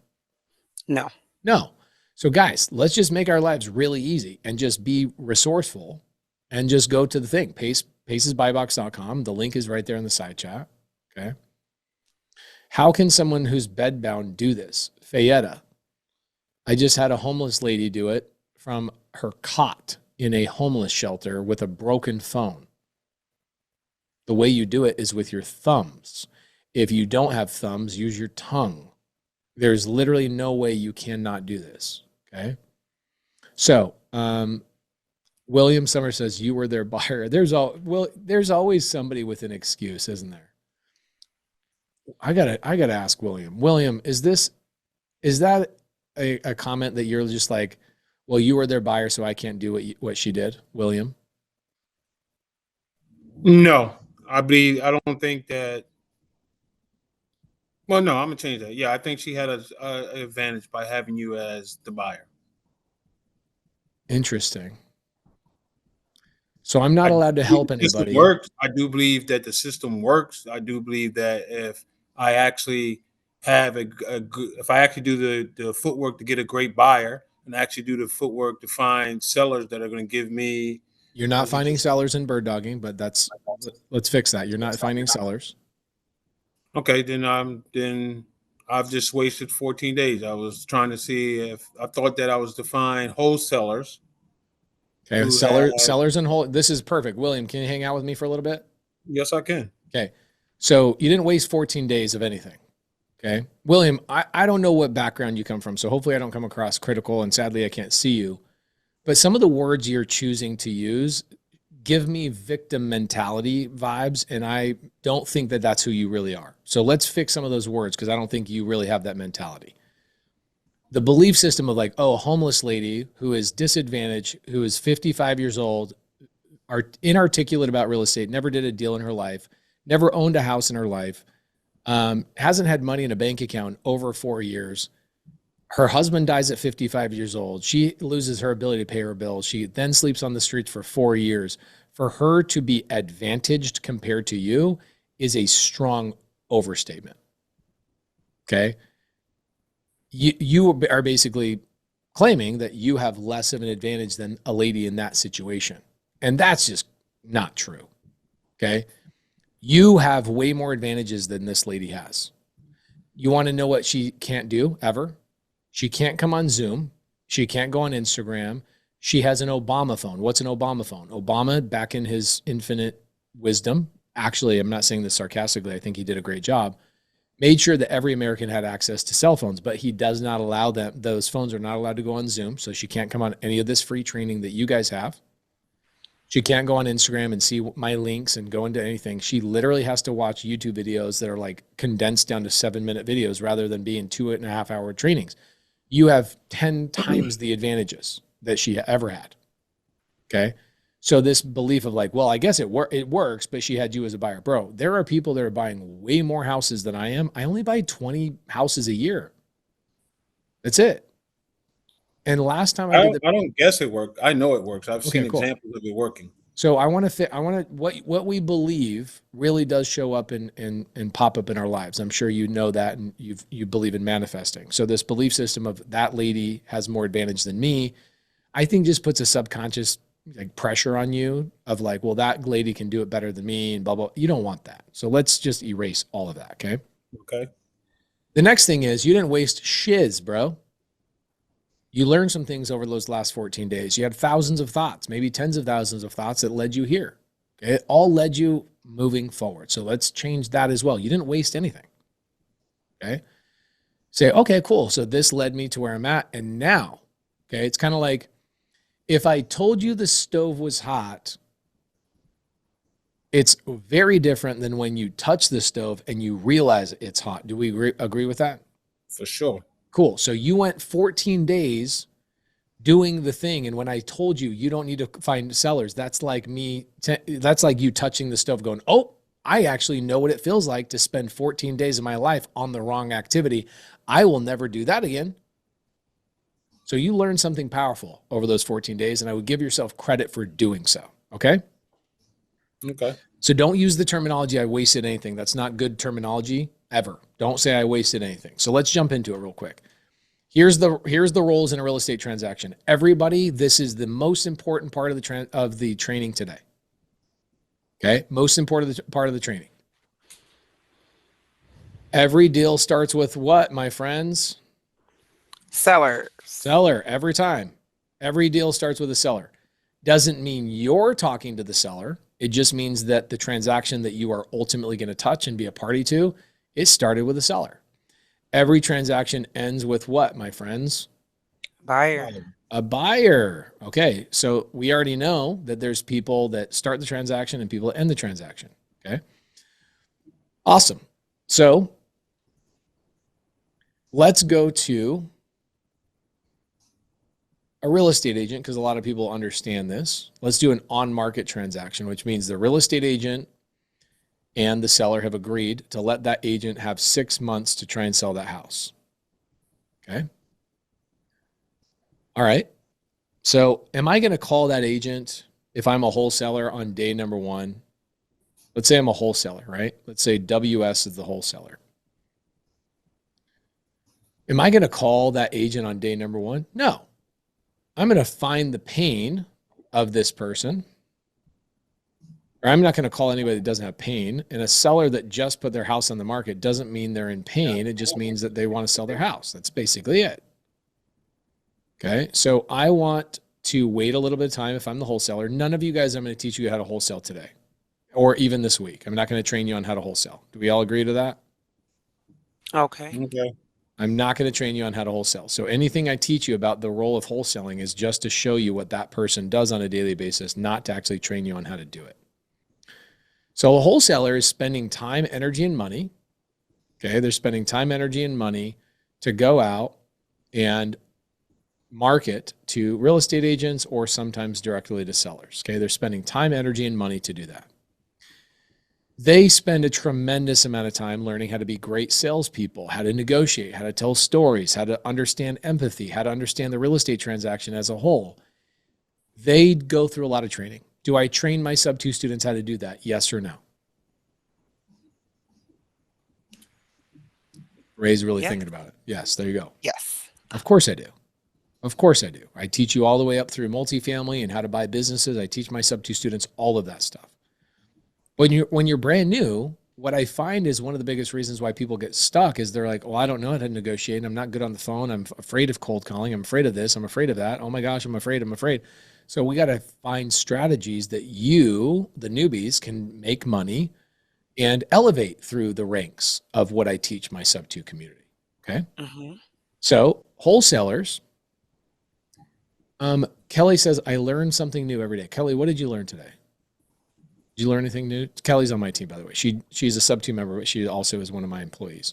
No. No. So guys, let's just make our lives really easy and just be resourceful and just go to the thing, pacesbuybox.com. The link is right there in the side chat. Okay. How can someone who's bedbound do this? Fayetta. I just had a homeless lady do it from her cot in a homeless shelter with a broken phone. The way you do it is with your thumbs. If you don't have thumbs, use your tongue. There's literally no way you cannot do this. Okay. So, William Summer says, you were their buyer. There's always somebody with an excuse, isn't there? I gotta ask William. William, is that a comment that you're just like, well, you were their buyer, so I can't do what she did, William? No, I don't think that. Well, no, I'm gonna change that. Yeah, I think she had an advantage by having you as the buyer. Interesting. So I'm not allowed to help anybody. Works. I do believe that the system works. I do believe that if I actually have a good, if I actually do the footwork to get a great buyer and actually do the footwork to find sellers that are going to give me. You're not finding sellers in bird dogging, but let's fix that. You're not finding sellers. Okay, then I've just wasted 14 days. I was trying to see if I thought that I was to find wholesalers. Okay, sellers and whole. This is perfect. William, can you hang out with me for a little bit? Yes, I can. Okay, so you didn't waste 14 days of anything. Okay, William, I don't know what background you come from, so hopefully I don't come across critical, and sadly I can't see you. But some of the words you're choosing to use give me victim mentality vibes, and I don't think that that's who you really are. So let's fix some of those words, because I don't think you really have that mentality. The belief system of like, oh, a homeless lady who is disadvantaged, who is 55 years old, are inarticulate about real estate, never did a deal in her life, never owned a house in her life, hasn't had money in a bank account in over 4 years. Her husband dies at 55 years old. She loses her ability to pay her bills. She then sleeps on the streets for 4 years. For her to be advantaged compared to you is a strong overstatement. Okay. You are basically claiming that you have less of an advantage than a lady in that situation. And that's just not true. Okay. You have way more advantages than this lady has. You want to know what she can't do ever? She can't come on Zoom. She can't go on Instagram. She has an Obama phone. What's an Obama phone? Obama, back in his infinite wisdom, actually, I'm not saying this sarcastically, I think he did a great job, made sure that every American had access to cell phones, but he does not allow them. Those phones are not allowed to go on Zoom, so she can't come on any of this free training that you guys have. She can't go on Instagram and see my links and go into anything. She literally has to watch YouTube videos that are like condensed down to 7-minute videos rather than being 2.5-hour trainings. You have 10 times the advantages that she ever had. Okay. So this belief of like, well, I guess it works, but she had you as a buyer. Bro, there are people that are buying way more houses than I am. I only buy 20 houses a year. That's it. And last time I don't guess it worked. I know it works. I've seen cool. examples of it working. So what we believe really does show up and pop up in our lives. I'm sure you know that, and you believe in manifesting. So this belief system of that lady has more advantage than me, I think just puts a subconscious like pressure on you of like, well, that lady can do it better than me and blah, blah. You don't want that. So let's just erase all of that. Okay. Okay. The next thing is you didn't waste shiz, bro. You learned some things over those last 14 days. You had thousands of thoughts, maybe tens of thousands of thoughts that led you here. Okay? It all led you moving forward. So let's change that as well. You didn't waste anything. Okay. Say, okay, cool. So this led me to where I'm at. And now, okay, it's kind of like if I told you the stove was hot, it's very different than when you touch the stove and you realize it's hot. Do we agree with that? For sure. Cool. So you went 14 days doing the thing. And when I told you, you don't need to find sellers, that's like that's like you touching the stove going, oh, I actually know what it feels like to spend 14 days of my life on the wrong activity. I will never do that again. So you learned something powerful over those 14 days, and I would give yourself credit for doing so. Okay. Okay. So don't use the terminology, I wasted anything. That's not good terminology ever. Don't say I wasted anything. So let's jump into it real quick. Here's the roles in a real estate transaction. Everybody, this is the most important part of the training today. Okay? Most important part of the training. Every deal starts with what, my friends? Seller. Seller, every time. Every deal starts with a seller. Doesn't mean you're talking to the seller. It just means that the transaction that you are ultimately going to touch and be a party to, it started with a seller. Every transaction ends with what, my friends? Buyer. A buyer. Okay. So we already know that there's people that start the transaction and people that end the transaction. Okay. Awesome. So let's go to a real estate agent, because a lot of people understand this. Let's do an on-market transaction, which means the real estate agent and the seller have agreed to let that agent have 6 months to try and sell that house. Okay. All right. So am I going to call that agent if I'm a wholesaler on day number 1? Let's say I'm a wholesaler, right? Let's say WS is the wholesaler. Am I going to call that agent on day number 1? No. I'm going to find the pain of this person, or I'm not going to call anybody that doesn't have pain. And a seller that just put their house on the market doesn't mean they're in pain. It just means that they want to sell their house. That's basically it. Okay. So I want to wait a little bit of time if I'm the wholesaler. None of you guys, I'm going to teach you how to wholesale today or even this week. I'm not going to train you on how to wholesale. Do we all agree to that? Okay. Okay. I'm not going to train you on how to wholesale. So anything I teach you about the role of wholesaling is just to show you what that person does on a daily basis, not to actually train you on how to do it. So a wholesaler is spending time, energy, and money. Okay. They're spending time, energy, and money to go out and market to real estate agents or sometimes directly to sellers. Okay. They're spending time, energy, and money to do that. They spend a tremendous amount of time learning how to be great salespeople, how to negotiate, how to tell stories, how to understand empathy, how to understand the real estate transaction as a whole. They go through a lot of training. Do I train my SubTo students how to do that? Yes or no? Ray's really thinking about it. Yes, there you go. Yes. Of course I do. Of course I do. I teach you all the way up through multifamily and how to buy businesses. I teach my SubTo students all of that stuff. When you're brand new, what I find is one of the biggest reasons why people get stuck is they're like, well, I don't know how to negotiate. I'm not good on the phone. I'm afraid of cold calling. I'm afraid of this. I'm afraid of that. Oh my gosh, I'm afraid. So we got to find strategies that you, the newbies, can make money and elevate through the ranks of what I teach my SubTo community. Okay. Mm-hmm. So wholesalers, Kelly says, I learn something new every day. Kelly, what did you learn today? Did you learn anything new? Kelly's on my team, by the way. She's a SubTo member, but she also is one of my employees.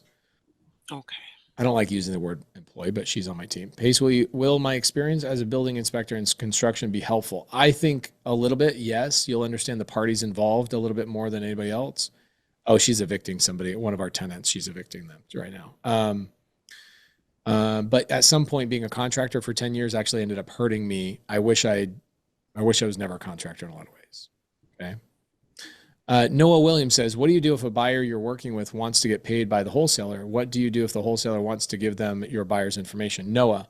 Okay. I don't like using the word employee, but she's on my team. Pace, will my experience as a building inspector in construction be helpful? I think a little bit, yes. You'll understand the parties involved a little bit more than anybody else. Oh, she's evicting somebody, one of our tenants. She's evicting them right now. But at some point, being a contractor for 10 years actually ended up hurting me. I wish I was never a contractor in a lot of ways. Okay. Noah Williams says, what do you do if a buyer you're working with wants to get paid by the wholesaler? What do you do if the wholesaler wants to give them your buyer's information? Noah,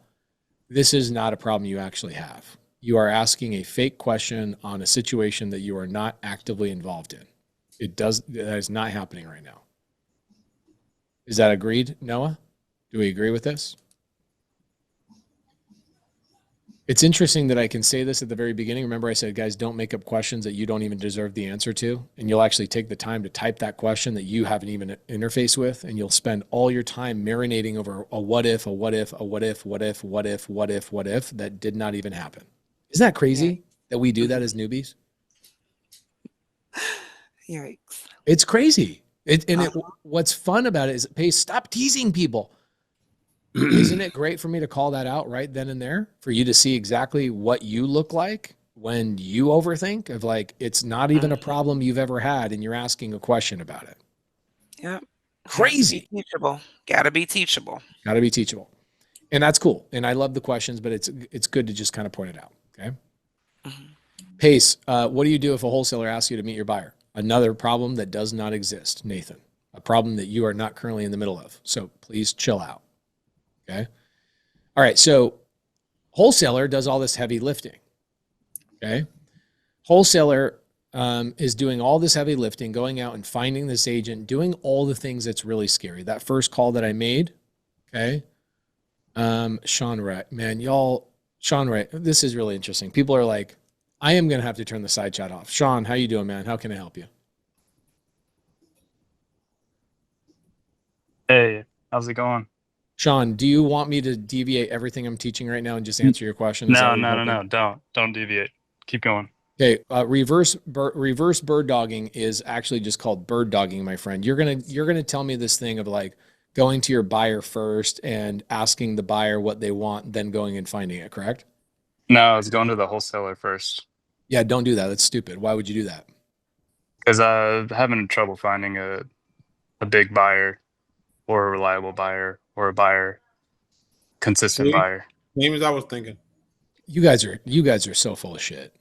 this is not a problem you actually have. You are asking a fake question on a situation that you are not actively involved in. That is not happening right now. Is that agreed, Noah? Do we agree with this? It's interesting that I can say this at the very beginning. Remember I said, guys, don't make up questions that you don't even deserve the answer to. And you'll actually take the time to type that question that you haven't even interfaced with. And you'll spend all your time marinating over a what if, a what if, a what if, what if, what if, what if, what if that did not even happen. Isn't that crazy that we do that as newbies? Yikes. It's crazy. What's fun about it is, Pace, stop teasing people. Isn't it great for me to call that out right then and there for you to see exactly what you look like when you overthink of like, it's not even a problem you've ever had and you're asking a question about it. Yep. Crazy. Teachable. Gotta be teachable. Gotta be teachable. And that's cool. And I love the questions, but it's good to just kind of point it out. Okay. Pace, what do you do if a wholesaler asks you to meet your buyer? Another problem that does not exist, Nathan, a problem that you are not currently in the middle of. So please chill out. Okay. All right. So wholesaler does all this heavy lifting. Okay. Wholesaler is doing all this heavy lifting, going out and finding this agent, doing all the things that's really scary. That first call that I made. Okay. Sean Wright, man, Sean Wright, this is really interesting. People are like, I am going to have to turn the side chat off. Sean, how you doing, man? How can I help you? Hey, how's it going? Sean, do you want me to deviate everything I'm teaching right now and just answer your question? No, don't deviate. Keep going. Okay, reverse bird dogging is actually just called bird dogging, my friend. You're gonna tell me this thing of like going to your buyer first and asking the buyer what they want, then going and finding it, correct? No, I was going to the wholesaler first. Yeah, don't do that. That's stupid. Why would you do that? Because I'm having trouble finding a big buyer or a reliable buyer or a buyer, consistent buyer. Same as I was thinking. You guys are so full of shit.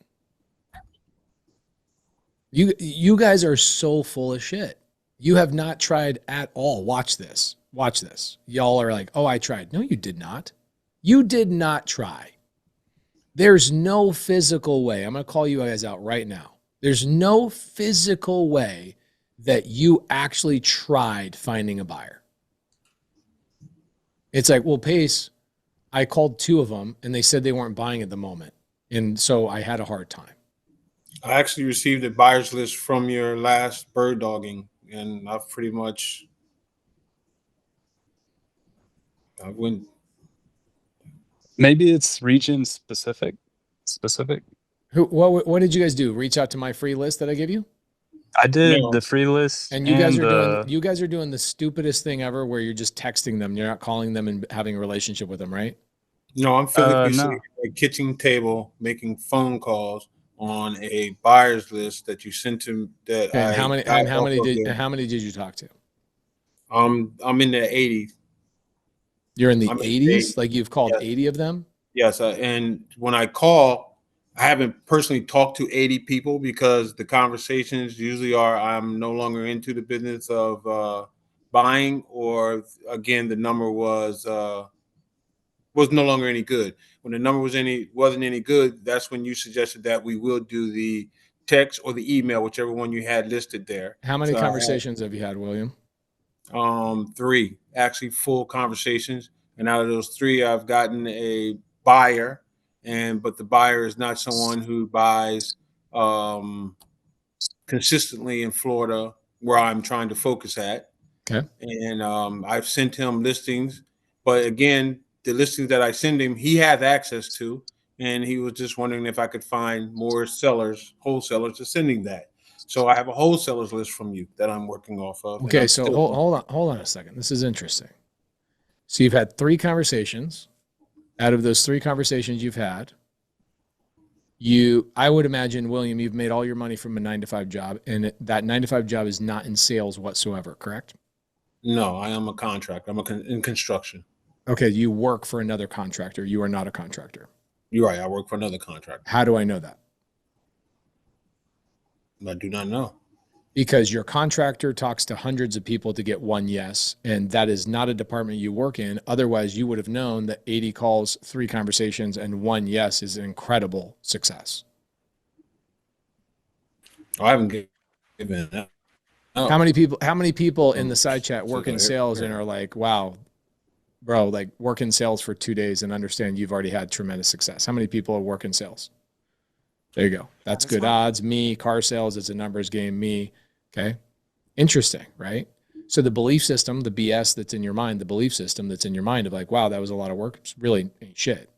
You guys are so full of shit. You have not tried at all. Watch this. Watch this. Y'all are like, oh, I tried. No, you did not. You did not try. There's no physical way. I'm going to call you guys out right now. There's no physical way that you actually tried finding a buyer. It's like, well, Pace, I called 2 of them and they said they weren't buying at the moment. And so I had a hard time. I actually received a buyer's list from your last bird dogging, and I've pretty much went. Maybe it's region specific. What did you guys do? Reach out to my free list that I give you? I did the free list, and you guys are doing the stupidest thing ever, where you're just texting them. You're not calling them and having a relationship with them, right? No, I'm physically sitting at a kitchen table making phone calls on a buyer's list that you sent to. How many did you talk to? I'm in the 80s. You're in the 80s? Like you've called 80 of them? Yes, and when I call, I haven't personally talked to 80 people because the conversations usually are I'm no longer into the business of buying, or again the number was no longer any good. When the number wasn't any good, that's when you suggested that we will do the text or the email, whichever one you had listed there. How many conversations have you had, William? 3 actually full conversations, and out of those 3, I've gotten a buyer, but the buyer is not someone who buys consistently in Florida, where I'm trying to focus at. Okay. And I've sent him listings, but again, the listings that I send him, he has access to, and he was just wondering if I could find more wholesalers to sending that. So I have a wholesalers list from you that I'm working off of. Okay, so hold on a second. This is interesting. So you've had 3 conversations. Out of those 3 conversations you've had, I would imagine, William, you've made all your money from a 9-to-5 job, and that 9-to-5 job is not in sales whatsoever, correct? No, I am a contractor. I'm in construction. Okay, you work for another contractor. You are not a contractor. You're right. I work for another contractor. How do I know that? I do not know. Because your contractor talks to hundreds of people to get one yes, and that is not a department you work in. Otherwise, you would have known that 80 calls, 3 conversations, and 1 yes is an incredible success. I haven't given that. Oh. How many people in the side chat work in sales and are like, wow, bro, like work in sales for 2 days and understand you've already had tremendous success? How many people work in sales? There you go. That's good odds. Me, car sales, it's a numbers game. Me. Okay. Interesting, right? So the belief system, the BS that's in your mind, the belief system that's in your mind of like, wow, that was a lot of work. It's really ain't shit.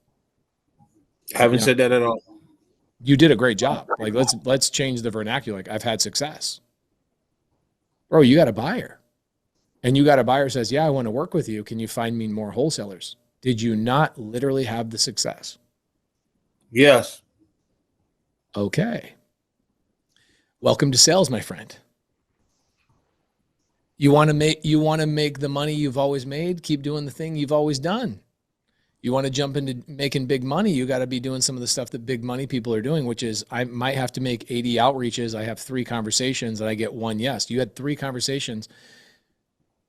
Haven't said that at all. You did a great job. Like, let's change the vernacular. Like, I've had success. Bro, you got a buyer. And you got a buyer who says, yeah, I want to work with you. Can you find me more wholesalers? Did you not literally have the success? Yes. Okay. Welcome to sales, my friend. You want to make the money you've always made? Keep doing the thing you've always done. You want to jump into making big money, you got to be doing some of the stuff that big money people are doing, which is I might have to make 80 outreaches. I have 3 conversations and I get 1 yes. You had 3 conversations.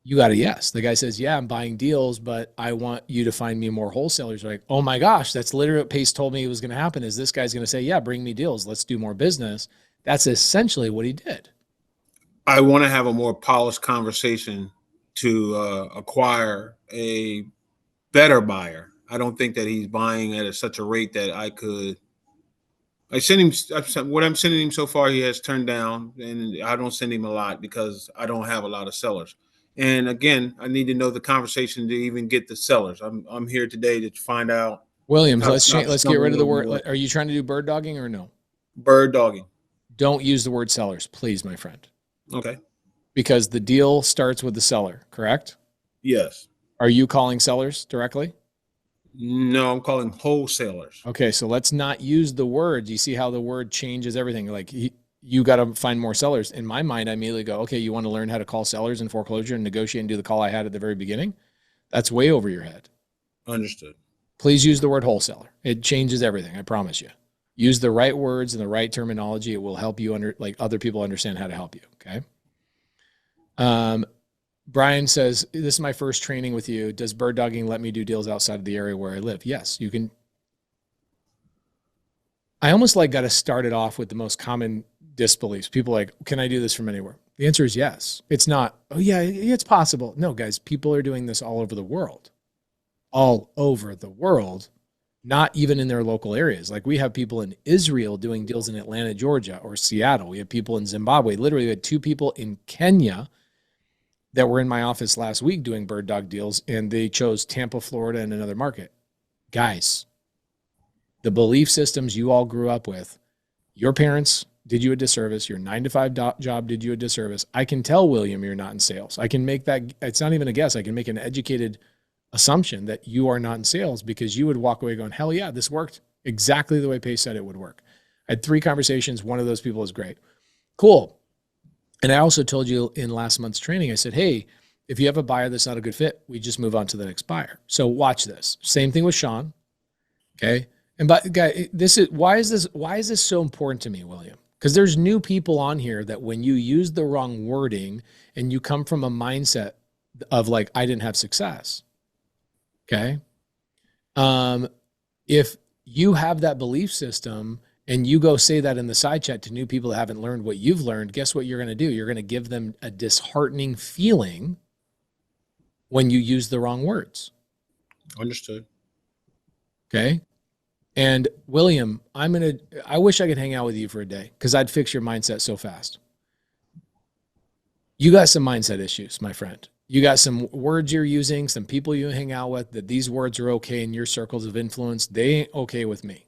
You got a yes. The guy says, yeah, I'm buying deals, but I want you to find me more wholesalers. You're like, oh my gosh, that's literally what Pace told me it was going to happen, is this guy's going to say, yeah, bring me deals. Let's do more business. That's essentially what he did. I want to have a more polished conversation to acquire a better buyer. I don't think that he's buying at such a rate that I could. What I'm sending him so far, he has turned down, and I don't send him a lot because I don't have a lot of sellers. And again, I need to know the conversation to even get the sellers. I'm here today to find out. Williams, let's get rid of the word. Are you trying to do bird dogging or no? Bird dogging. Don't use the word sellers, please, my friend. Okay. Because the deal starts with the seller, correct? Yes. Are you calling sellers directly? No, I'm calling wholesalers. Okay, so let's not use the word. You see how the word changes everything? Like you got to find more sellers. In my mind, I immediately go, okay, you want to learn how to call sellers in foreclosure and negotiate and do the call I had at the very beginning? That's way over your head. Understood. Please use the word wholesaler. It changes everything, I promise you. Use the right words and the right terminology. It will help you other people understand how to help you, okay? Brian says, this is my first training with you. Does bird dogging let me do deals outside of the area where I live? Yes, you can. I almost got to start it off with the most common disbeliefs. People like, can I do this from anywhere? The answer is yes. It's not, oh yeah, it's possible. No, guys, people are doing this all over the world. All over the world, not even in their local areas. Like we have people in Israel doing deals in Atlanta, Georgia, or Seattle. We have people in Zimbabwe. Literally, we had 2 people in Kenya that were in my office last week doing bird dog deals, and they chose Tampa, Florida, and another market. Guys, the belief systems you all grew up with, your parents did you a disservice. Your 9-to-5 job did you a disservice. I can tell, William, you're not in sales. I can make that. It's not even a guess. I can make an educated assumption that you are not in sales because you would walk away going, hell yeah, this worked exactly the way Pace said it would work. I had 3 conversations. One of those people is great. Cool. And I also told you in last month's training, I said, hey, if you have a buyer that's not a good fit, we just move on to the next buyer. So watch this. Same thing with Sean. Okay. And but guy, why is this so important to me, William? Because there's new people on here that when you use the wrong wording and you come from a mindset of like, I didn't have success. Okay. If you have that belief system and you go say that in the side chat to new people that haven't learned what you've learned, guess what you're going to do? You're going to give them a disheartening feeling when you use the wrong words. Understood. Okay. And William, I wish I could hang out with you for a day because I'd fix your mindset so fast. You got some mindset issues, my friend. You got some words you're using, some people you hang out with, that these words are okay in your circles of influence. They ain't okay with me.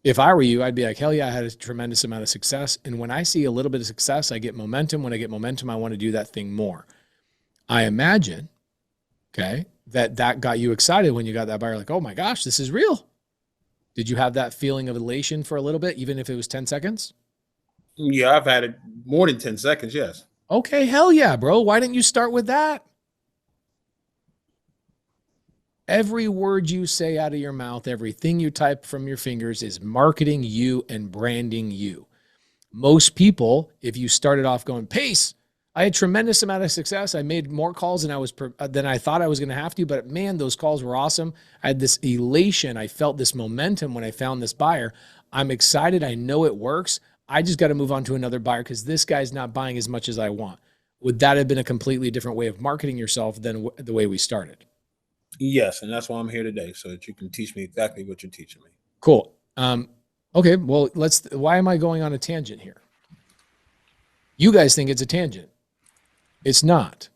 If I were you, I'd be like, hell yeah, I had a tremendous amount of success. And when I see a little bit of success, I get momentum. When I get momentum, I want to do that thing more. I imagine, okay, that got you excited when you got that buyer, like, oh my gosh, this is real. Did you have that feeling of elation for a little bit, even if it was 10 seconds? Yeah, I've had it more than 10 seconds, yes. Okay, hell yeah, bro. Why didn't you start with that? Every word you say out of your mouth, everything you type from your fingers is marketing you and branding you. Most people, if you started off going, Pace, I had tremendous amount of success. I made more calls than I thought I was going to have to, but man, those calls were awesome. I had this elation. I felt this momentum when I found this buyer. I'm excited. I know it works. I just got to move on to another buyer because this guy's not buying as much as I want. Would that have been a completely different way of marketing yourself than the way we started? Yes, and that's why I'm here today, so that you can teach me exactly what you're teaching me. Cool. Okay, well, why am I going on a tangent here? You guys think it's a tangent. It's not.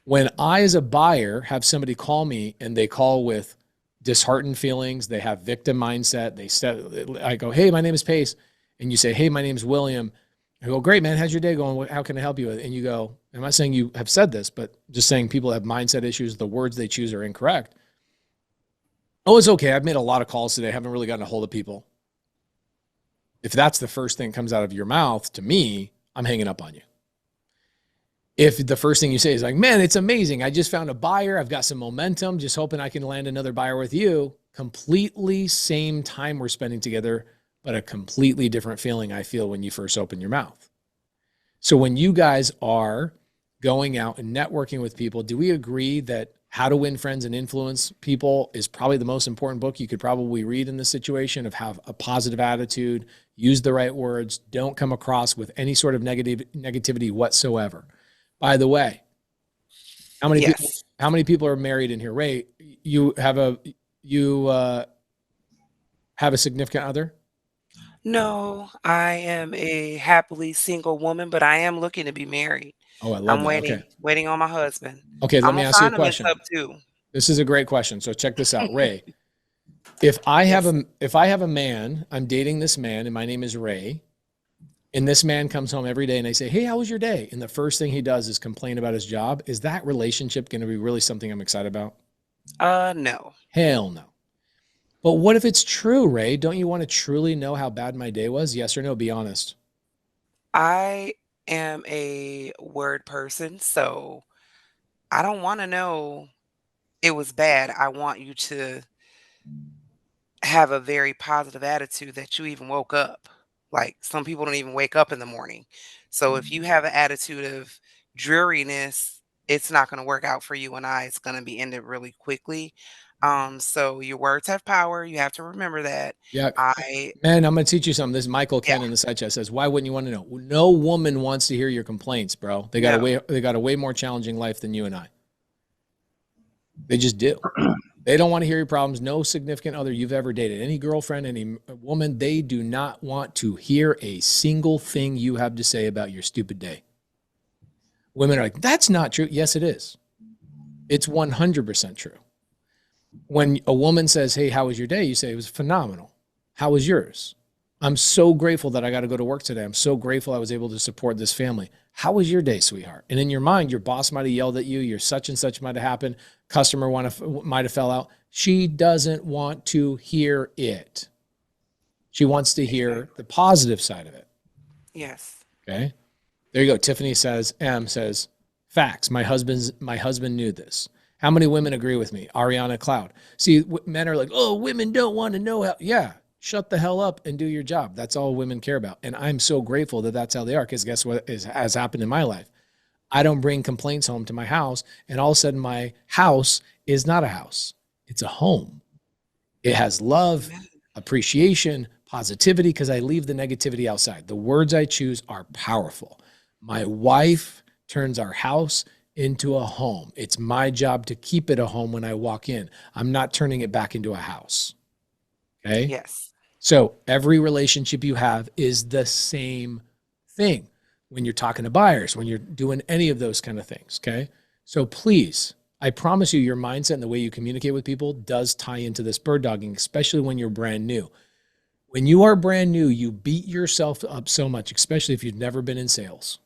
When I, as a buyer, have somebody call me and they call with disheartened feelings, they have victim mindset, I go, hey, my name is Pace. And you say, hey, my name is William. I go, great, man. How's your day going? How can I help you? And you go, I'm not saying you have said this, but just saying people have mindset issues. The words they choose are incorrect. Oh, it's okay. I've made a lot of calls today. I haven't really gotten a hold of people. If that's the first thing that comes out of your mouth to me, I'm hanging up on you. If the first thing you say is like, man, it's amazing. I just found a buyer. I've got some momentum. Just hoping I can land another buyer with you. Completely same time we're spending together, but a completely different feeling I feel when you first open your mouth. So when you guys are going out and networking with people, do we agree that How to Win Friends and Influence People is probably the most important book you could probably read in this situation? Of have a positive attitude, use the right words, don't come across with any sort of negativity whatsoever. By the way, how many people are married in here? Ray, you have a significant other? No, I am a happily single woman, but I am looking to be married. Oh, I love I'm that. Okay. waiting on my husband. Okay, let I'm me gonna ask you a find him in question. SubTo. This is a great question. So check this out, Ray. If I have a man, I'm dating this man and my name is Ray, and this man comes home every day and I say, hey, how was your day? And the first thing he does is complain about his job. Is that relationship going to be really something I'm excited about? No. Hell no. But what if it's true, Ray? Don't you want to truly know how bad my day was? Yes or no? Be honest. I am a word person, so I don't want to know it was bad. I want you to have a very positive attitude that you even woke up. Like some people don't even wake up in the morning. So if you have an attitude of dreariness, it's not going to work out for you and I. It's going to be ended really quickly. So your words have power. You have to remember that. Yeah. I Man, I'm going to teach you something. This is Michael Ken Yeah. in the side chat says, why wouldn't you want to know? No woman wants to hear your complaints, bro. They got a way more challenging life than you and I. They just do. They don't want to hear your problems. No significant other you've ever dated, any girlfriend, any woman, they do not want to hear a single thing you have to say about your stupid day. Women are like, that's not true. Yes, it is. It's 100% true. When a woman says, hey, how was your day? You say, it was phenomenal. How was yours? I'm so grateful that I got to go to work today. I'm so grateful I was able to support this family. How was your day, sweetheart? And in your mind, your boss might have yelled at you. Your such and such might have happened. Customer might have fell out. She doesn't want to hear it. She wants to hear the positive side of it. Yes. Okay. There you go. Tiffany says, facts. My husband knew this. How many women agree with me? Ariana Cloud. See, men are like, oh, women don't want to know how. Yeah. Shut the hell up and do your job. That's all women care about. And I'm so grateful that that's how they are, because guess what has happened in my life? I don't bring complaints home to my house, and all of a sudden my house is not a house. It's a home. It has love, appreciation, positivity, because I leave the negativity outside. The words I choose are powerful. My wife turns our house into a home. It's my job to keep it a home when I walk in. I'm not turning it back into a house. Okay? Yes. So every relationship you have is the same thing when you're talking to buyers, when you're doing any of those kind of things, okay? So please, I promise you, your mindset and the way you communicate with people does tie into this bird dogging, especially when you're brand new. When you are brand new, you beat yourself up so much, especially if you've never been in sales.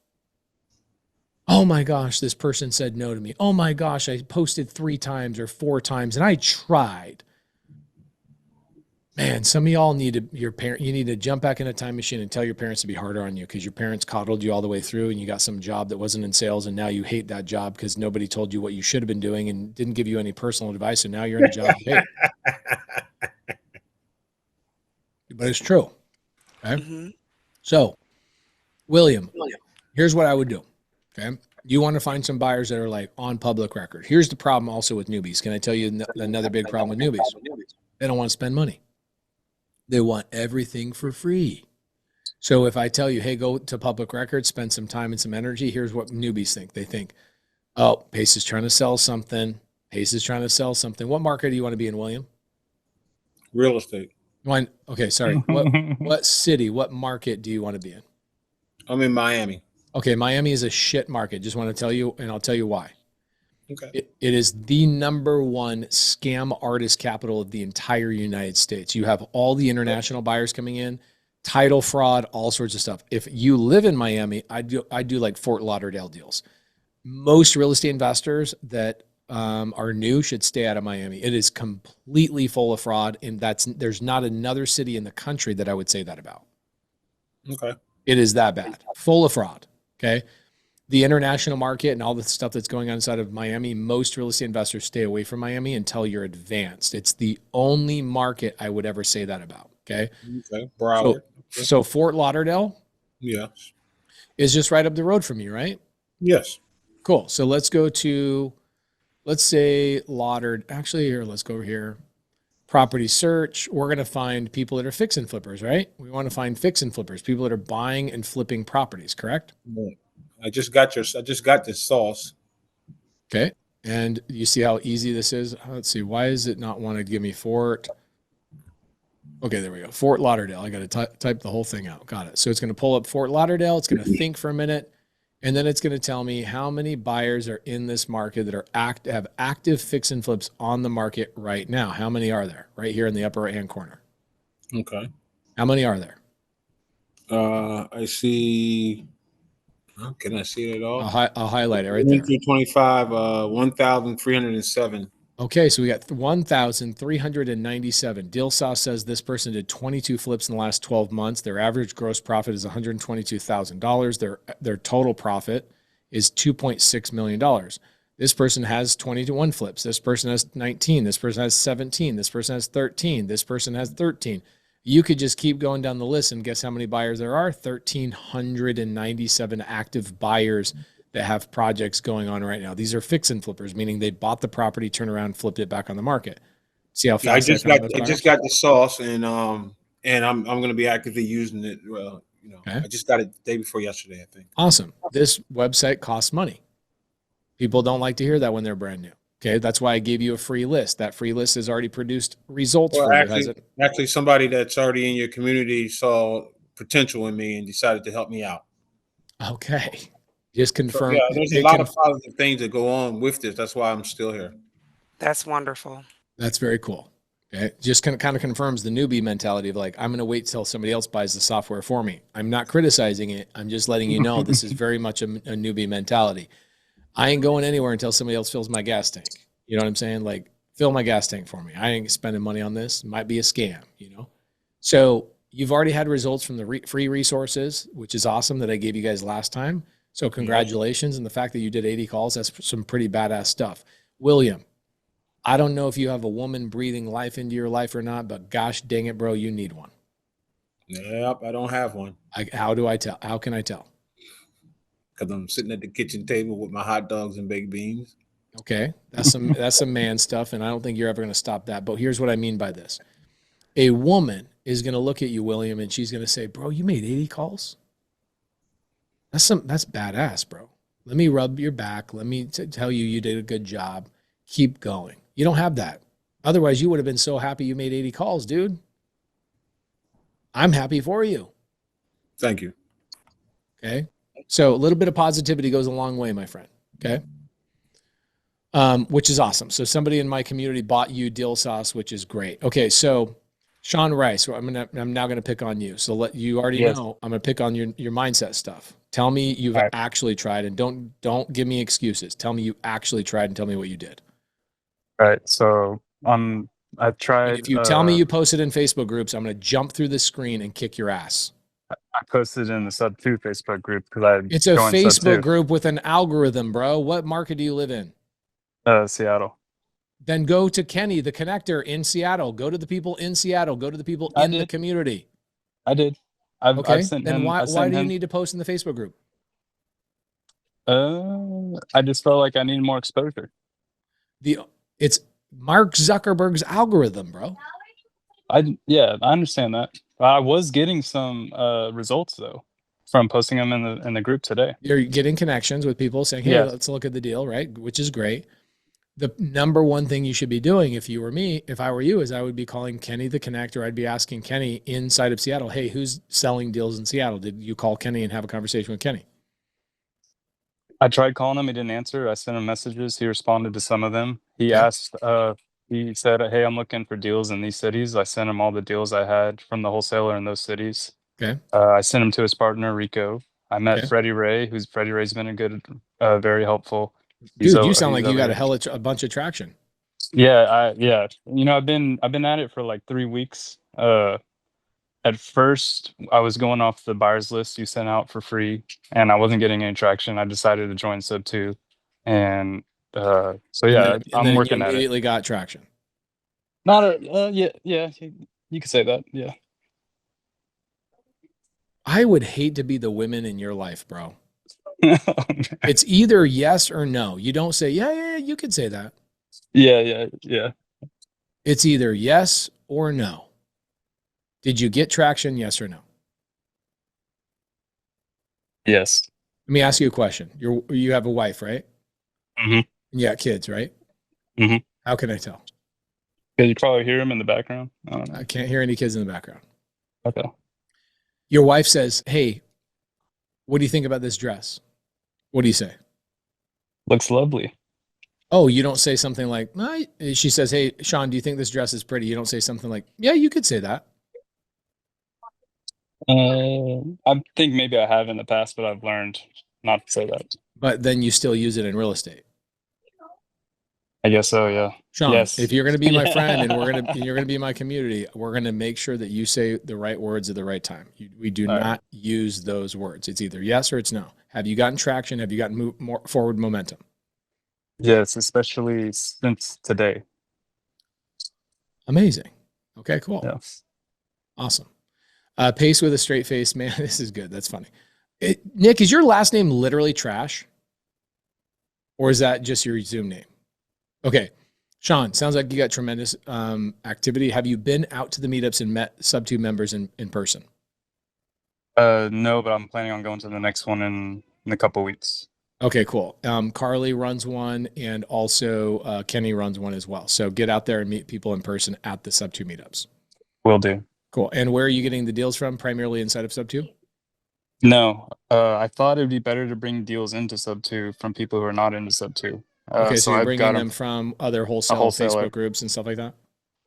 Oh my gosh, this person said no to me. Oh my gosh, I posted 3 times or 4 times and I tried. Man, some of y'all need to jump back in a time machine and tell your parents to be harder on you, because your parents coddled you all the way through and you got some job that wasn't in sales, and now you hate that job because nobody told you what you should have been doing and didn't give you any personal advice, and now you're in a job you hate. But it's true. Okay? Mm-hmm. So William, here's what I would do. Okay. You want to find some buyers that are like on public record. Here's the problem also with newbies. Can I tell you another big problem with newbies? They don't want to spend money. They want everything for free. So if I tell you, hey, go to public record, spend some time and some energy, here's what newbies think. They think, oh, Pace is trying to sell something. Pace is trying to sell something. What market do you want to be in, William? Real estate. Okay, sorry. What city, what market do you want to be in? I'm in Miami. Okay, Miami is a shit market. Just want to tell you, and I'll tell you why. Okay. It is the #1 scam artist capital of the entire United States. You have all the international buyers coming in, title fraud, all sorts of stuff. If you live in Miami, I do like Fort Lauderdale deals. Most real estate investors that are new should stay out of Miami. It is completely full of fraud, and there's not another city in the country that I would say that about. Okay. It is that bad, full of fraud. Okay. The international market and all the stuff that's going on inside of Miami, most real estate investors stay away from Miami until you're advanced. It's the only market I would ever say that about. Okay. Okay. Broward. So Fort Lauderdale Yes. is just right up the road from you, right? Yes. Cool. So let's go to, let's say actually here, let's go over here. Property search. We're going to find people that are fix and flippers, right? We want to find fix and flippers, people that are buying and flipping properties, correct? I just got this sauce. Okay. And you see how easy this is? Let's see. Why is it not want to give me Fort? Okay, there we go. Fort Lauderdale. I got to type the whole thing out. Got it. So it's going to pull up Fort Lauderdale. It's going to think for a minute. And then it's going to tell me how many buyers are in this market that have active fix and flips on the market right now. How many are there? Right here in the upper right-hand corner. Okay. How many are there? I see. Can I see it at all? I'll highlight it right there. 25, 1,307. Okay, so we got 1,397. DealSauce says this person did 22 flips in the last 12 months. Their average gross profit is $122,000. Their total profit is $2.6 million. This person has 21 flips. This person has 19. This person has 17. This person has 13. This person has 13. You could just keep going down the list and guess how many buyers there are? 1,397 active buyers that have projects going on right now. These are fix and flippers, meaning they bought the property, turned around, flipped it back on the market. See how fast I just got the sauce, and I'm going to be actively using it. Well, okay. I just got it the day before yesterday, I think. Awesome. This website costs money. People don't like to hear that when they're brand new. Okay, that's why I gave you a free list. That free list has already produced results for you. Actually, somebody that's already in your community saw potential in me and decided to help me out. Okay. Just confirm. So, yeah, there's a lot of positive things that go on with this. That's why I'm still here. That's wonderful. That's very cool. Okay. Just kind of confirms the newbie mentality of like, I'm going to wait till somebody else buys the software for me. I'm not criticizing it. I'm just letting you know this is very much a newbie mentality. I ain't going anywhere until somebody else fills my gas tank. You know what I'm saying? Like, fill my gas tank for me. I ain't spending money on this. It might be a scam, you know? So you've already had results from the free resources, which is awesome that I gave you guys last time. So congratulations. And the fact that you did 80 calls, that's some pretty badass stuff. William, I don't know if you have a woman breathing life into your life or not, but gosh dang it, bro, you need one. Yep, I don't have one. How do I tell? How can I tell? Because I'm sitting at the kitchen table with my hot dogs and baked beans. Okay, that's some man stuff, and I don't think you're ever going to stop that. But here's what I mean by this. A woman is going to look at you, William, and she's going to say, bro, you made 80 calls? That's badass, bro. Let me rub your back. Let me tell you you did a good job. Keep going. You don't have that. Otherwise, you would have been so happy you made 80 calls, dude. I'm happy for you. Thank you. Okay. So a little bit of positivity goes a long way, my friend. Okay. Which is awesome. So somebody in my community bought you DealSauce, which is great. Okay. So Sean Rice, I'm now going to pick on you. So you already know, I'm going to pick on your mindset stuff. Tell me you've actually tried, and don't give me excuses. Tell me you actually tried and tell me what you did. All right. So I tried. And if you tell me you posted in Facebook groups, I'm going to jump through the screen and kick your ass. I posted in the SubTo Facebook group because it's a Facebook group with an algorithm, bro. What market do you live in? Seattle. Then go to Kenny, the connector in Seattle. Go to the people in Seattle. Go to the people in the community. I did. I've Okay. sent Then him. I why sent do you him. need to post in the Facebook group? I just felt like I needed more exposure. It's Mark Zuckerberg's algorithm, bro. Yeah, I understand that. I was getting some results though from posting them in the group today. You're getting connections with people saying, "Hey, Yeah. let's look at the deal," right? Which is great. The number one thing you should be doing if you were me, if I were you, is I would be calling Kenny the connector. I'd be asking Kenny inside of Seattle, "Hey, who's selling deals in Seattle? Did you call Kenny and have a conversation with Kenny?" I tried calling him. He didn't answer. I sent him messages. He responded to some of them. He Okay. asked, he said, "Hey, I'm looking for deals in these cities." I sent him all the deals I had from the wholesaler in those cities. Okay. I sent him to his partner, Rico. I met Okay. Freddie Ray, Freddie Ray's been a good, very helpful. Dude, you sound He's like you over got here. a bunch of traction. Yeah. I've been at it for like 3 weeks. At first, I was going off the buyers list you sent out for free, and I wasn't getting any traction. I decided to join SubTo, and so yeah, And I'm then you working at it. immediately got traction. Not a yeah, you could say that. Yeah. I would hate to be the women in your life, bro. It's either yes or no. You don't say, yeah, you could say that. Yeah. It's either yes or no. Did you get traction? Yes or no? Yes. Let me ask you a question. You have a wife, right? Mm-hmm. You got kids, right? Mm-hmm. How can I tell? Because you probably hear him in the background. I don't know. I can't hear any kids in the background. Okay. Your wife says, "Hey, what do you think about this dress?" What do you say? Looks lovely. Oh, you don't say something like, "No." She says, "Hey, Sean, do you think this dress is pretty?" You don't say something like, "Yeah, you could say that." I think maybe I have in the past, but I've learned not to say that. But then you still use it in real estate. I guess so, yeah. Sean, Yes. if you're going to be my friend and you're going to be my community, we're going to make sure that you say the right words at the right time. We do All right. not use those words. It's either yes or it's no. Have you gotten traction? Have you gotten more forward momentum? Yes, especially since today. Amazing. Okay, cool. Yes. Awesome. Pace with a straight face, man. This is good. That's funny. Nick, is your last name literally Trash? Or is that just your Zoom name? Okay. Sean, sounds like you got tremendous activity. Have you been out to the meetups and met SubTo members in person? No, but I'm planning on going to the next one in a couple weeks. Okay, cool. Carly runs one, and also Kenny runs one as well. So get out there and meet people in person at the SubTo meetups. Will do. Cool. And where are you getting the deals from? Primarily inside of SubTo? No, I thought it'd be better to bring deals into SubTo from people who are not into SubTo. Okay, so you're I've bringing got them from other wholesale wholesaler. Facebook groups and stuff like that?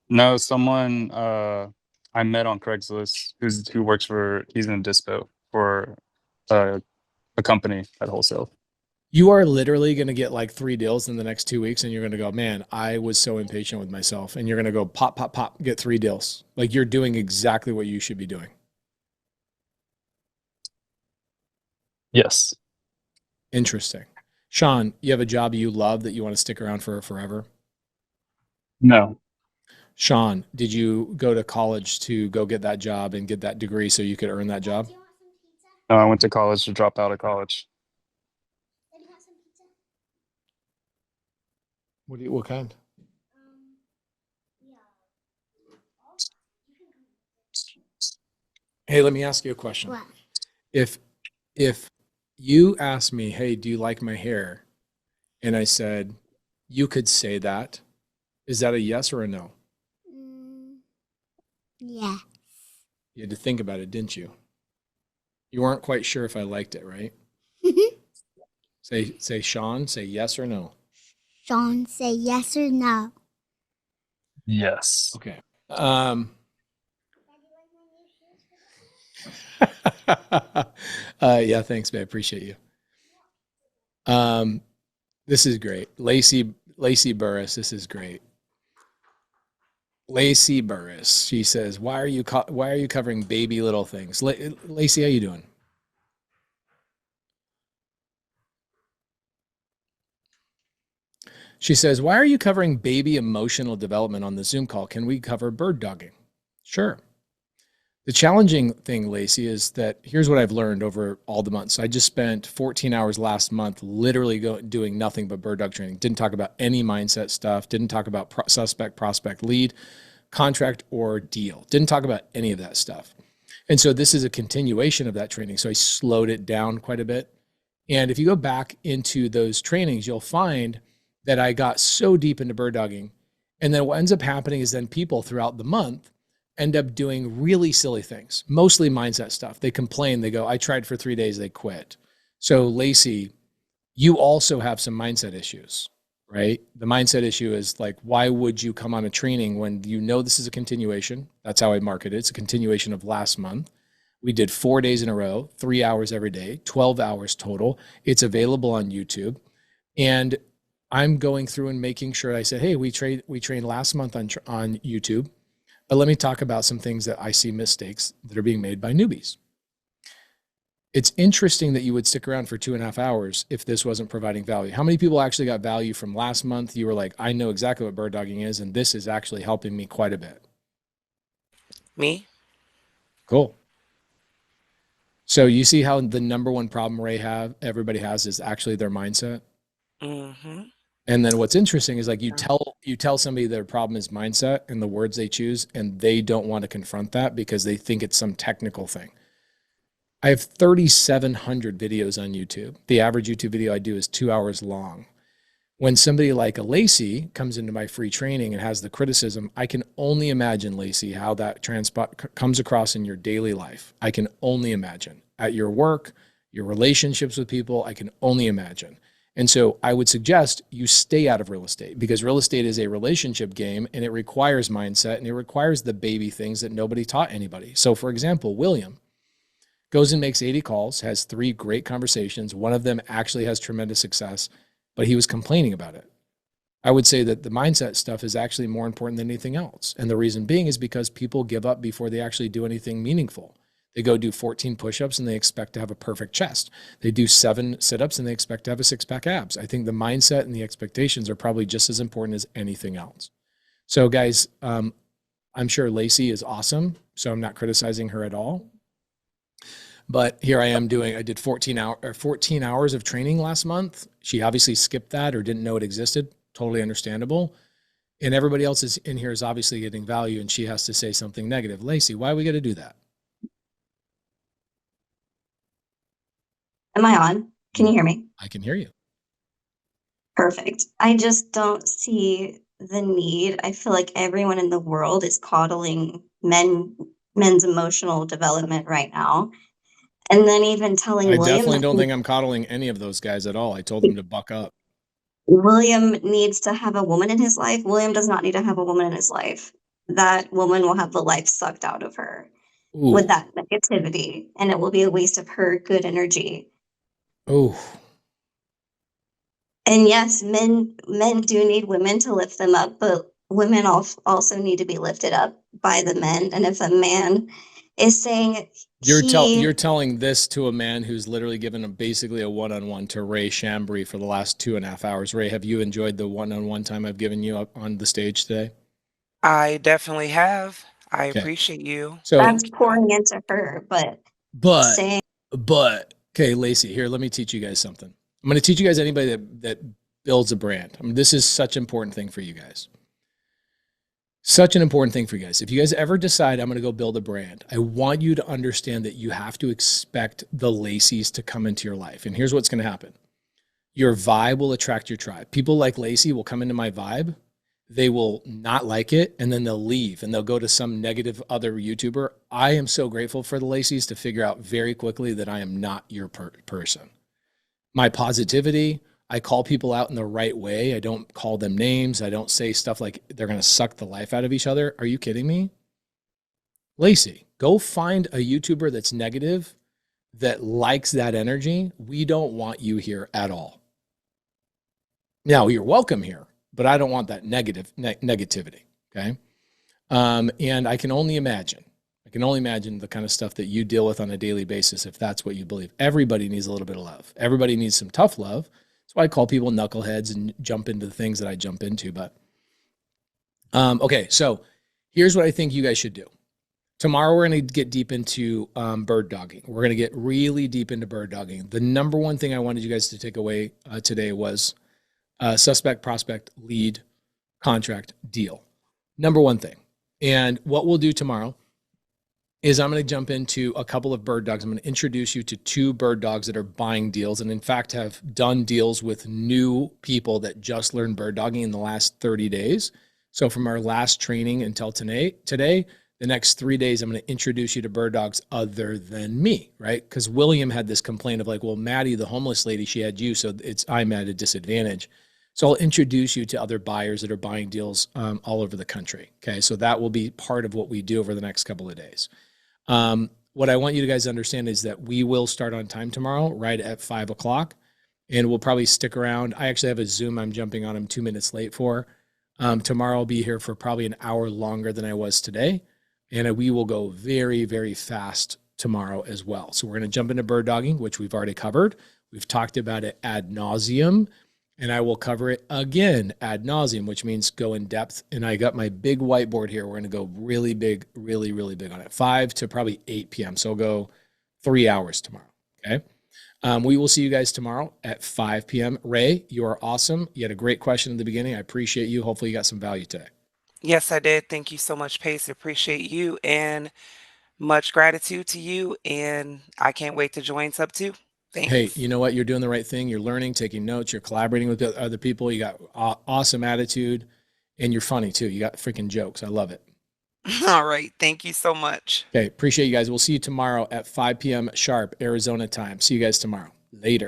No, someone I met on Craigslist who works he's in Dispo for a company at wholesale. You are literally going to get like 3 deals in the next 2 weeks, and you're going to go, man, I was so impatient with myself. And you're going to go pop, pop, pop, get 3 deals. Like you're doing exactly what you should be doing. Yes. Interesting. Sean, you have a job you love that you want to stick around for forever? No. Sean, did you go to college to go get that job and get that degree so you could earn that job? No, I went to college to drop out of college. What kind? Hey, let me ask you a question. What? If you asked me, hey, do you like my hair? And I said, you could say that. Is that a yes or a no? Yeah. You had to think about it, didn't you? You weren't quite sure if I liked it, right? Say Sean, say yes or no. Sean, say yes or no. Yes. Okay. Yeah, thanks, babe. Appreciate you. This is great. Lacey Burris, this is great. Lacey Burris, she says, why are you covering baby little things? Lacey, how you doing? She says, why are you covering baby emotional development on the Zoom call? Can we cover bird dogging? Sure. The challenging thing, Lacey, is that here's what I've learned over all the months. I just spent 14 hours last month literally doing nothing but bird dog training. Didn't talk about any mindset stuff. Didn't talk about suspect, prospect, lead, contract, or deal. Didn't talk about any of that stuff. And so this is a continuation of that training. So I slowed it down quite a bit. And if you go back into those trainings, you'll find that I got so deep into bird dogging. And then what ends up happening is then people throughout the month end up doing really silly things, mostly mindset stuff. They complain, they go, I tried for 3 days, they quit. So Lacey, you also have some mindset issues, right? The mindset issue is like, why would you come on a training when you know this is a continuation? That's how I market it. It's a continuation of last month. We did 4 days in a row, 3 hours every day, 12 hours total. It's available on YouTube. And I'm going through and making sure I said, hey, we trained last month on YouTube. But let me talk about some things that I see mistakes that are being made by newbies. It's interesting that you would stick around for 2.5 hours if this wasn't providing value. How many people actually got value from last month? You were like, I know exactly what bird dogging is, and this is actually helping me quite a bit. Me? Cool. So you see how the number one problem everybody has is actually their mindset. Mm-hmm. And then what's interesting is like you tell somebody their problem is mindset and the words they choose, and they don't want to confront that because they think it's some technical thing. I have 3,700 videos on YouTube. The average YouTube video I do is 2 hours long. When somebody like a Lacey comes into my free training and has the criticism, I can only imagine, Lacey, how that comes across in your daily life. I can only imagine. At your work, your relationships with people, I can only imagine. And so I would suggest you stay out of real estate, because real estate is a relationship game and it requires mindset and it requires the baby things that nobody taught anybody. So for example, William goes and makes 80 calls, has 3 great conversations. One of them actually has tremendous success, but he was complaining about it. I would say that the mindset stuff is actually more important than anything else. And the reason being is because people give up before they actually do anything meaningful. They go do 14 push-ups and they expect to have a perfect chest. They do 7 sit-ups and they expect to have a 6-pack abs. I think the mindset and the expectations are probably just as important as anything else. So guys, I'm sure Lacey is awesome, so I'm not criticizing her at all. But here I did 14 hours of training last month. She obviously skipped that or didn't know it existed. Totally understandable. And everybody else is in here is obviously getting value, and she has to say something negative. Lacey, why are we going to do that? Am I on? Can you hear me? I can hear you. Perfect. I just don't see the need. I feel like everyone in the world is coddling men's emotional development right now. And then even telling I William, definitely don't think I'm coddling any of those guys at all. I told them to buck up. William needs to have a woman in his life. William does not need to have a woman in his life. That woman will have the life sucked out of her with that negativity, and it will be a waste of her good energy. Oh. And yes, men do need women to lift them up, but women also need to be lifted up by the men. And if a man is saying you're telling this to a man who's literally given basically a one-on-one to Ray Chambry for the last 2.5 hours. Ray, have you enjoyed the one-on-one time I've given you up on the stage today? I definitely have. I appreciate you. So that's pouring into her, but okay, Lacey, here, let me teach you guys something. I'm going to teach you guys anybody that builds a brand. I mean, this is such an important thing for you guys. Such an important thing for you guys. If you guys ever decide I'm going to go build a brand, I want you to understand that you have to expect the Laceys to come into your life. And here's what's going to happen. Your vibe will attract your tribe. People like Lacey will come into my vibe. They will not like it, and then they'll leave and they'll go to some negative other YouTuber. I am so grateful for the Laceys to figure out very quickly that I am not your person. My positivity, I call people out in the right way. I don't call them names. I don't say stuff like they're going to suck the life out of each other. Are you kidding me? Lacey, go find a YouTuber that's negative, that likes that energy. We don't want you here at all. Now, you're welcome here, but I don't want that negativity, okay? And I can only imagine the kind of stuff that you deal with on a daily basis if that's what you believe. Everybody needs a little bit of love. Everybody needs some tough love. That's why I call people knuckleheads and jump into the things that I jump into. But okay, so here's what I think you guys should do. Tomorrow, we're going to get deep into bird dogging. We're going to get really deep into bird dogging. The number one thing I wanted you guys to take away today was suspect, prospect, lead, contract, deal. Number one thing. And what we'll do tomorrow is I'm going to jump into a couple of bird dogs. I'm going to introduce you to 2 bird dogs that are buying deals and in fact have done deals with new people that just learned bird dogging in the last 30 days. So from our last training until today, the next 3 days, I'm going to introduce you to bird dogs other than me, right? Because William had this complaint of like, well, Maddie, the homeless lady, she had you, so I'm at a disadvantage. So I'll introduce you to other buyers that are buying deals all over the country. Okay, so that will be part of what we do over the next couple of days. What I want you guys to understand is that we will start on time tomorrow, right at 5 o'clock, and we'll probably stick around. I actually have a Zoom I'm jumping on. I'm 2 minutes late for. Tomorrow I'll be here for probably an hour longer than I was today, and we will go very, very fast tomorrow as well. So we're going to jump into bird dogging, which we've already covered. We've talked about it ad nauseum. And I will cover it again ad nauseum, which means go in depth. And I got my big whiteboard here. We're going to go really big, really, really big on it. 5 to probably 8 p.m. So we'll go 3 hours tomorrow. Okay. We will see you guys tomorrow at 5 p.m. Ray, you are awesome. You had a great question in the beginning. I appreciate you. Hopefully you got some value today. Yes, I did. Thank you so much, Pace. Appreciate you and much gratitude to you. And I can't wait to join SubTo. Thanks. Hey, you know what? You're doing the right thing. You're learning, taking notes. You're collaborating with other people. You got awesome attitude and you're funny too. You got freaking jokes. I love it. All right. Thank you so much. Okay. Appreciate you guys. We'll see you tomorrow at 5 p.m. sharp, Arizona time. See you guys tomorrow. Later.